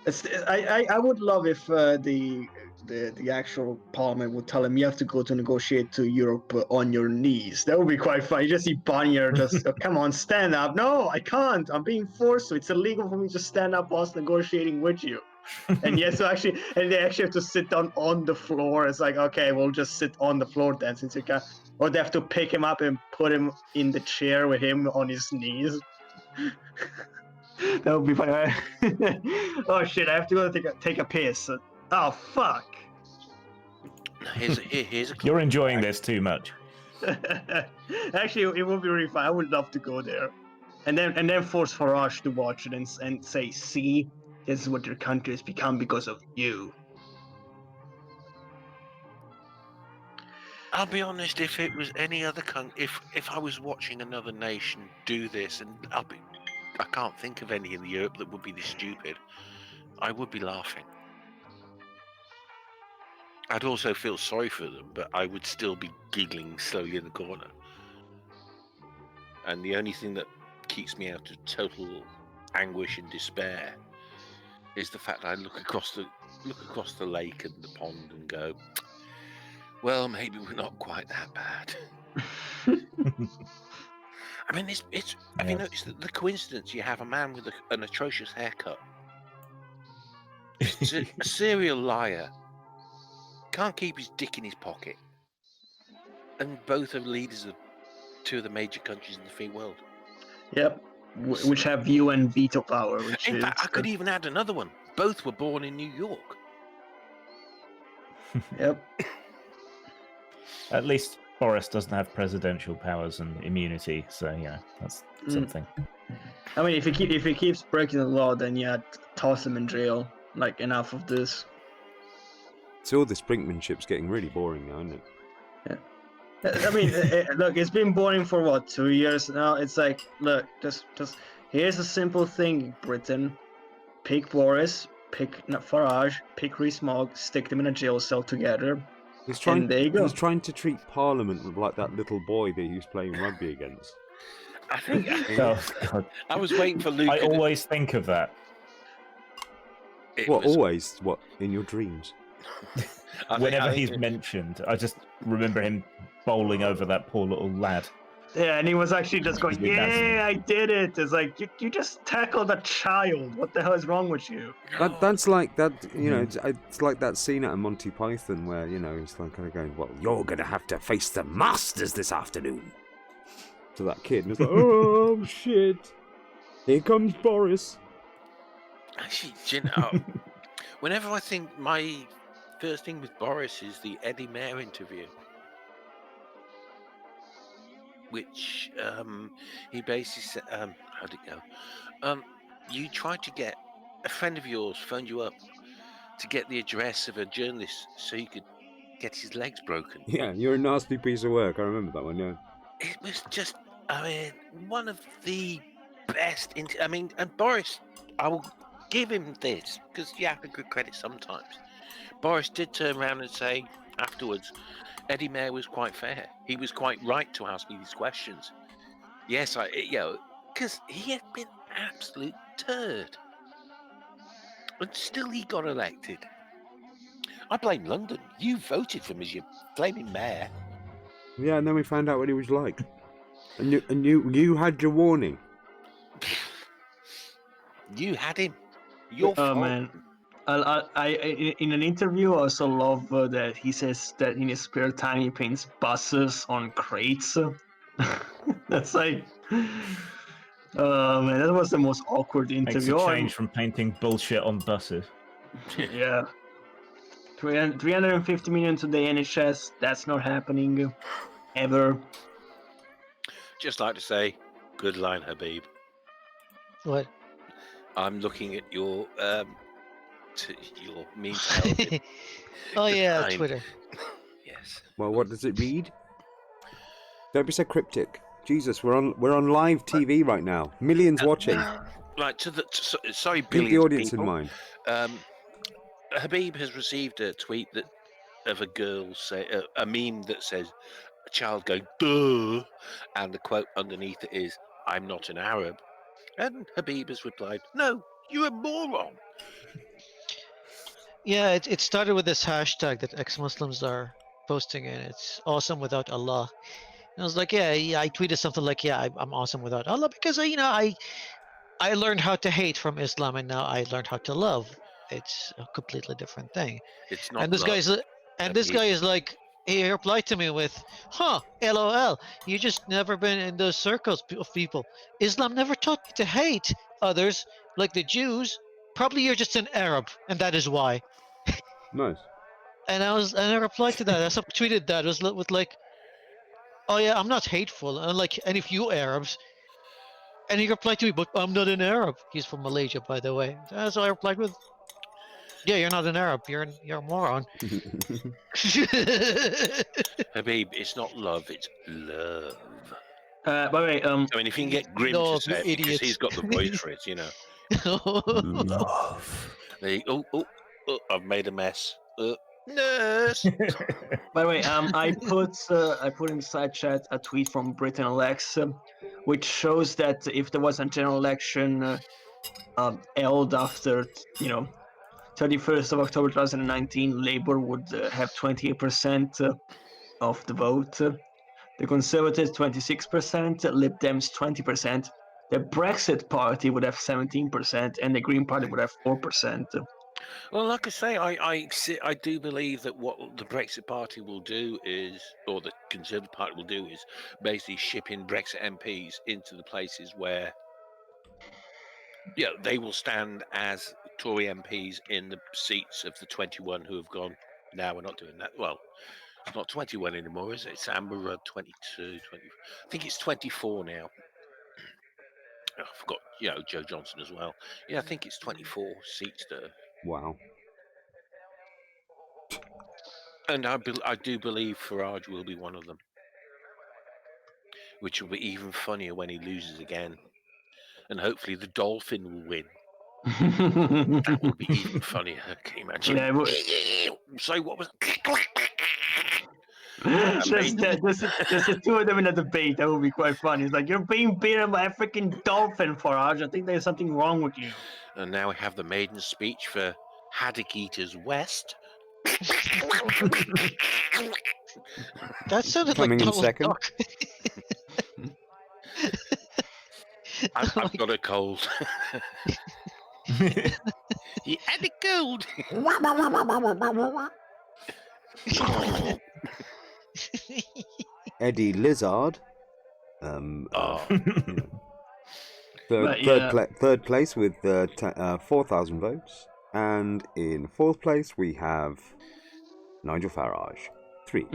I would love if the actual parliament would tell him you have to go to negotiate to Europe on your knees. That would be quite funny. You just see Bonnier just come on, stand up. No, I can't. I'm being forced to. It's illegal for me to stand up whilst negotiating with you. And yes, so actually, and they actually have to sit down on the floor. It's like, okay, we'll just sit on the floor then, since you can't. Or they have to pick him up and put him in the chair with him on his knees. That would be funny. Oh shit! I have to go take a piss. Oh fuck! Here's a You're enjoying this too much. Actually, it would be really fun. I would love to go there, and then force Farage to watch it and say, "See, this is what your country has become because of you." I'll be honest. If it was any other country, if I was watching another nation do this, and I can't think of any in Europe that would be this stupid, I would be laughing. I'd also feel sorry for them, but I would still be giggling slowly in the corner. And the only thing that keeps me out of total anguish and despair is the fact that I look across the lake and the pond and go, well, maybe we're not quite that bad. I mean, have you noticed that the coincidence? You have a man with an atrocious haircut, a serial liar, can't keep his dick in his pocket, and both are leaders of 2 of the major countries in the free world. Yep, which have UN veto power. In fact, I could even add another one. Both were born in New York. Yep. At least Boris doesn't have presidential powers and immunity, so yeah, that's something. I mean, if he keeps breaking the law, then yeah, toss him in jail. Like, enough of this. So all this brinkmanship's getting really boring now, isn't it? Yeah. I mean, look, it's been boring for what, 2 years now? It's like, look, just here's a simple thing, Britain. Pick Boris, pick Farage, pick Rees-Mogg, stick them in a jail cell together. And there you go. He's trying to treat Parliament like that little boy that he was playing rugby against. I think. Oh, God. I was waiting for Luke. I always think of that. Always? What, in your dreams? Whenever he's mentioned, I just remember him bowling over that poor little lad. Yeah, and he was actually just going, yeah, I did it. It's like, you just tackled a child. What the hell is wrong with you? That's like that, you know, it's like that scene out of Monty Python where, you know, he's like kind of going, well, you're going to have to face the masters this afternoon. To that kid. And it's like, oh, shit. Here comes Boris. Actually, you know, whenever I think my first thing with Boris is the Eddie Mayer interview. Which he basically said, how'd it go? You tried to get a friend of yours phoned you up to get the address of a journalist so you could get his legs broken. Yeah, you're a nasty piece of work. I remember that one, yeah. It was just, I mean, one of the best. And Boris, I will give him this because you have to give credit sometimes. Boris did turn around and say afterwards, Eddie Mayer was quite fair. He was quite right to ask me these questions. Yes, because he had been absolute turd. And still he got elected. I blame London. You voted for him as your flaming mayor. Yeah, and then we found out what he was like. And you had your warning. You had him. Your Oh fault. man. In an interview, I also love that he says that in his spare time he paints buses on crates. That's like, oh man, that was the most awkward Makes interview. a Oh, change from painting bullshit on buses. yeah. 350 million to the NHS. That's not happening ever. Just like to say, good line, Habib. What? I'm looking at your meme tail. Oh yeah, line. Twitter. Yes. Well, what does it read? Don't be so cryptic. Jesus, we're on live TV right now. Millions watching. Right, sorry, Keep billions the audience people. in mind. Habib has received a tweet of a girl a meme that says a child going duh, and the quote underneath it is "I'm not an Arab," and Habib has replied, "No, you're a moron." Yeah, it started with this hashtag that ex-Muslims are posting, and it's awesome without Allah. And I was like, yeah, I tweeted something like, yeah, I'm awesome without Allah because I learned how to hate from Islam, and now I learned how to love. It's a completely different thing. It's not And this love. this Habib. guy is like, he replied to me with, "Huh, LOL. You just never been in those circles of people. Islam never taught me to hate others like the Jews. Probably you're just an Arab, and that is why." Nice. And I replied to that. I subtweeted that. It was with like, "Oh yeah, I'm not hateful." And like, and if you Arabs, and he replied to me, "But I'm not an Arab." He's from Malaysia, by the way. So I replied with, "Yeah, you're not an Arab. You're a moron." Habib, it's not love, it's love. By the way, I mean, if you can get Grim No, to say you it, because idiots. he's got the voice for it, Love. I've made a mess. Nurse. By the way, I put in the side chat a tweet from Britain Alex, which shows that if there was a general election held after 31st of October 2019, Labour would have 28% of the vote. The Conservatives 26%, Lib Dems 20%. The Brexit Party would have 17%, and the Green Party would have 4%. Well, like I say, I do believe that what the Brexit Party will do is, or the Conservative Party will do, is basically ship in Brexit MPs into the places where, they will stand as Tory MPs in the seats of the 21 who have gone. Now we're not doing that. Well, it's not 21 anymore, is it? It's Amber 22, 20. I think it's 24 now. I forgot, Joe Johnson as well. Yeah, I think it's 24 seats there. Wow. And I do believe Farage will be one of them, which will be even funnier when he loses again. And hopefully the Dolphin will win. That will be even funnier. Can you imagine? Yeah, So what was? just the two of them in a debate. That would be quite funny. It's like, you're being beaten by a freaking dolphin, Farage. I think there's something wrong with you. And now we have the maiden speech for Haddock Eaters West. That sounded Coming like in Donald second. Duck. I've got a cold. You had a cold. Eddie Lizard. Third place with 4,000 votes, and in fourth place we have Nigel Farage. 3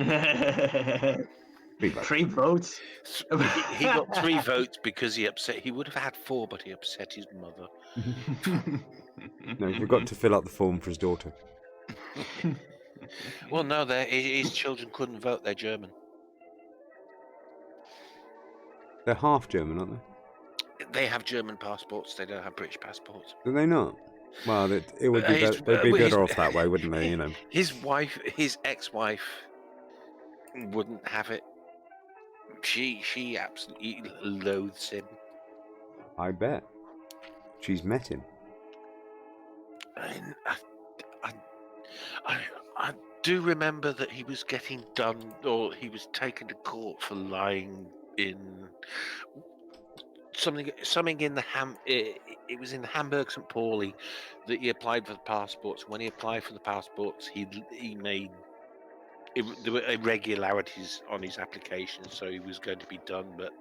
votes. 3 votes. He got 3 votes because he upset. He would have had 4, but he upset his mother. No, he forgot to fill out the form for his daughter. Well, no, his children couldn't vote. They're German. They're half German, aren't they? They have German passports. They don't have British passports. Do they not? Well, it would be they'd be better off that way, wouldn't they? His ex-wife, wouldn't have it. She absolutely loathes him. I bet. She's met him. I do remember that he was getting done, or he was taken to court for lying in something in the it was in Hamburg, St. Pauli, that he applied for the passports. When he applied for the passports, he made there were irregularities on his application, so he was going to be done. But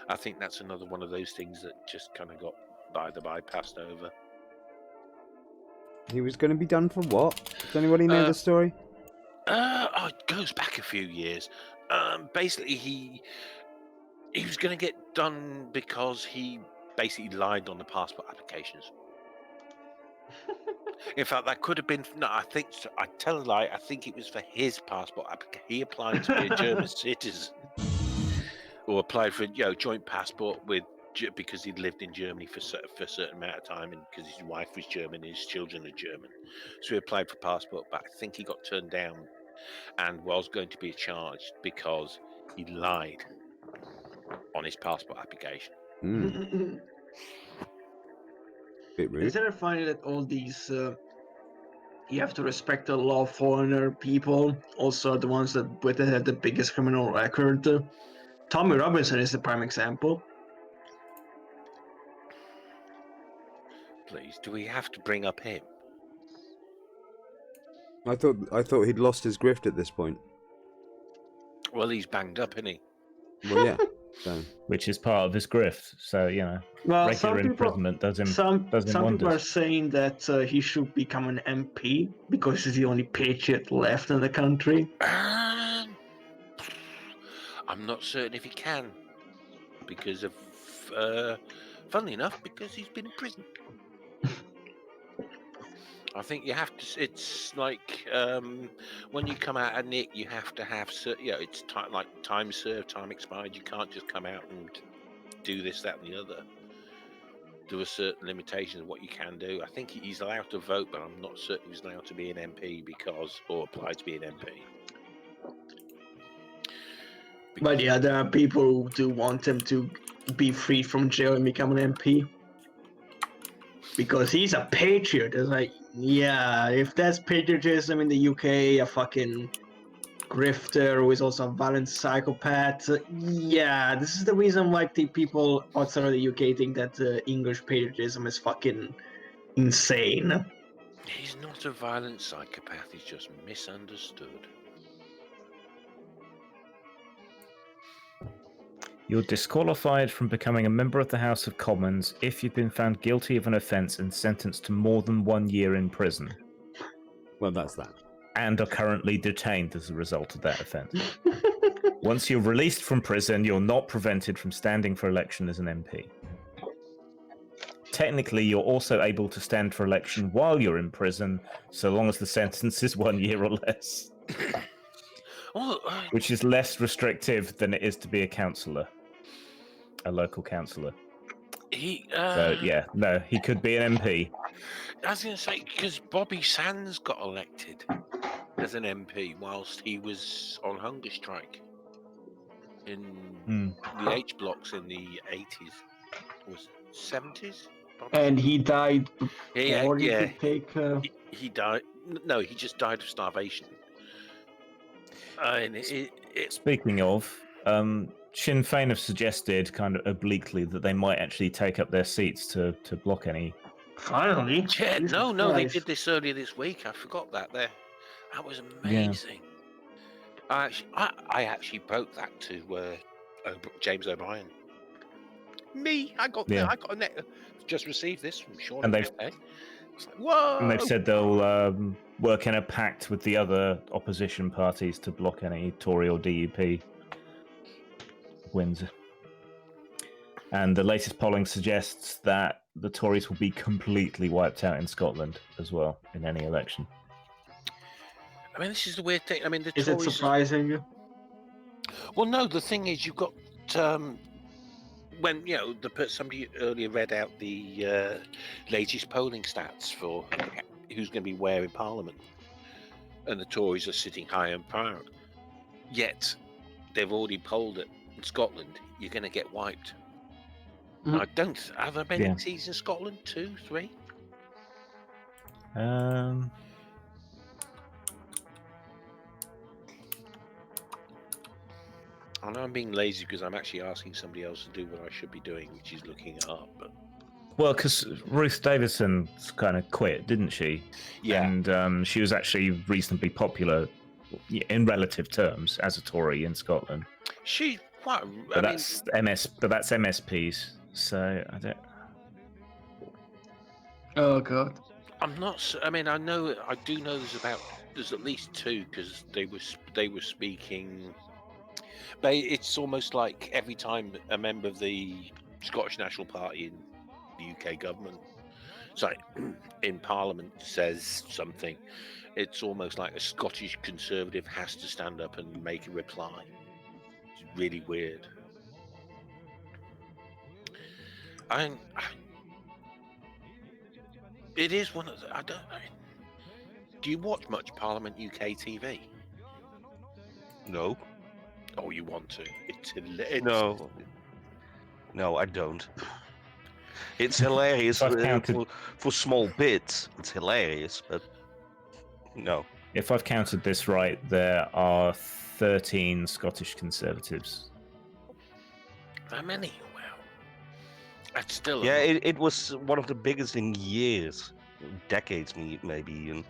I think that's another one of those things that just kind of got by the by passed over. He was going to be done for what? Does anybody know the story? It goes back a few years. Basically, he was going to get done because he basically lied on the passport applications. In fact, that could have been I tell a lie. I think it was for his passport application. He applied to be a German citizen, or applied for joint passport with because he'd lived in Germany for a certain amount of time, and because his wife was German, his children are German, so he applied for passport. But I think he got turned down, and was going to be charged because he lied on his passport application. Bit rude. Isn't it funny that all these you have to respect the law foreigner people also are the ones that Britain had the biggest criminal record? Tommy Robinson is the prime example. Please, do we have to bring up him? I thought he'd lost his grift at this point. Well, he's banged up, isn't he? Well, yeah. So. Which is part of his grift. So Well, regular imprisonment does him some wonders. people are saying that he should become an MP because he's the only patriot left in the country. I'm not certain if he can, because of, funnily enough, because he's been in prison. I think you have to. It's like when you come out of Nick, you have to have. It's like time served, time expired. You can't just come out and do this, that, and the other. There are certain limitations of what you can do. I think he's allowed to vote, but I'm not certain he's allowed to be an MP or apply to be an MP. But yeah, there are people who do want him to be freed from jail and become an MP. Because he's a patriot. It's like, yeah, if that's patriotism in the UK, a fucking grifter who is also a violent psychopath, yeah, this is the reason why the people outside of the UK think that English patriotism is fucking insane. He's not a violent psychopath, he's just misunderstood. You're disqualified from becoming a member of the House of Commons if you've been found guilty of an offence and sentenced to more than 1 year in prison. Well, that's that. And are currently detained as a result of that offence. Once you're released from prison, you're not prevented from standing for election as an MP. Technically, you're also able to stand for election while you're in prison, so long as the sentence is 1 year or less. Which is less restrictive than it is to be a councillor. A local councillor. He could be an MP. I was going to say, because Bobby Sands got elected as an MP whilst he was on hunger strike in the H blocks in the 80s. Was it 70s? Probably. And he died before he could take... He died... No, he just died of starvation. Speaking of, Sinn Féin have suggested kind of obliquely that they might actually take up their seats to block any. Finally? Yeah, no, they did this earlier this week. I forgot that. That was amazing. Yeah. I actually broke that to James O'Brien. Me, I got a net. Just received this from Sean. And they've whoa! And they've said they'll work in a pact with the other opposition parties to block any Tory or DUP wins. And the latest polling suggests that the Tories will be completely wiped out in Scotland as well in any election. I mean, this is the weird thing. I mean, the Is Tories... it surprising? Well, no. The thing is, you've got when somebody earlier read out the latest polling stats for who's going to be where in Parliament, and the Tories are sitting high and proud. Yet they've already polled it in Scotland. You're going to get wiped. I don't. Have there been seats in Scotland? 2, 3? I know I'm being lazy because I'm actually asking somebody else to do what I should be doing, which is looking it up. But Well, because Ruth Davidson kind of quit, didn't she? yeah, And she was actually reasonably popular in relative terms as a Tory in Scotland. she. What? But that's MSPs. So I don't. Oh god. I'm not. I mean, I do know there's at least two because they were speaking. But it's almost like every time a member of the Scottish National Party in the UK government, sorry, in Parliament says something, it's almost like a Scottish Conservative has to stand up and make a reply. It's really weird. It is one of the. Do you watch much Parliament UK TV? No. Oh, you want to? It's hilarious. No, I don't. It's hilarious I've counted- for small bits. It's hilarious, but no. If I've counted this right, there are 13 Scottish Conservatives. How many? Wow. That's still. Yeah, it was one of the biggest in years, decades, maybe even.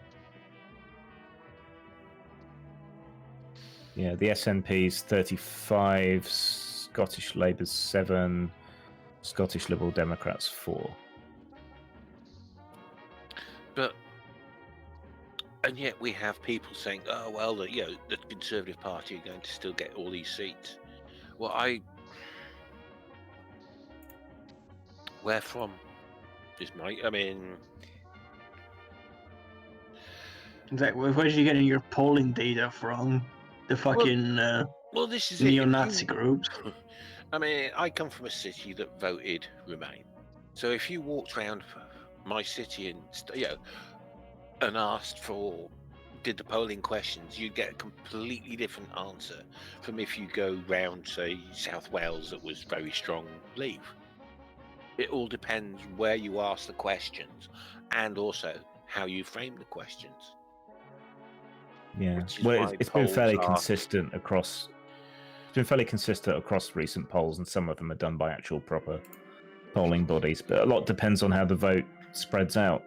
Yeah, the SNP's 35, Scottish Labour's 7, Scottish Liberal Democrats 4. And yet we have people saying, "Oh well, the Conservative Party are going to still get all these seats." Well, where from? I mean, Where are you getting your polling data from? The fucking well, this is neo-Nazi groups. I mean, I come from a city that voted Remain. So if you walked around my city and asked did the polling questions, you'd get a completely different answer from if you go round, say, South Wales that was very strong Leave. It all depends where you ask the questions and also how you frame the questions. Yeah, Which is well, why it's been polls fairly are- consistent across. It's been fairly consistent across recent polls, and some of them are done by actual proper polling bodies. But a lot depends on how the vote spreads out.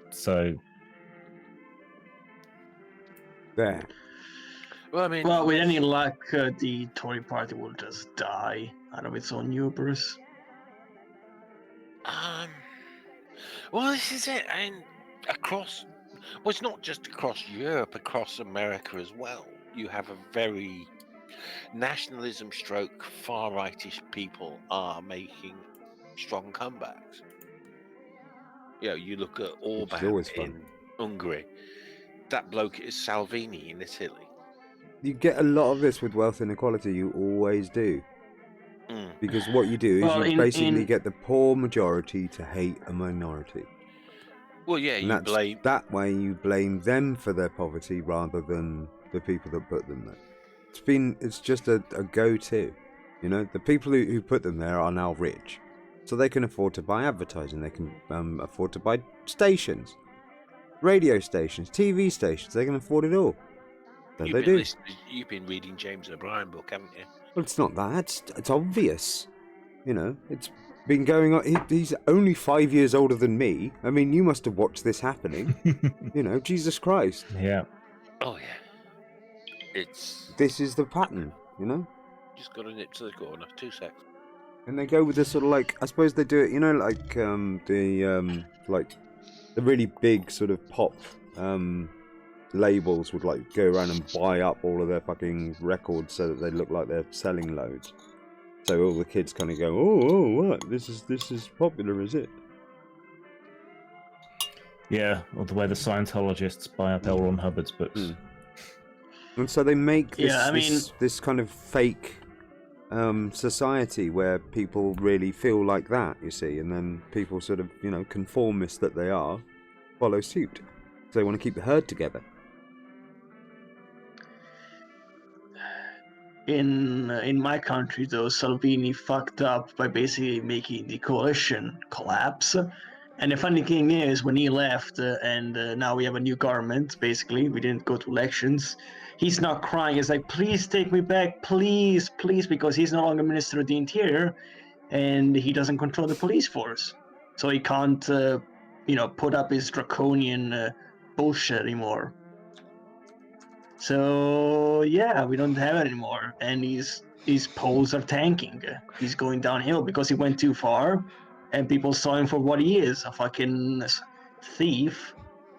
So, There. Well, I mean, Well, with any luck, the Tory party will just die out of its own hubris. Well, this is it, and it's not just across Europe, across America as well. You have a very nationalism stroke far rightish people are making strong comebacks. You look at Orban always fun. in Hungary. That bloke is Salvini in Italy. You get a lot of this with wealth inequality. You always do. Because what you do is Well, you basically in- get the poor majority to hate a minority. Well, yeah, And you blame. that way you blame them for their poverty rather than the people that put them there. It's just a go-to. The people who put them there are now rich. So they can afford to buy advertising, they can afford to buy stations, radio stations, TV stations, they can afford it all. So they do. You've been reading James O'Brien book, haven't you? Well, it's not that. It's obvious. It's been going on. He's only 5 years older than me. I mean, you must have watched this happening. Jesus Christ. yeah. Oh yeah. This is the pattern, Just got to nip to the corner. 2 seconds. And they go with the sort of I suppose they do it, the really big sort of pop labels would go around and buy up all of their fucking records so that they look like they're selling loads. So all the kids kind of go, oh, what? This is popular, is it? Yeah, or the way the Scientologists buy up L. Ron Hubbard's books. And so they make this, Yeah, I mean- this kind of fake society where people really feel like that, you see, and then people sort of, conformists that they are, follow suit. So they want to keep the herd together. In my country, though, Salvini fucked up by basically making the coalition collapse. And the funny thing is, when he left, and now we have a new government, basically, we didn't go to elections, he's not crying. He's like, please take me back, please, please, because he's no longer Minister of the Interior, and he doesn't control the police force, so he can't, put up his draconian bullshit anymore. So yeah, we don't have it anymore, and his polls are tanking. He's going downhill because he went too far, and people saw him for what he is, a fucking thief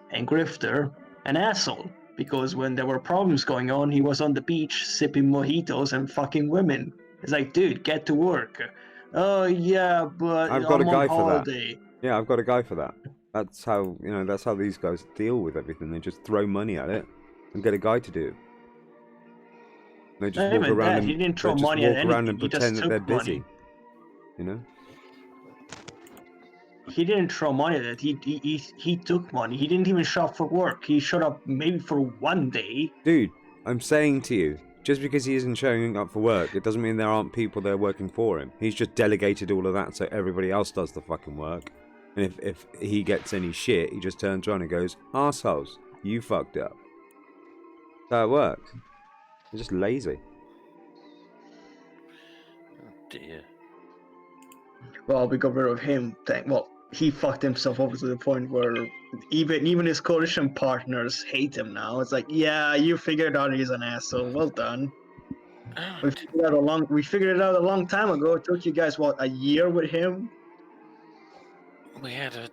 and grifter, an asshole. Because when there were problems going on, he was on the beach sipping mojitos and fucking women. It's like, dude, get to work. Oh yeah, but I've got I'm a guy on for holiday. that. Yeah, I've got a guy for that. That's how that's how these guys deal with everything. They just throw money at it and get a guy to do it. They just Not walk even around that, and he didn't they throw just money walk at around anything, and he just pretend that they're took money. busy. You know? He didn't throw money at it. He took money. He didn't even show up for work. He showed up maybe for one day. Dude, I'm saying to you, just because he isn't showing up for work, it doesn't mean there aren't people there working for him. He's just delegated all of that so everybody else does the fucking work. And if he gets any shit, he just turns around and goes, "Arseholes, you fucked up." That works. They're just lazy. Oh dear. Well, we got rid of him. He fucked himself over to the point where even his coalition partners hate him now. It's like, yeah, you figured out he's an asshole. Well done. Oh, We figured it out a long time ago. It took you guys a year with him? we had a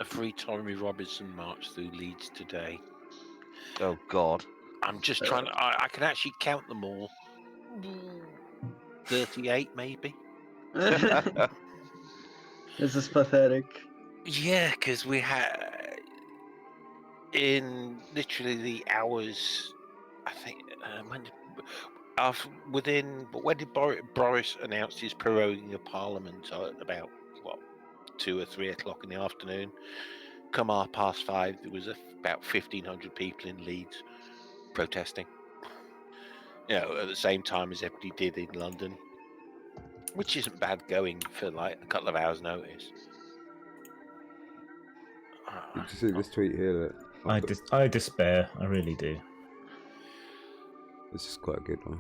free Tommy Robinson march through Leeds today. Oh God. I'm just trying to. I can actually count them all. 38, maybe. This is pathetic. Yeah, because we had in literally the hours. I think when did Boris announced his proroguing of Parliament at about 2 or 3 o'clock in the afternoon? Come 5:30, there was about 1,500 people in Leeds protesting. At the same time as everybody did in London, which isn't bad going for like a couple of hours' notice. Did you see this tweet here? I despair. I really do. This is quite a good one.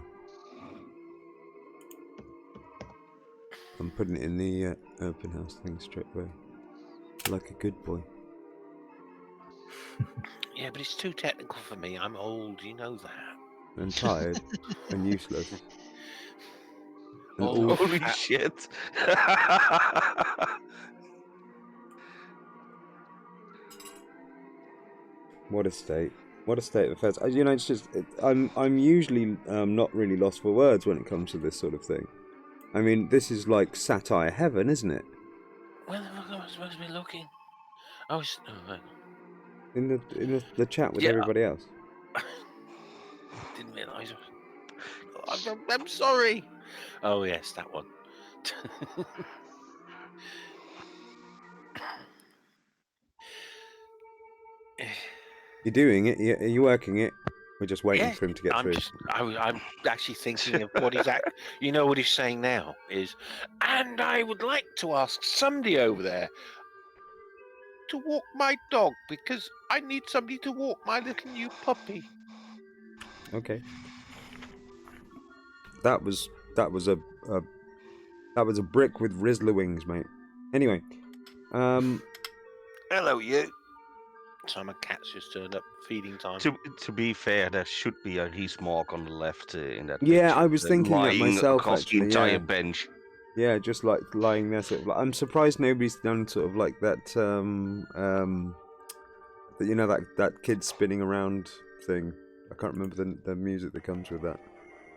I'm putting it in the open house thing straight away. Like a good boy. Yeah, but it's too technical for me. I'm old, you know that. And tired. And useless. And Oh, Holy shit. What a state. What a state of affairs. It's just... I'm usually not really lost for words when it comes to this sort of thing. I mean, this is like satire heaven, isn't it? Where the fuck am I supposed to be looking? Oh, In the chat with everybody else. Didn't realise. I'm sorry. Oh yes, that one. You're doing it. Are you working it? We're just waiting for him to get through. I'm actually thinking of what he's You know what he's saying now is, and I would like to ask somebody over there to walk my dog because I need somebody to walk my little new puppy. Okay. That was a brick with Rizzler wings, mate. Anyway, Hello, you. So my cat's just turned up feeding time. To be fair, there should be a Rees-Mogg on the left in that yeah, picture. I was thinking that lying myself across actually. the entire Yeah. bench. Yeah, just like lying there. Sort of, I'm surprised nobody's done sort of like that. That kid spinning around thing. I can't remember the music that comes with that.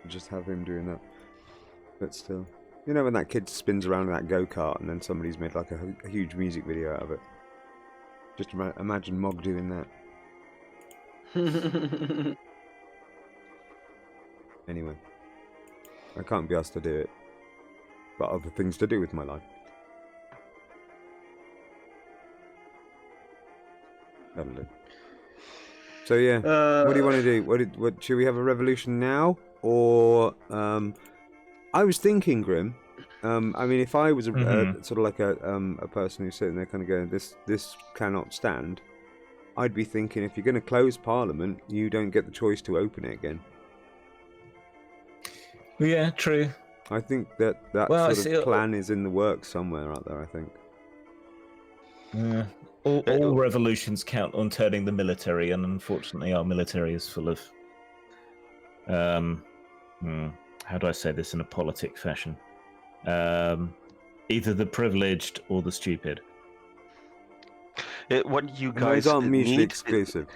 Just have him doing that. But still, when that kid spins around in that go-kart and then somebody's made like a huge music video out of it. Just imagine Mog doing that. Anyway, I can't be asked to do it. But other things to do with my life. I don't know. So yeah, what do you want to do? What should we have a revolution now, or I was thinking, Grim. I mean, if I was sort of like a person who's sitting there kind of going, this cannot stand. I'd be thinking if you're going to close Parliament, you don't get the choice to open it again. Yeah, true. I think that sort of plan is in the works somewhere out there, I think. All revolutions count on turning the military, and unfortunately our military is full of... how do I say this in a politic fashion? Either the privileged or the stupid. What you guys Those aren't mutually need, exclusive.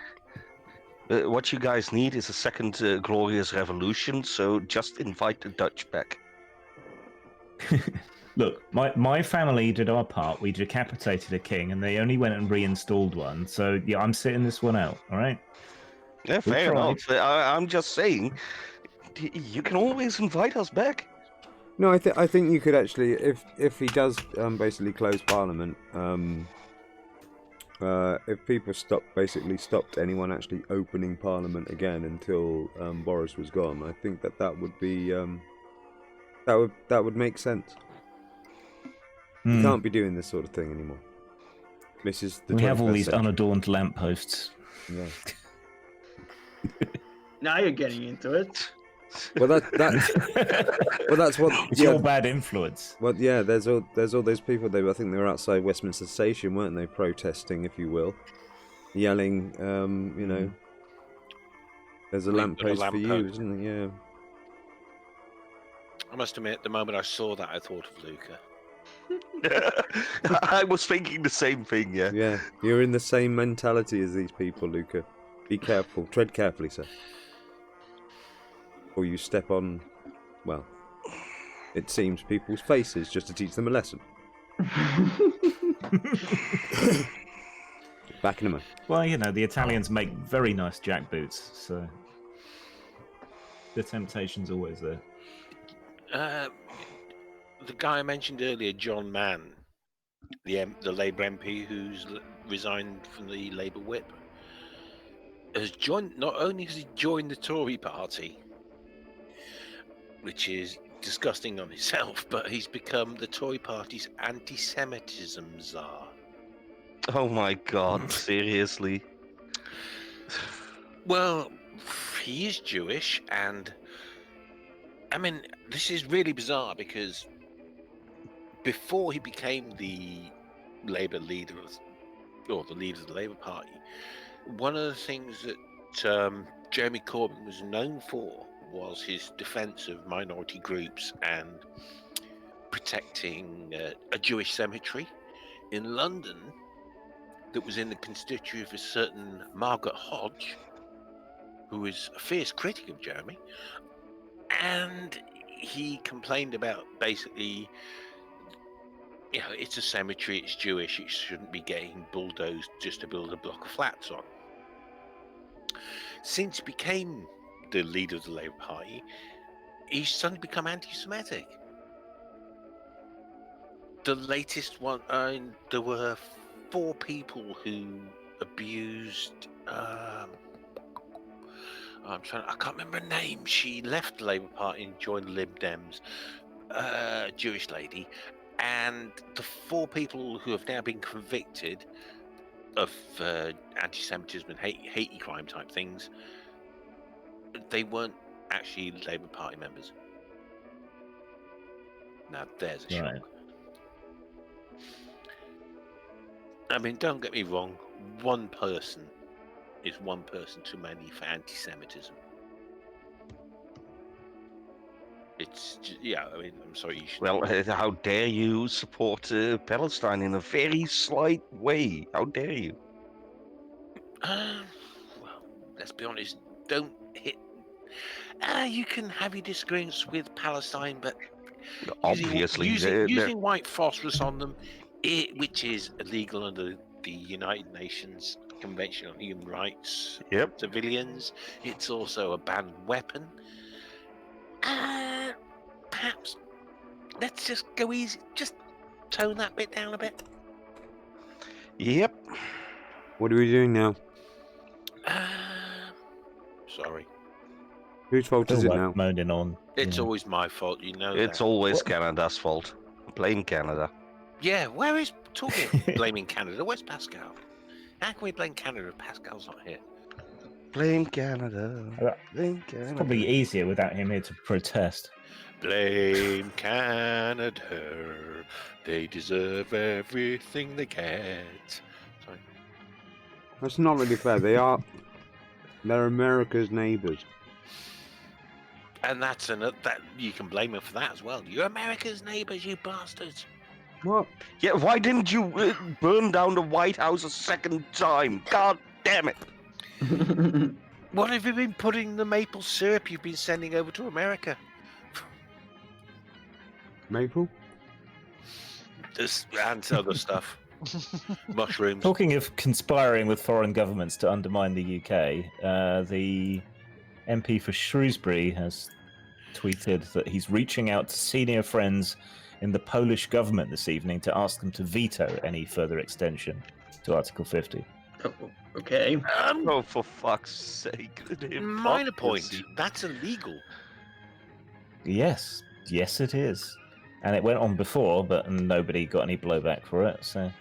what you guys need is a second glorious revolution, so just invite the Dutch back. Look, my family did our part. We decapitated a king, and they only went and reinstalled one. So, yeah, I'm sitting this one out, all right? Yeah, fair enough. I'm just saying, you can always invite us back. No, I think you could actually, if he does basically close Parliament, if people stopped anyone actually opening Parliament again until Boris was gone, I think that would be that would make sense. You can't be doing this sort of thing anymore. This is the we have all these century. unadorned lampposts. Yeah. Now you're getting into it. Well, that's what. It's your bad influence. Well, yeah. There's all those people. I think they were outside Westminster Station, weren't they? Protesting, if you will, yelling. You know, there's a lamppost for you, isn't there? Yeah. I must admit, the moment I saw that, I thought of Luca. I was thinking the same thing, yeah. Yeah, you're in the same mentality as these people, Luca. Be careful. Tread carefully, sir. Or you step on, well, it seems people's faces just to teach them a lesson. Back in a moment. Well, you know, the Italians make very nice jackboots, so the temptation's always there. The guy I mentioned earlier, John Mann, the Labour MP who's resigned from the Labour whip, has joined. Not only has he joined the Tory party, which is disgusting on itself, but he's become the Tory party's anti-Semitism czar. Oh my God! Seriously? Well, he is Jewish, and I mean, this is really bizarre because before he became the Labour leader, or the leader of the Labour Party, one of the things that Jeremy Corbyn was known for was his defence of minority groups and protecting a Jewish cemetery in London that was in the constituency of a certain Margaret Hodge, who is a fierce critic of Jeremy. And he complained about basically, you know, it's a cemetery, it's Jewish, it shouldn't be getting bulldozed just to build a block of flats on. Since he became the leader of the Labour Party, he's suddenly become anti-Semitic. The latest one, there were 4 people who abused. I can't remember her name. She left the Labour Party and joined the Lib Dems. Jewish lady, and the 4 people who have now been convicted of anti-Semitism and hate crime type things, they weren't actually Labour Party members. Now there's a shock. Right. I mean, don't get me wrong. One person is one person too many for anti-Semitism. It's just, yeah. I mean, I'm sorry. You should. Well, how dare you support Palestine in a very slight way? How dare you? Well, let's be honest. Don't hit. You can have your disagreements with Palestine, but Obviously, using white phosphorus on them, which is illegal under the United Nations Convention on Human Rights. Yep. Civilians. It's also a banned weapon. Perhaps let's just go easy. Just tone that bit down a bit. Yep. What are we doing now? Sorry. Whose fault is it now? Moaning on. It's always my fault, you know. It's always Canada's fault. Blame Canada. Yeah, where is talking blaming Canada? Where's Pascal? How can we blame Canada if Pascal's not here? Blame Canada. Blame It's Canada. probably easier without him here to protest. Blame Canada. They deserve everything they get. Sorry. That's not really fair. They're America's neighbours. And that's another that you can blame them for that as well. You're America's neighbours, you bastards. What? Yeah, why didn't you burn down the White House a second time? God damn it! What have you been putting in the maple syrup you've been sending over to America? Maple? This and other stuff. Mushrooms. Talking of conspiring with foreign governments to undermine the UK, the MP for Shrewsbury has tweeted that he's reaching out to senior friends in the Polish government this evening to ask them to veto any further extension to Article 50. Okay. Oh, for fuck's sake. Minor point. Hypocrisy. That's illegal. Yes, it is. And it went on before, but nobody got any blowback for it, so...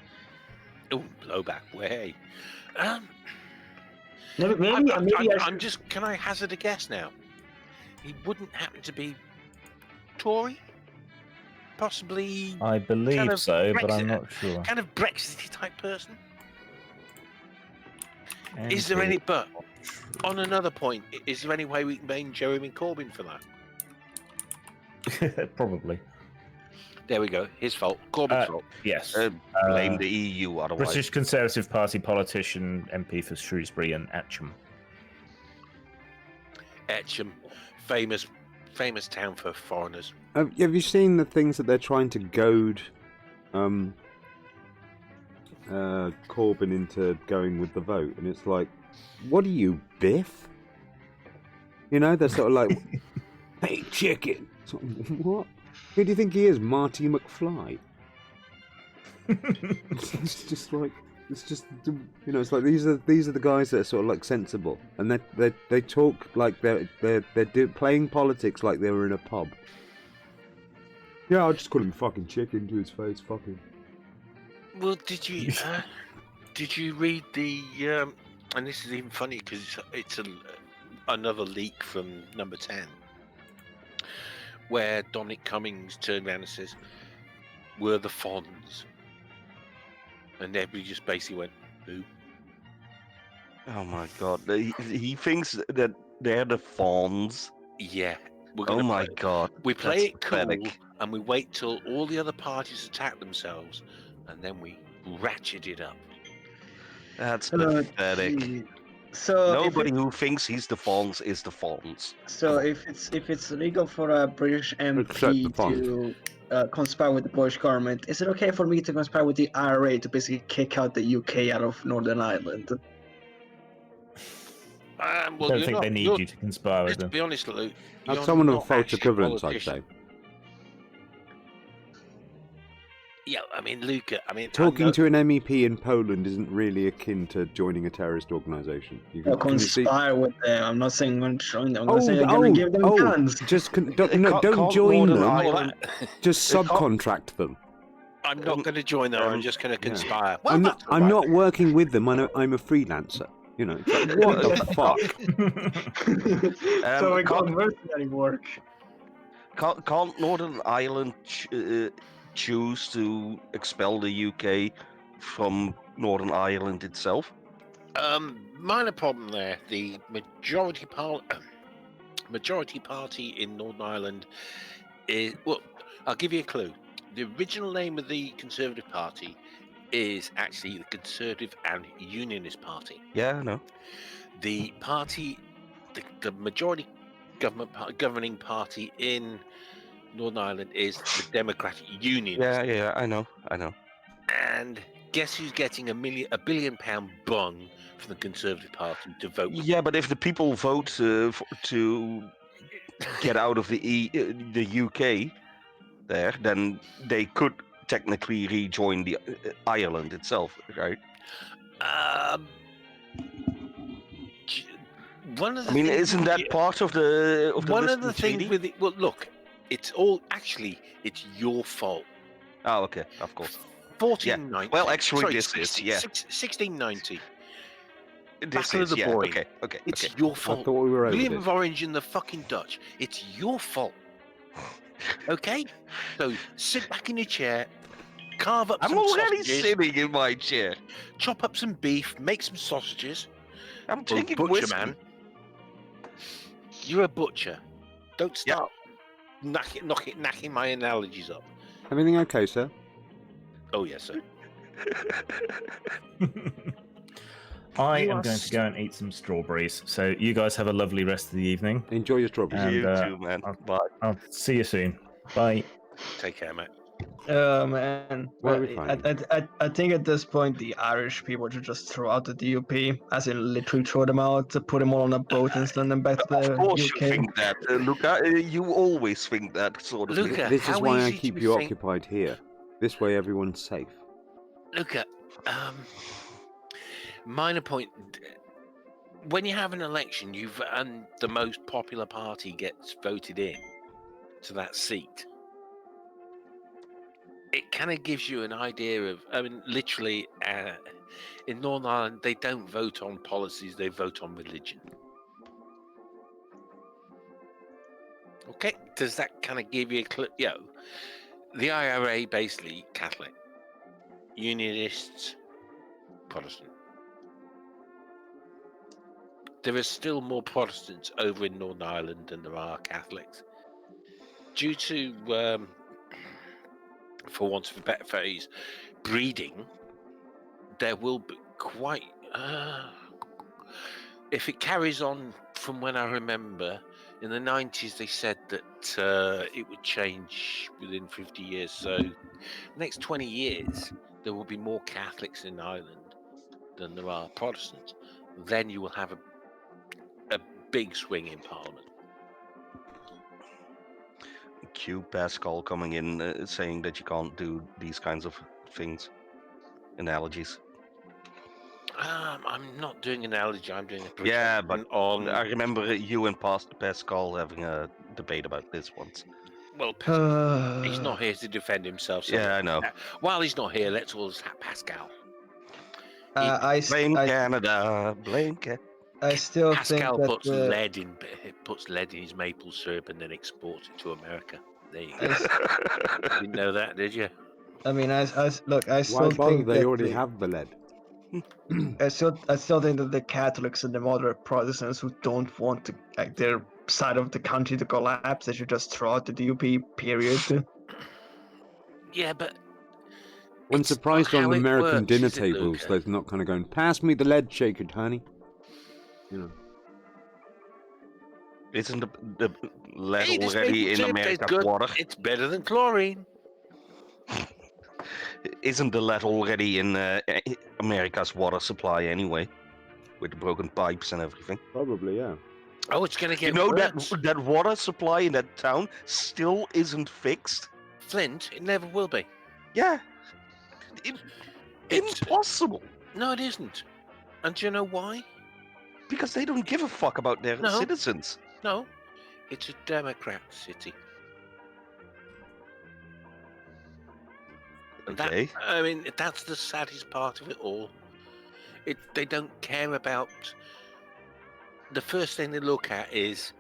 Oh, blowback way. Maybe I'm just. Can I hazard a guess now? He wouldn't happen to be Tory? Possibly I believe kind of so, but I'm Brexit- not sure. kind of Brexit type person. Is there any? But on another point, is there any way we can blame Jeremy Corbyn for that? Probably. There we go. His fault. Corbyn's fault. Yes. Blame the EU otherwise. British Conservative Party politician, MP for Shrewsbury and Atcham. Etcham, famous town for foreigners. Have you seen the things that they're trying to goad Corbyn into going with the vote? And it's like, what are you, Biff? You know, they're sort of like, hey, chicken. Sort of, what? Who do you think he is, Marty McFly? It's just like, it's just, you know, it's like these are the guys that are sort of like sensible, and they talk like they're playing politics like they were in a pub. Yeah, I'll just call him fucking chicken to his face, fucking. Well, did you read the? And this is even funny because it's another leak from Number 10. Where Dominic Cummings turned around and says, "We're the Fonz," and everybody just basically went, "Who?" Oh my god, he thinks that they're the Fonz. Yeah. Oh my god. We play that's it cool, pathetic. and we wait till all the other parties attack themselves, and then we ratchet it up. That's pathetic. gee. So Nobody who thinks he's the Fonz is the Fonz. So if it's legal for a British Except the MP font. to conspire with the Polish government, is it okay for me to conspire with the IRA to basically kick out the UK out of Northern Ireland? Well, I don't think they need you to conspire with To them. be honest, Luke, That's you're someone of not false actually a equivalence, I'd politician. say. Yeah, I mean, Luke, Talking to an MEP in Poland isn't really akin to joining a terrorist organisation. Or can you see- conspire with them. I'm not saying I'm going to join them. I'm not saying I'm going to give them guns. Just don't Can't join Northern them. Ireland- Just It can't- subcontract them. I'm not going to join them. I'm just going to conspire. Well, I'm that's not. I'm all not working with them. I'm a freelancer. You know. It's like, what the fuck? So we can't- can't mercenary work. Can't Northern Ireland choose to expel the UK from Northern Ireland itself? Minor problem there. The majority party in Northern Ireland is. Well, I'll give you a clue. The original name of the Conservative Party is actually the Conservative and Unionist Party. Yeah, I know. The party, the majority governing party in Northern Ireland is the Democratic Union. Yeah, I know. And guess who's getting a billion pound bung from the Conservative Party to vote? Yeah, but if the people vote to get out of the UK, then they could technically rejoin the Ireland itself, right? One of the I mean, things isn't that part of the one of Lisbon the things Treaty? with it? Well, look, it's all actually it's your fault. Oh, okay, of course. 1490. Well, actually, Sorry, this is, yeah. 1690. This Battle of is, the yeah. Boyne. Okay, okay, It's okay. your I fault. thought we were over William this. of Orange and the fucking Dutch. It's your fault. Okay? So sit back in your chair, carve up I'm some already sausages, sitting in my chair. chop up some beef, make some sausages. I'm Or a drinking butcher, whiskey. man. You're a butcher. Don't start knacking my analogies up. Everything okay, sir? Oh, yes, sir. I You am are going to go and eat some strawberries. So you guys have a lovely rest of the evening. Enjoy your strawberries. And, You too, man. Bye. I'll see you soon. Bye. Take care, mate. Oh man. Where are we Well, finding? I think at this point the Irish people should just throw out the DUP, as in literally throw them out, to put them all on a boat and send them back to the Of course UK. you think that, Luca. You always think that sort of Luca, thing. This is how why I easy keep do you you think- occupied here. This way everyone's safe. Luca, minor point. When you have an election, and the most popular party gets voted in to that seat, it kind of gives you an idea of. I mean, literally, in Northern Ireland, they don't vote on policies; they vote on religion. Okay, does that kind of give you a clue? The IRA basically Catholic, Unionists, Protestant. There are still more Protestants over in Northern Ireland than there are Catholics. Due to, for want of a better phrase, breeding, there will be quite... if it carries on from when I remember, in the 90s they said that it would change within 50 years. So the next 20 years, there will be more Catholics in Ireland than there are Protestants. Then you will have a big swing in Parliament. Q Pascal coming in saying that you can't do these kinds of things, analogies. I'm not doing an analogy. I'm doing a Yeah, projection but on. I remember you and Pascal having a debate about this once. Well, he's not here to defend himself. So Yeah, I know. While he's not here, let's all have Pascal. Blame Canada. Blame Canada. I still Pascal think that puts lead in his maple syrup and then exports it to America. There you go. You didn't know that, did you? I mean, I Why still bother? think They that already have the lead. I still think that the Catholics and the moderate Protestants who don't want to, like, their side of the country to collapse, they should just throw out the DUP. Period. Yeah, but When it's surprised not on how the it American works, dinner is it, tables, Luca? they're not kind of going, pass me the lead shaker, honey. You know. Isn't the lead Hey, this already maple in syrup tastes America's good. water? It's better than chlorine. Isn't the lead already in America's water supply anyway? With the broken pipes and everything. Probably, yeah. Oh, it's gonna get You know worse. that water supply in that town still isn't fixed? Flint, it never will be. Yeah. It's- Impossible. No, it isn't. And do you know why? Because they don't give a fuck about their No. citizens. No, it's a Democrat city. And Okay. I mean, that's the saddest part of it all. They don't care about. The first thing they look at is,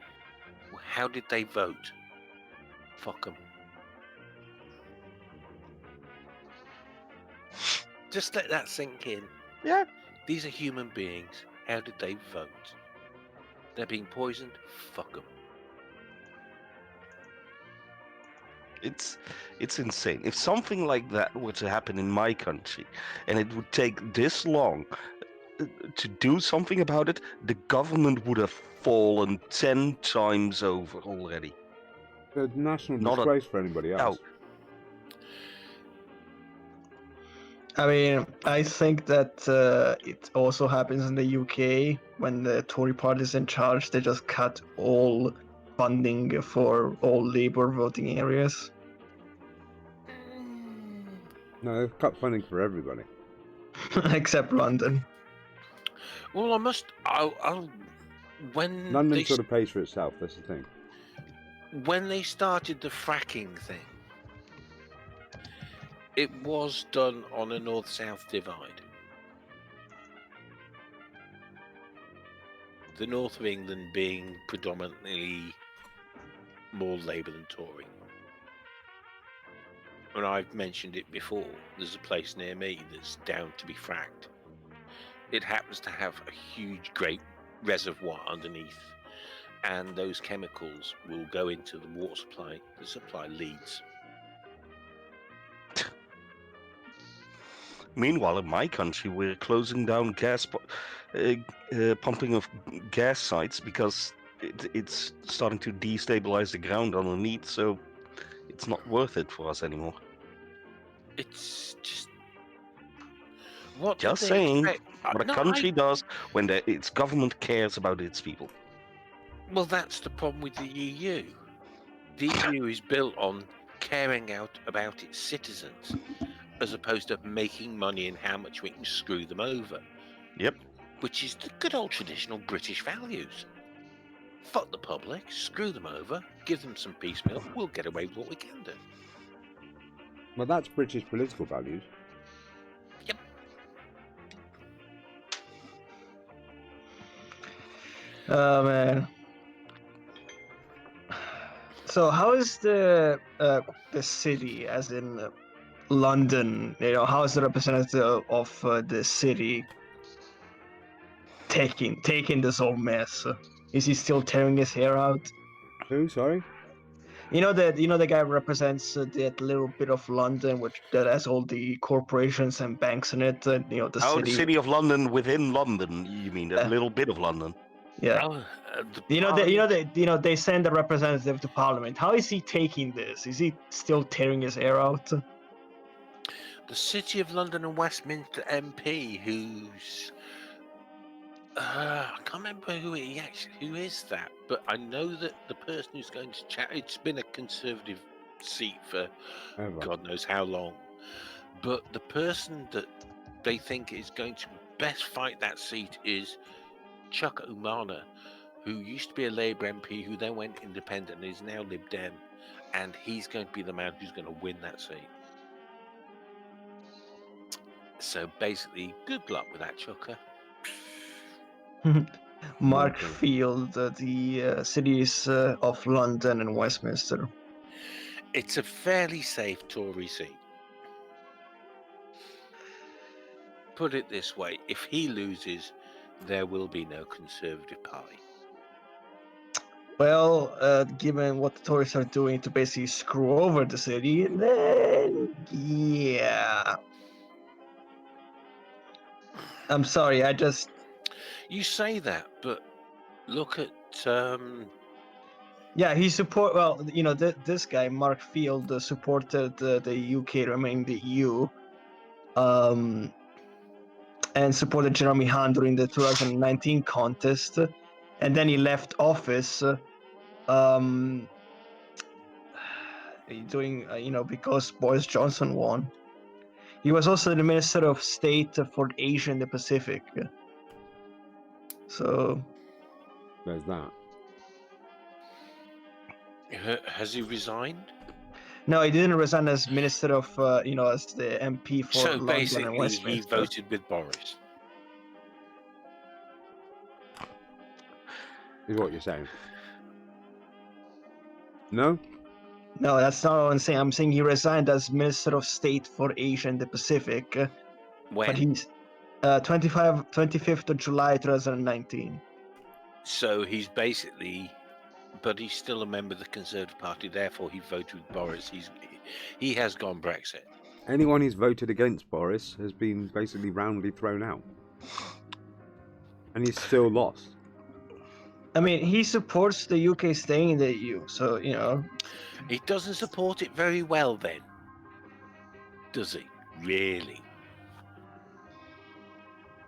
how did they vote? Fuck them. Just let that sink in. Yeah. These are human beings. How did they vote? They're being poisoned? Fuck them. It's insane. If something like that were to happen in my country, and it would take this long to do something about it, the government would have fallen 10 times over already. A national Not a disgrace for anybody else. doubt. I mean, I think that it also happens in the UK when the Tory party is in charge. They just cut all funding for all Labour voting areas. No, they've cut funding for everybody. Except London. Well, I'll when London they, sort of pays for itself, that's the thing. when they started the fracking thing, It was done on a north-south divide. The north of England being predominantly more Labour than Tory. And I've mentioned it before, there's a place near me that's down to be fracked. It happens to have a huge, great reservoir underneath, and those chemicals will go into the water supply, the supply Leeds. Meanwhile, in my country, we're closing down pumping of gas sites because it's starting to destabilize the ground underneath, so it's not worth it for us anymore. It's just... What Just did they saying expect? what a No, country does when its government cares about its people. Well, that's the problem with the EU. The EU is built on caring out about its citizens, as opposed to making money and how much we can screw them over. Yep. Which is the good old traditional British values. Fuck the public, screw them over, give them some piecemeal, we'll get away with what we can do. Well, that's British political values. Yep. Oh man. So how is the city, as in London? You know, how is the representative of the city taking this whole mess? Is he still tearing his hair out? Who? Sorry. You know the guy represents that little bit of London, that has all the corporations and banks in it. You know, the Oh, city. the city of London within London. You mean that little bit of London? Yeah. Oh, They send a representative to Parliament. How is he taking this? Is he still tearing his hair out? the City of London and Westminster MP, who's I can't remember who is that, but I know that the person who's going to chat. It's been a Conservative seat for God knows how long, but the person that they think is going to best fight that seat is Chochmah, who used to be a Labour MP, who then went independent and is now Lib Dem, and he's going to be the man who's going to win that seat. So basically, good luck with that, Chochmah. Mark Field, the cities of London and Westminster. It's a fairly safe Tory seat. Put it this way, if he loses, there will be no Conservative Party. Well, given what the Tories are doing to basically screw over the city, then yeah. I'm sorry, I just... You say that, but look at... Yeah, he support... Well, you know, this guy, Mark Field, supported the UK remaining the EU, and supported Jeremy Hunt during the 2019 contest, and then he left office, because Boris Johnson won. He was also the Minister of State for Asia and the Pacific. So there's that. Has he resigned? No, he didn't resign as Minister of, as the MP for So London and basically, Westminster. he voted with Boris. Is what you're saying? No? No, that's not what I'm saying. I'm saying he resigned as Minister of State for Asia and the Pacific. When? But he's 25th of July 2019. So he's basically... But he's still a member of the Conservative Party, therefore he voted with Boris. He has gone Brexit. Anyone who's voted against Boris has been basically roundly thrown out. And he's still lost. I mean, he supports the UK staying in the EU, so, you know. He doesn't support it very well then, does he? Really?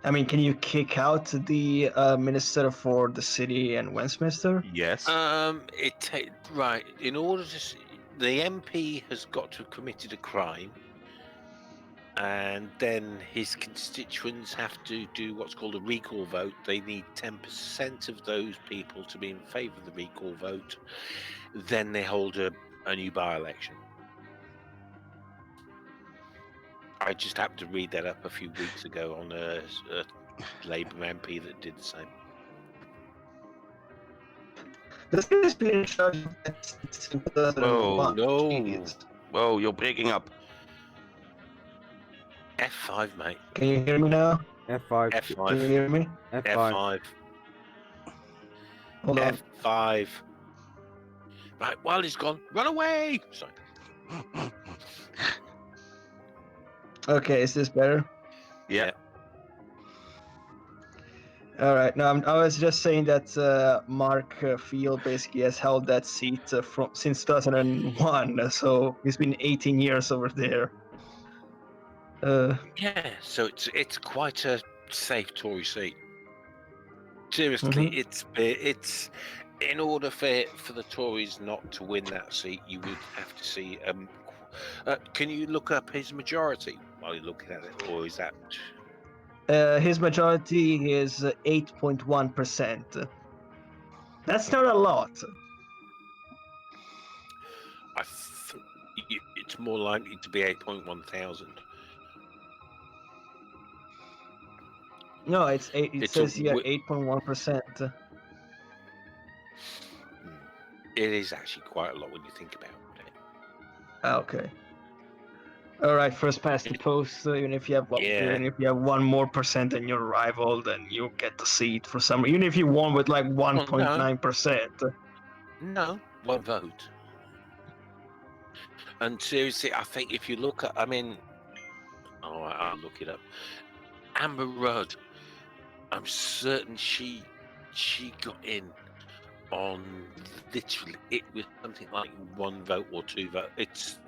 I mean, can you kick out the Minister for the City and Westminster? Yes. Right. In order to... The MP has got to have committed a crime, and then his constituents have to do what's called a recall vote. They need 10% of those people to be in favour of the recall vote. Then they hold a new by-election. I just happened to read that up a few weeks ago on a Labour MP that did the same. This guy's been in charge of that since 2001. No. Jeez. Whoa, you're breaking up. F5, mate. Can you hear me now? F5. Can you F5. hear me? F5. F5. Hold on. F5. Right, while he's gone, run away! Sorry. Okay, is this better? Yeah. All right. Now I was just saying that Mark Field basically has held that seat since 2001. So he's been 18 years over there. Yeah, so it's quite a safe Tory seat. Seriously, it's in order for the Tories not to win that seat, you would have to see. Can you look up his majority while you're looking at it, or is that? His majority is 8.1%. That's not a lot. I think it's more likely to be 8.1 thousand. No, it's 8. It It's says a here wi- 8.1%. It is actually quite a lot when you think about it. Okay. All right, first past the post. Even if you have even if you have 1 more percent than your rival, then you get the seat for some. Even if you won with like 1.9%. No, one vote. And seriously, I think if you look at, I'll look it up. Amber Rudd, I'm certain she got in on literally it was something like 1 vote or 2 vote. It's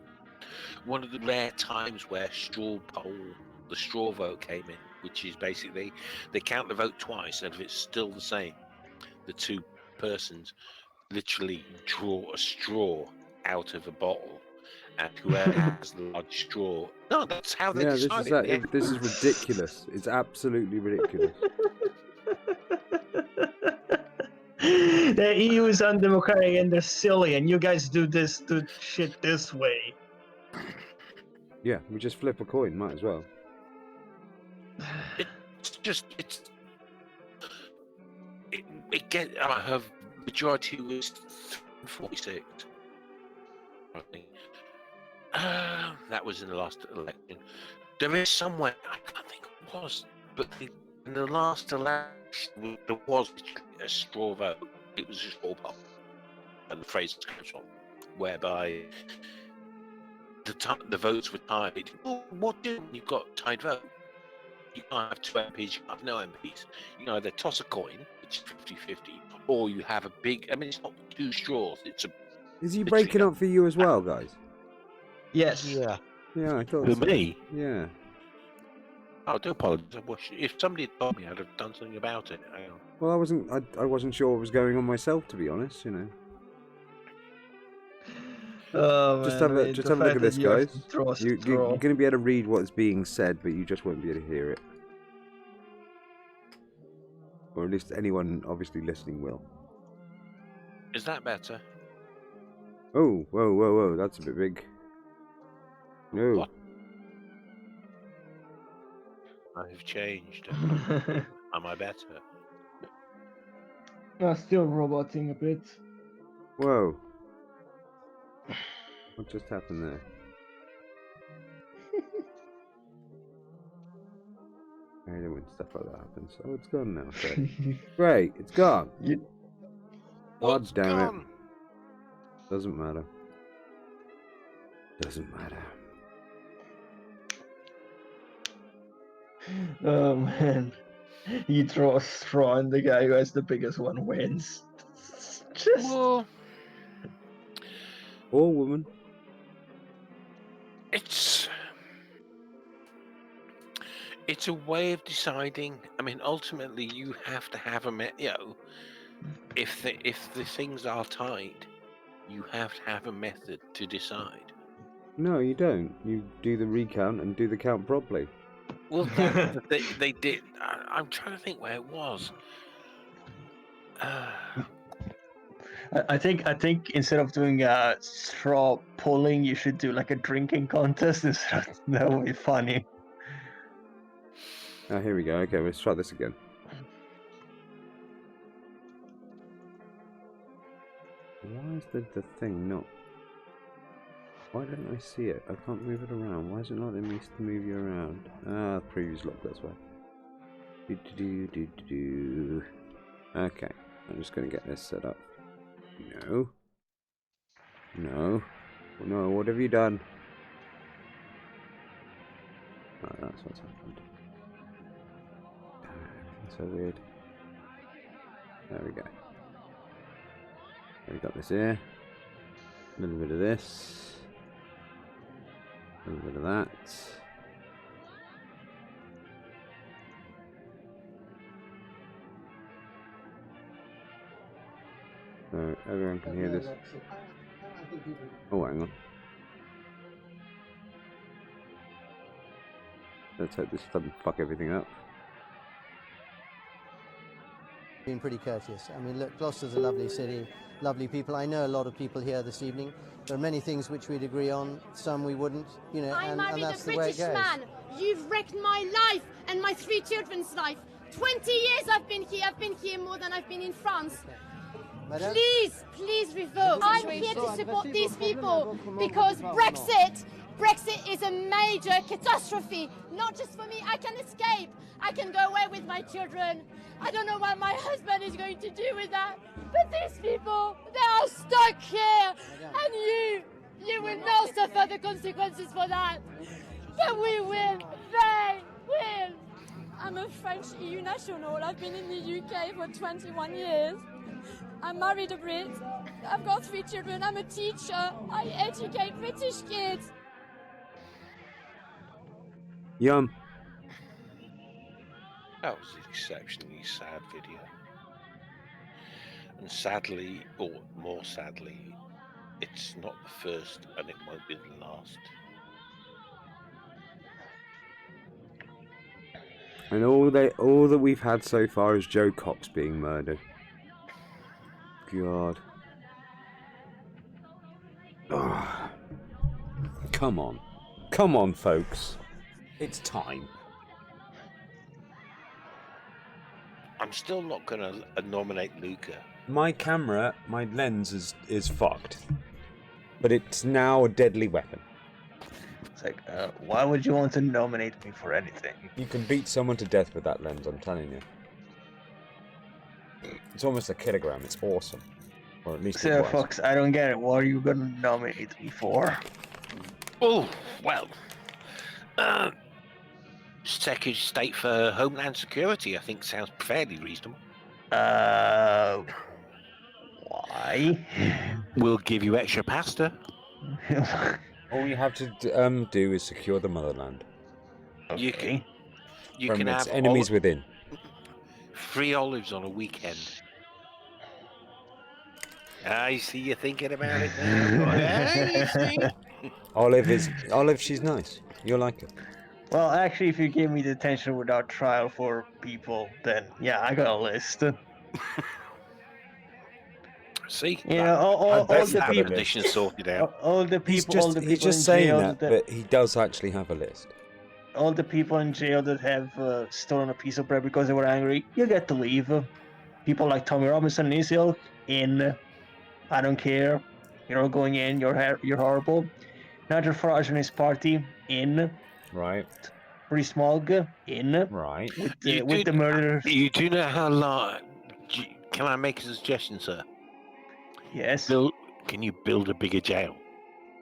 one of the rare times where the straw vote came in, which is basically they count the vote twice, and if it's still the same, the 2 persons literally draw a straw out of a bottle, and whoever has the large straw. No, that's how they decide it. This is ridiculous. It's absolutely ridiculous. The EU is undemocratic and they're silly, and you guys do shit this way. Yeah, we just flip a coin. Might as well. Her majority was 46. I think. That was in the last election. There is somewhere, I can't think it was, but in the last election, there was a straw vote. It was a straw poll, and the phrase comes from, whereby the votes were tied. Well, what do you've got tied vote? You can't have 2 MPs, you can't have no MPs. You can either toss a coin, which is 50-50, or you have a big, it's not 2 straws, it's a... Is he breaking up for you as well, guys? Yes. Yeah. Yeah, I thought For so. me? Yeah. I do apologise. If somebody had told me, I'd have done something about it. Hang on. Well, I wasn't sure what was going on myself, to be honest. You know. Oh, Just man, have a look at this, guys. You're straw. going to be able to read what's being said, but you just won't be able to hear it. Or at least anyone obviously listening will. Is that better? Oh, whoa, that's a bit big. No. What? I've changed. Am I better? Still roboting a bit. Whoa. What just happened there? I hate it when stuff like that happens. Oh, it's gone now. Great, it's gone. God damn it. Doesn't matter. Doesn't matter. Oh man, you throw a straw and the guy who has the biggest one wins. Just... Well, or woman. It's a way of deciding. Ultimately, you have to have if the things are tied, you have to have a method to decide. No, you don't. You do the recount and do the count properly. Well, they did. I'm trying to think where it was. I think instead of doing a straw pulling, you should do like a drinking contest. That would be funny. Oh, here we go. Okay, let's try this again. Why is the thing not... Why don't I see it? I can't move it around. Why is it not letting me to move you around? Ah, previous lock, that's why. Okay, I'm just going to get this set up. No. No. No, what have you done? Oh, that's what's happened. That's so weird. There we go. We got this here. A little bit of this. A little bit of that. So everyone can hear this. Oh, hang on. Let's hope this doesn't fuck everything up. Been pretty courteous. I mean, look, Gloucester's a lovely city, lovely people. I know a lot of people here this evening. There are many things which we'd agree on, some we wouldn't, you know, and that's the way it goes. I married a British man. You've wrecked my life and my 3 children's life. 20 years I've been here. I've been here more than I've been in France. Madame? Please revoke. I'm here to support these people because Brexit is a major catastrophe. Not just for me. I can escape. I can go away with my children. I don't know what my husband is going to do with that. But these people, they are stuck here. And you will now suffer the consequences for that. But we will. They will. I'm a French EU national. I've been in the UK for 21 years. I married a Brit. I've got 3 children. I'm a teacher. I educate British kids. Yum. That was an exceptionally sad video. And sadly, or more sadly, it's not the first and it won't be the last. And all that we've had so far is Joe Cox being murdered. God. Oh. Come on. Come on, folks. It's time. I'm still not going to nominate Luca. My camera, my lens is fucked. But it's now a deadly weapon. It's like, why would you want to nominate me for anything? You can beat someone to death with that lens, I'm telling you. It's almost a kilogram, it's awesome. Or at least Sarah Fox, I don't get it. What are you going to nominate me for? Oh, well. Secretary of State for Homeland Security, I think sounds fairly reasonable. Why? We'll give you extra pasta. All you have to do is secure the motherland. Okay. You From can its have enemies within. free olives on a weekend. I see you thinking about it now. Olive, she's nice. You'll like her. Well, actually, if you gave me detention without trial for people, then yeah, I got a list. See, you know, all the people condition sorted out. All the people, He's just saying that, but he does actually have a list. All the people in jail that have stolen a piece of bread because they were angry, you get to leave. People like Tommy Robinson and his ilk, in. I don't care. You're all going in. You're horrible. Nigel Farage and his party, in. Right. Rees-Mogg, in. Right. With the murderers. You do know how long... Can I make a suggestion, sir? Yes. Can you build a bigger jail?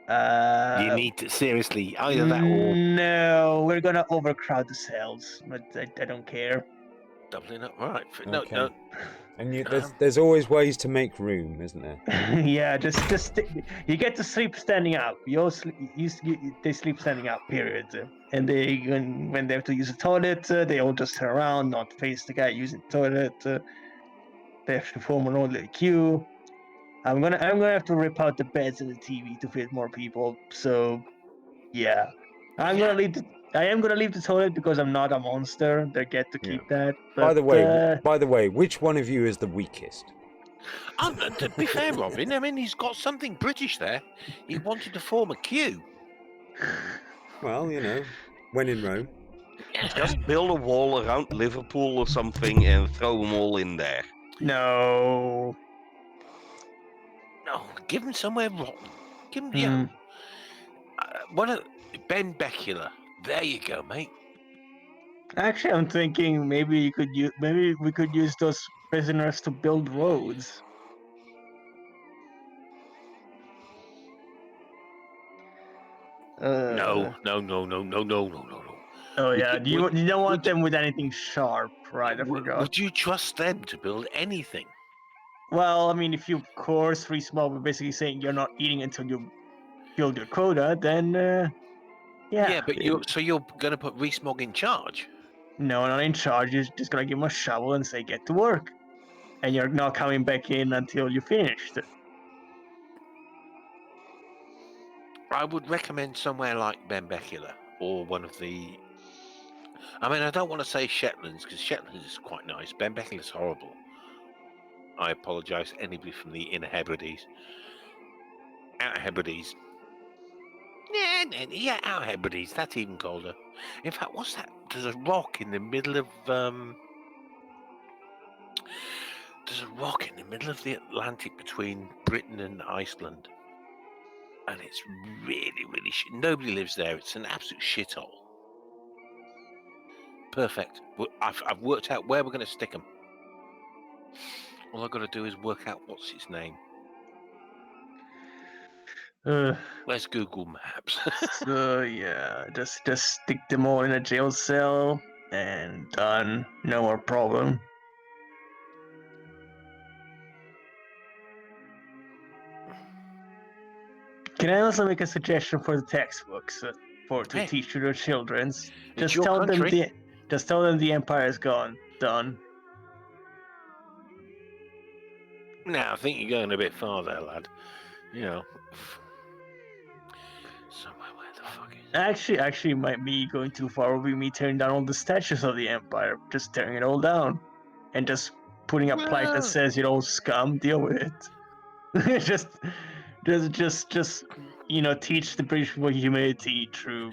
You need to, seriously, either that or... No, we're gonna overcrowd the cells, but I don't care. Doubling up, right. Okay. No. And there's always ways to make room, isn't there? Yeah, just you get to sleep standing up. They sleep standing up. Period. And when they have to use the toilet, they all just turn around, not face the guy using the toilet. They have to form an orderly queue. I'm gonna have to rip out the beds and the TV to fit more people. So, yeah, I am gonna leave the toilet because I'm not a monster. They get to keep that. But, By the way, which one of you is the weakest? To be fair, Robin, I mean, he's got something British there. He wanted to form a queue. Well, when in Rome. Just build a wall around Liverpool or something and throw them all in there. No. No, give him somewhere rotten. Give him, Ben Becula. There you go, mate. Actually, I'm thinking maybe we could use those prisoners to build roads. No. Oh yeah, you don't want them with anything sharp, right? I forgot. Would you trust them to build anything? Well, I mean, if you course free small, we're basically saying you're not eating until you build your quota, then yeah. Yeah, but you're going to put Rees-Mogg in charge? No, not in charge. You're just gonna give him a shovel and say get to work, and you're not coming back in until you finished. I would recommend somewhere like Benbecula or one of the. I mean, I don't want to say Shetlands because Shetlands is quite nice. Benbecula's horrible. I apologise to anybody from the Inner Hebrides. Outer Hebrides. Yeah, Outer Hebrides. That's even colder. In fact, what's that? There's a rock in the middle of. There's a rock in the middle of the Atlantic between Britain and Iceland. And it's really, really shit. Nobody lives there. It's an absolute shithole. Perfect. I've worked out where we're going to stick them. All I've got to do is work out what's its name. Where's Google Maps? So yeah, just stick them all in a jail cell and done. No more problem. Can I also make a suggestion for the textbooks to teach to your children? Just tell them the empire is gone. Done. Now I think you're going a bit far there, lad. Somewhere where the fuck is. Actually, might be going too far would be me tearing down all the statues of the empire, just tearing it all down, and just putting a plaque that says, scum, deal with it. just teach the British people humility through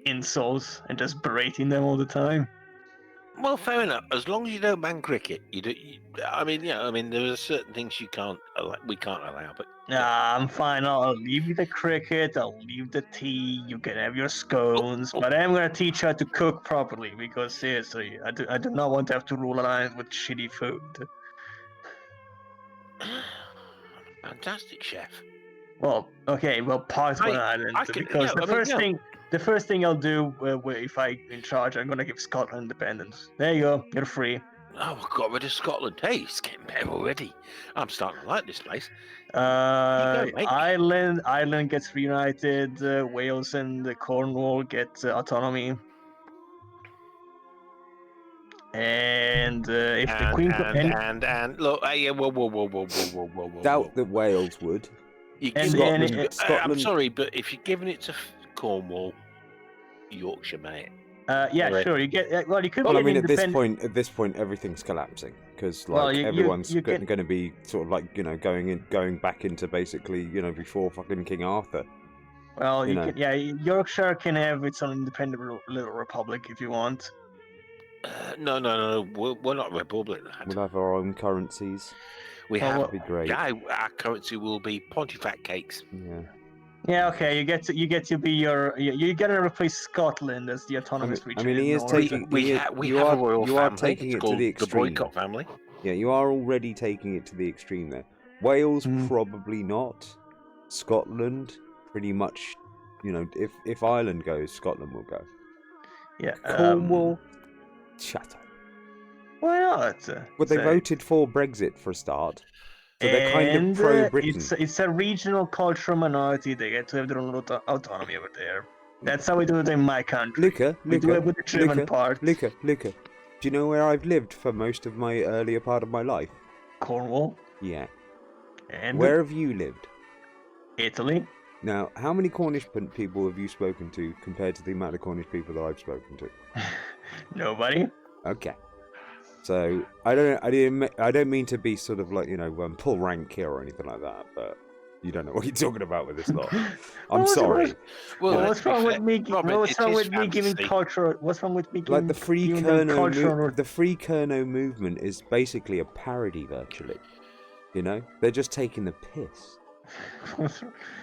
insults and just berating them all the time. Well, fair enough. As long as you don't ban cricket, there are certain things we can't allow. But I'm fine. I'll leave you the cricket. I'll leave the tea. You can have your scones. But I'm gonna teach you how to cook properly because seriously, I do not want to have to rule an island with shitty food. Fantastic, chef. Well, okay. Well, part of an island because the first thing I'll do if I'm in charge, I'm gonna give Scotland independence. There you go. You're free. Oh, I got rid of Scotland. Hey, it's getting better already. I'm starting to like this place. Ireland gets reunited. Wales and Cornwall get autonomy. And if the Queen look, whoa. Doubt that Wales would. Scotland. I'm sorry, but if you're giving it to Cornwall, Yorkshire, mate. Sure. You get well. You could. Well, I mean, at this point, everything's collapsing because everyone's going to be sort of like going back into basically before fucking King Arthur. Well, Yorkshire can have its own independent little republic if you want. No. We're not a republic. We'll have our own currencies. That'd be great. Yeah, our currency will be Pontifex cakes. Yeah. Yeah, okay. You get to be you're gonna replace Scotland as the autonomous region. I mean, he is taking. You are taking it to the extreme. The boycott family. Yeah, you are already taking it to the extreme there. Wales probably not. Scotland, pretty much. If Ireland goes, Scotland will go. Yeah. Cornwall, shut up. Why not? Well, they voted for Brexit for a start. So they're kind of pro-Britain. It's a regional cultural minority. They get to have their own autonomy over there. That's how we do it in my country. Luca, we do it with the German part. Luca. Do you know where I've lived for most of my earlier part of my life? Cornwall. Yeah. And where have you lived? Italy. Now, how many Cornish people have you spoken to compared to the amount of Cornish people that I've spoken to? Nobody. Okay. So I don't mean to be sort of like, you know, pull rank here or anything like that, but you don't know what you're talking about with this lot. I'm sorry. Well, Well, what's wrong with me? Robert, What's wrong it is with me giving fantasy. culture? What's wrong with me giving Like the free giving them Kerno, cultural? the free Kerno movement is basically a parody, virtually. You know, they're just taking the piss.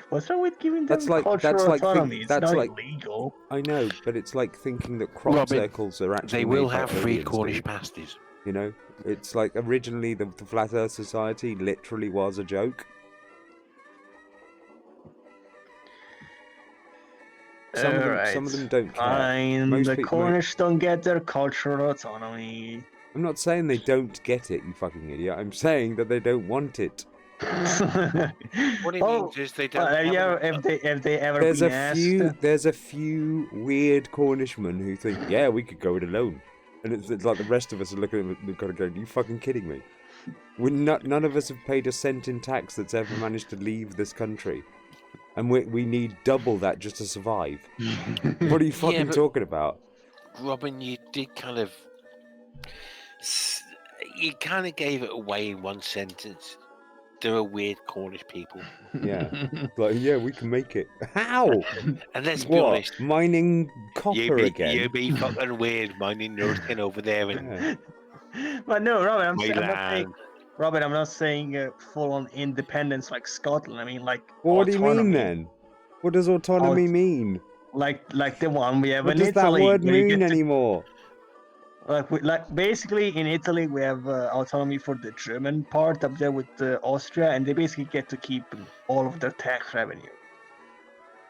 What's wrong with giving them That's like cultural autonomy? that's it's not like illegal. I know, but it's like thinking that crop Robin, circles are actually They will made by have free aliens, Cornish dude. pasties. You know, it's like originally the Flat Earth Society literally was a joke. Some of them don't care. Fine. Most The people Cornish don't get their cultural autonomy. I'm not saying they don't get it, you fucking idiot. I'm saying that they don't want it. What it means is they don't. Well, have if they ever been asked. There's a few weird Cornishmen who think, yeah, we could go it alone, and it's like the rest of us are looking at them, we've got to go. Are you fucking kidding me? None of us have paid a cent in tax that's ever managed to leave this country, and we need double that just to survive. What are you fucking talking about? Robin, you did kind of. You kind of gave it away in one sentence. There are weird Cornish people. Yeah. Like, yeah, we can make it. How? And let's be honest. Mining copper again? You be fucking weird mining nothing over there. And But no, Robin, I'm Mainland. not saying full-on independence like Scotland. I mean, like Well, what do autonomy. you mean then? What does autonomy mean? Like the one we have What in does Italy. that word where you mean get to- anymore? Like basically in Italy we have autonomy for the German part up there with Austria, and they basically get to keep all of their tax revenue.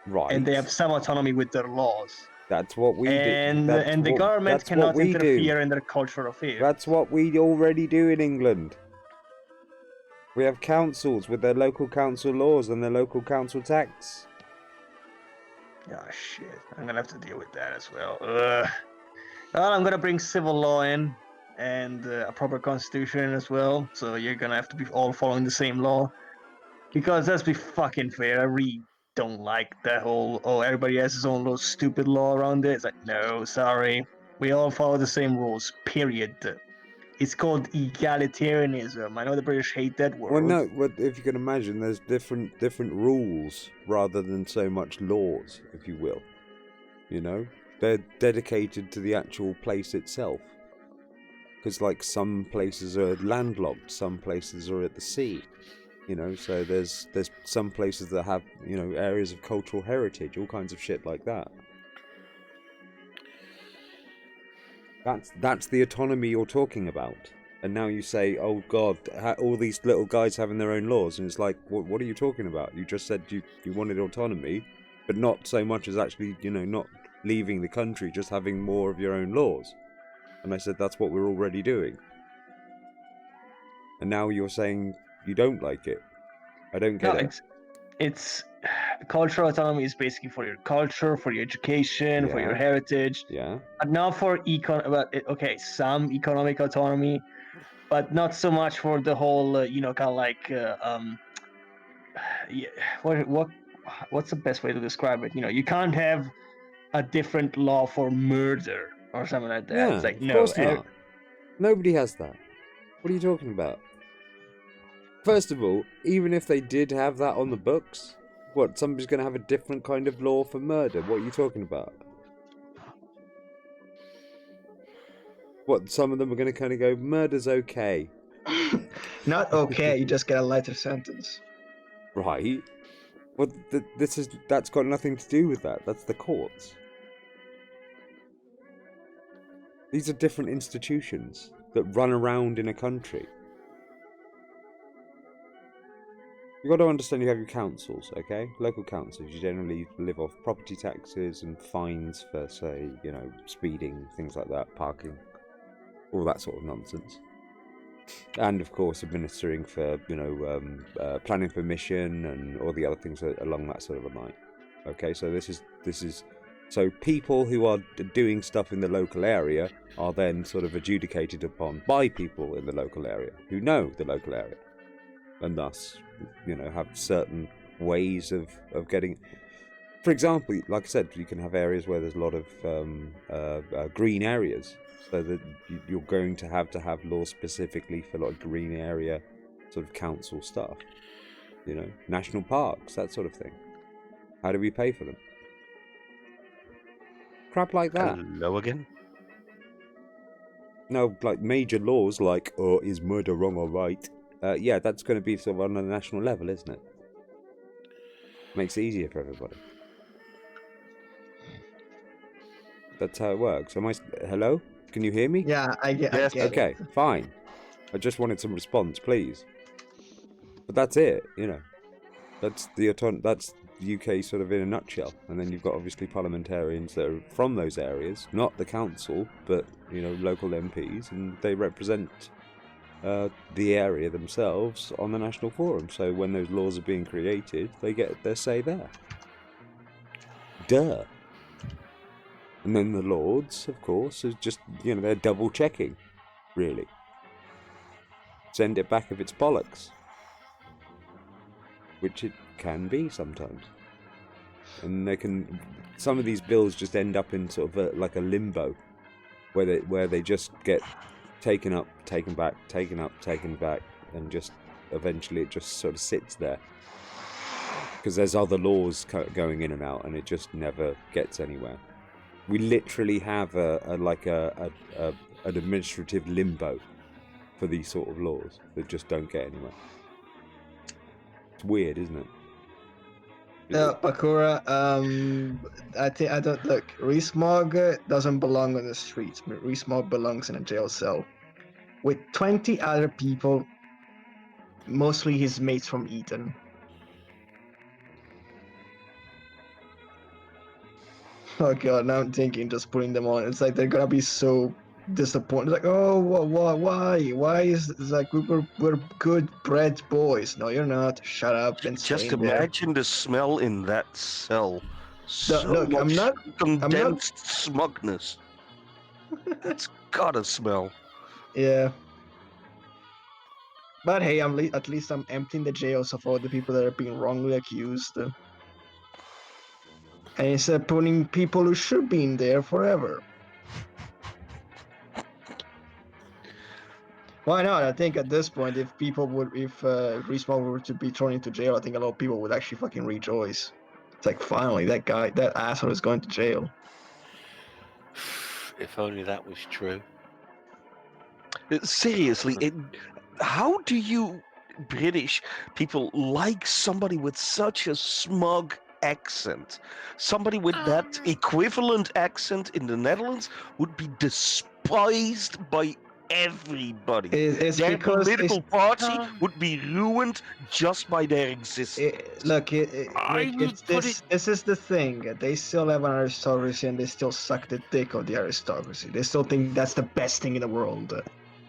Right. And they have some autonomy with their laws. That's what we do. And the government cannot interfere in their cultural affairs. That's what we already do in England. We have councils with their local council laws and their local council tax. Oh shit! I'm gonna have to deal with that as well. Well, I'm gonna bring civil law in and a proper constitution as well. So you're gonna have to be all following the same law. Because let's be fucking fair, I really don't like that whole everybody has his own little stupid law around it. It's like, no, sorry, we all follow the same rules. Period. It's called egalitarianism. I know the British hate that word. Well, no. Well, if you can imagine, there's different rules rather than so much laws, if you will. You know, they're dedicated to the actual place itself. Because, like, some places are landlocked, some places are at the sea. You know, so there's some places that have, you know, areas of cultural heritage, all kinds of shit like that. That's the autonomy you're talking about. And now you say, oh God, all these little guys having their own laws, and it's like, what are you talking about? You just said you wanted autonomy, but not so much as actually, you know, not leaving the country, just having more of your own laws. And I said, that's what we're already doing. And now you're saying you don't like it. I don't get it. It's cultural autonomy is basically for your culture, for your education, for your heritage. Yeah. But not for some economic autonomy, but not so much for the whole, you know, kind of like, what's the best way to describe it? You know, you can't have a different law for murder or something like that. Yeah, It's like, of no, course not. Nobody has that. What are you talking about? First of all, even if they did have that on the books, what, somebody's going to have a different kind of law for murder? What are you talking about? What, some of them are going to kind of go, murder's okay. Not okay, you just get a lighter sentence. Right. Well, that's got nothing to do with that. That's the courts. These are different institutions that run around in a country. You've got to understand you have your councils, okay? Local councils, you generally live off property taxes and fines for, say, you know, speeding, things like that, parking, all that sort of nonsense. And, of course, administering for, you know, planning permission and all the other things along that sort of a line. Okay, so this is... So people who are doing stuff in the local area are then sort of adjudicated upon by people in the local area who know the local area. And thus, you know, have certain ways of getting... For example, like I said, you can have areas where there's a lot of green areas, so that you're going to have laws specifically for like green area sort of council stuff. You know, national parks, that sort of thing. How do we pay for them? Crap like that. Hello again. No, like major laws like, is murder wrong or right? Yeah, that's going to be sort of on a national level, isn't it? Makes it easier for everybody. That's how it works. Hello? Can you hear me? Yeah, I get it. Okay, fine. I just wanted some response, please. But that's it, you know. That's the UK sort of in a nutshell. And then you've got obviously parliamentarians that are from those areas, not the council, but you know, local MPs, and they represent the area themselves on the national forum. So when those laws are being created, they get their say there. Duh. And then the Lords, of course, is just, you know, they're double checking, really. Send it back if it's bollocks. Which it can be sometimes. And some of these bills just end up in sort of like a limbo, where they just get taken up, taken back, taken up, taken back, and just eventually it just sort of sits there. Because there's other laws going in and out, and it just never gets anywhere. We literally have an administrative limbo for these sort of laws that just don't get anywhere. It's weird, isn't it? Bakura, I don't look. Rees-Mogg doesn't belong on the streets. Rees-Mogg belongs in a jail cell with 20 other people, mostly his mates from Eton. Oh god, now I'm thinking just putting them on. It's like they're gonna be so disappointed. Like, oh, why? Why is it's like we're good bred boys? No, you're not. Shut up and stay Just in there. imagine the smell in that cell. So Look, much condensed smugness. That's gotta smell. Yeah. But hey, at least I'm emptying the jails of all the people that are being wrongly accused. And instead of putting people who should be in there forever. Why not? I think at this point, if Rees-Mogg were to be thrown into jail, I think a lot of people would actually fucking rejoice. It's like, finally, that asshole is going to jail. If only that was true. Seriously, how do you British people like somebody with such a smug accent? Somebody with that equivalent accent in the Netherlands would be despised by everybody. Their political party would be ruined just by their existence. This is the thing. They still have an aristocracy and they still suck the dick of the aristocracy. They still think that's the best thing in the world.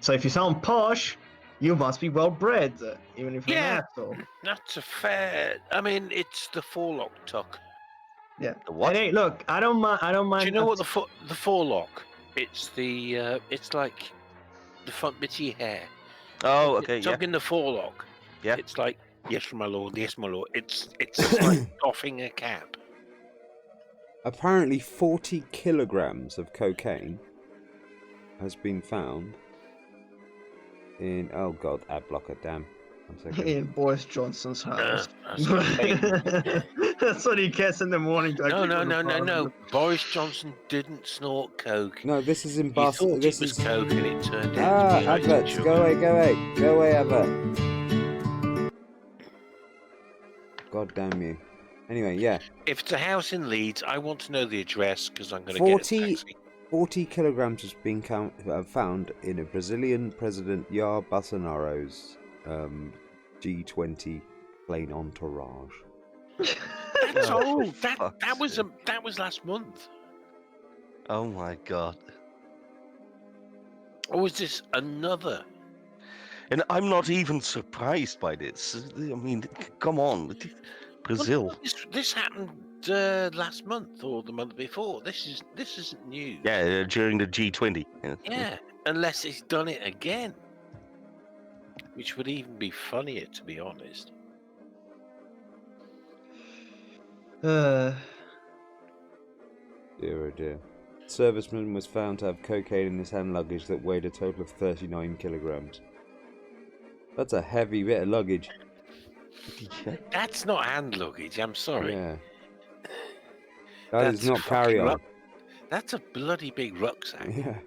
So if you sound posh, you must be well bred, even if you're an asshole. That's a fair. I mean, it's the forelock tuck. Yeah. The what? And hey, look, I don't mind. Do you know what the forelock? It's the. It's like the front bit of your hair. Oh, okay. Tuck in the forelock. Yeah. It's like, yes, my lord. Yes, my lord. It's like doffing a cap. Apparently 40 kilograms of cocaine has been found in, oh god, ad blocker, damn. In Boris Johnson's house. That's what he gets in the morning. No. Boris Johnson didn't snort coke. No, this is in Barcelona. This is coke, and it turned out to be adverts. Go away, advert. God damn you. Anyway, yeah. If it's a house in Leeds, I want to know the address because I'm going to get a taxi. 40 kilograms has been found in a Brazilian President Jair Bolsonaro's G20 plane entourage. That's old. That was last month. Oh my god. Or was this another? And I'm not even surprised by this. I mean, come on, Brazil. Well, this happened last month or the month before. This isn't new. Yeah, during the G20. Yeah, unless he's done it again, which would even be funnier, to be honest. Dear oh dear. Serviceman was found to have cocaine in his hand luggage that weighed a total of 39 kilograms. That's a heavy bit of luggage. That's not hand luggage, I'm sorry. Yeah. That is not fucking carry-on. That's a bloody big rucksack. Yeah.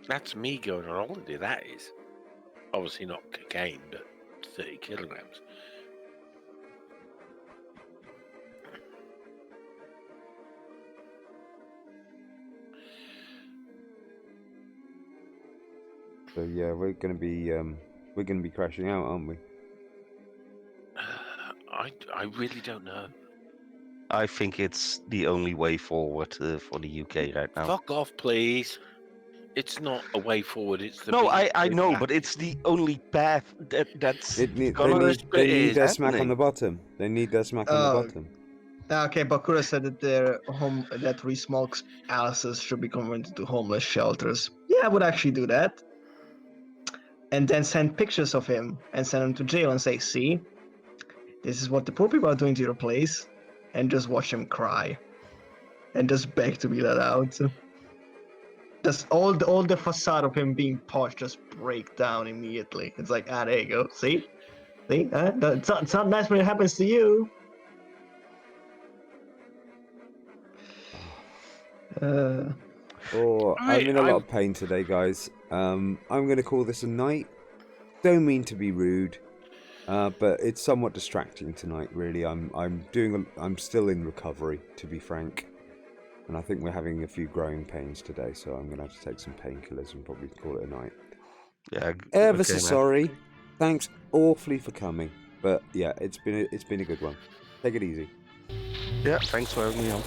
That's me going on holiday, that is. Obviously not cocaine, but 30 kilograms. So yeah, we're gonna be crashing out, aren't we? I really don't know. I think it's the only way forward for the UK right now. Fuck off, please. It's not a way forward. It's the No, biggest I way know, back. but it's the only path that's They need their smack on the bottom. They need their smack on the bottom. Okay, Bakura said that that Rees-Mogg palaces should be converted to homeless shelters. Yeah, I would actually do that. And then send pictures of him and send him to jail and say, see, this is what the poor people are doing to your place, and just watch him cry. And just beg to be let out. Just all the facade of him being posh just break down immediately. It's like, there you go. See? It's not nice when it happens to you. I'm in a lot of pain today, guys. I'm going to call this a night. Don't mean to be rude, but it's somewhat distracting tonight. Really, I'm still in recovery, to be frank, and I think we're having a few growing pains today. So I'm going to have to take some painkillers and probably call it a night. Yeah. Ever so sorry. Thanks awfully for coming, but yeah, it's been a good one. Take it easy. Yeah. Thanks for having me on.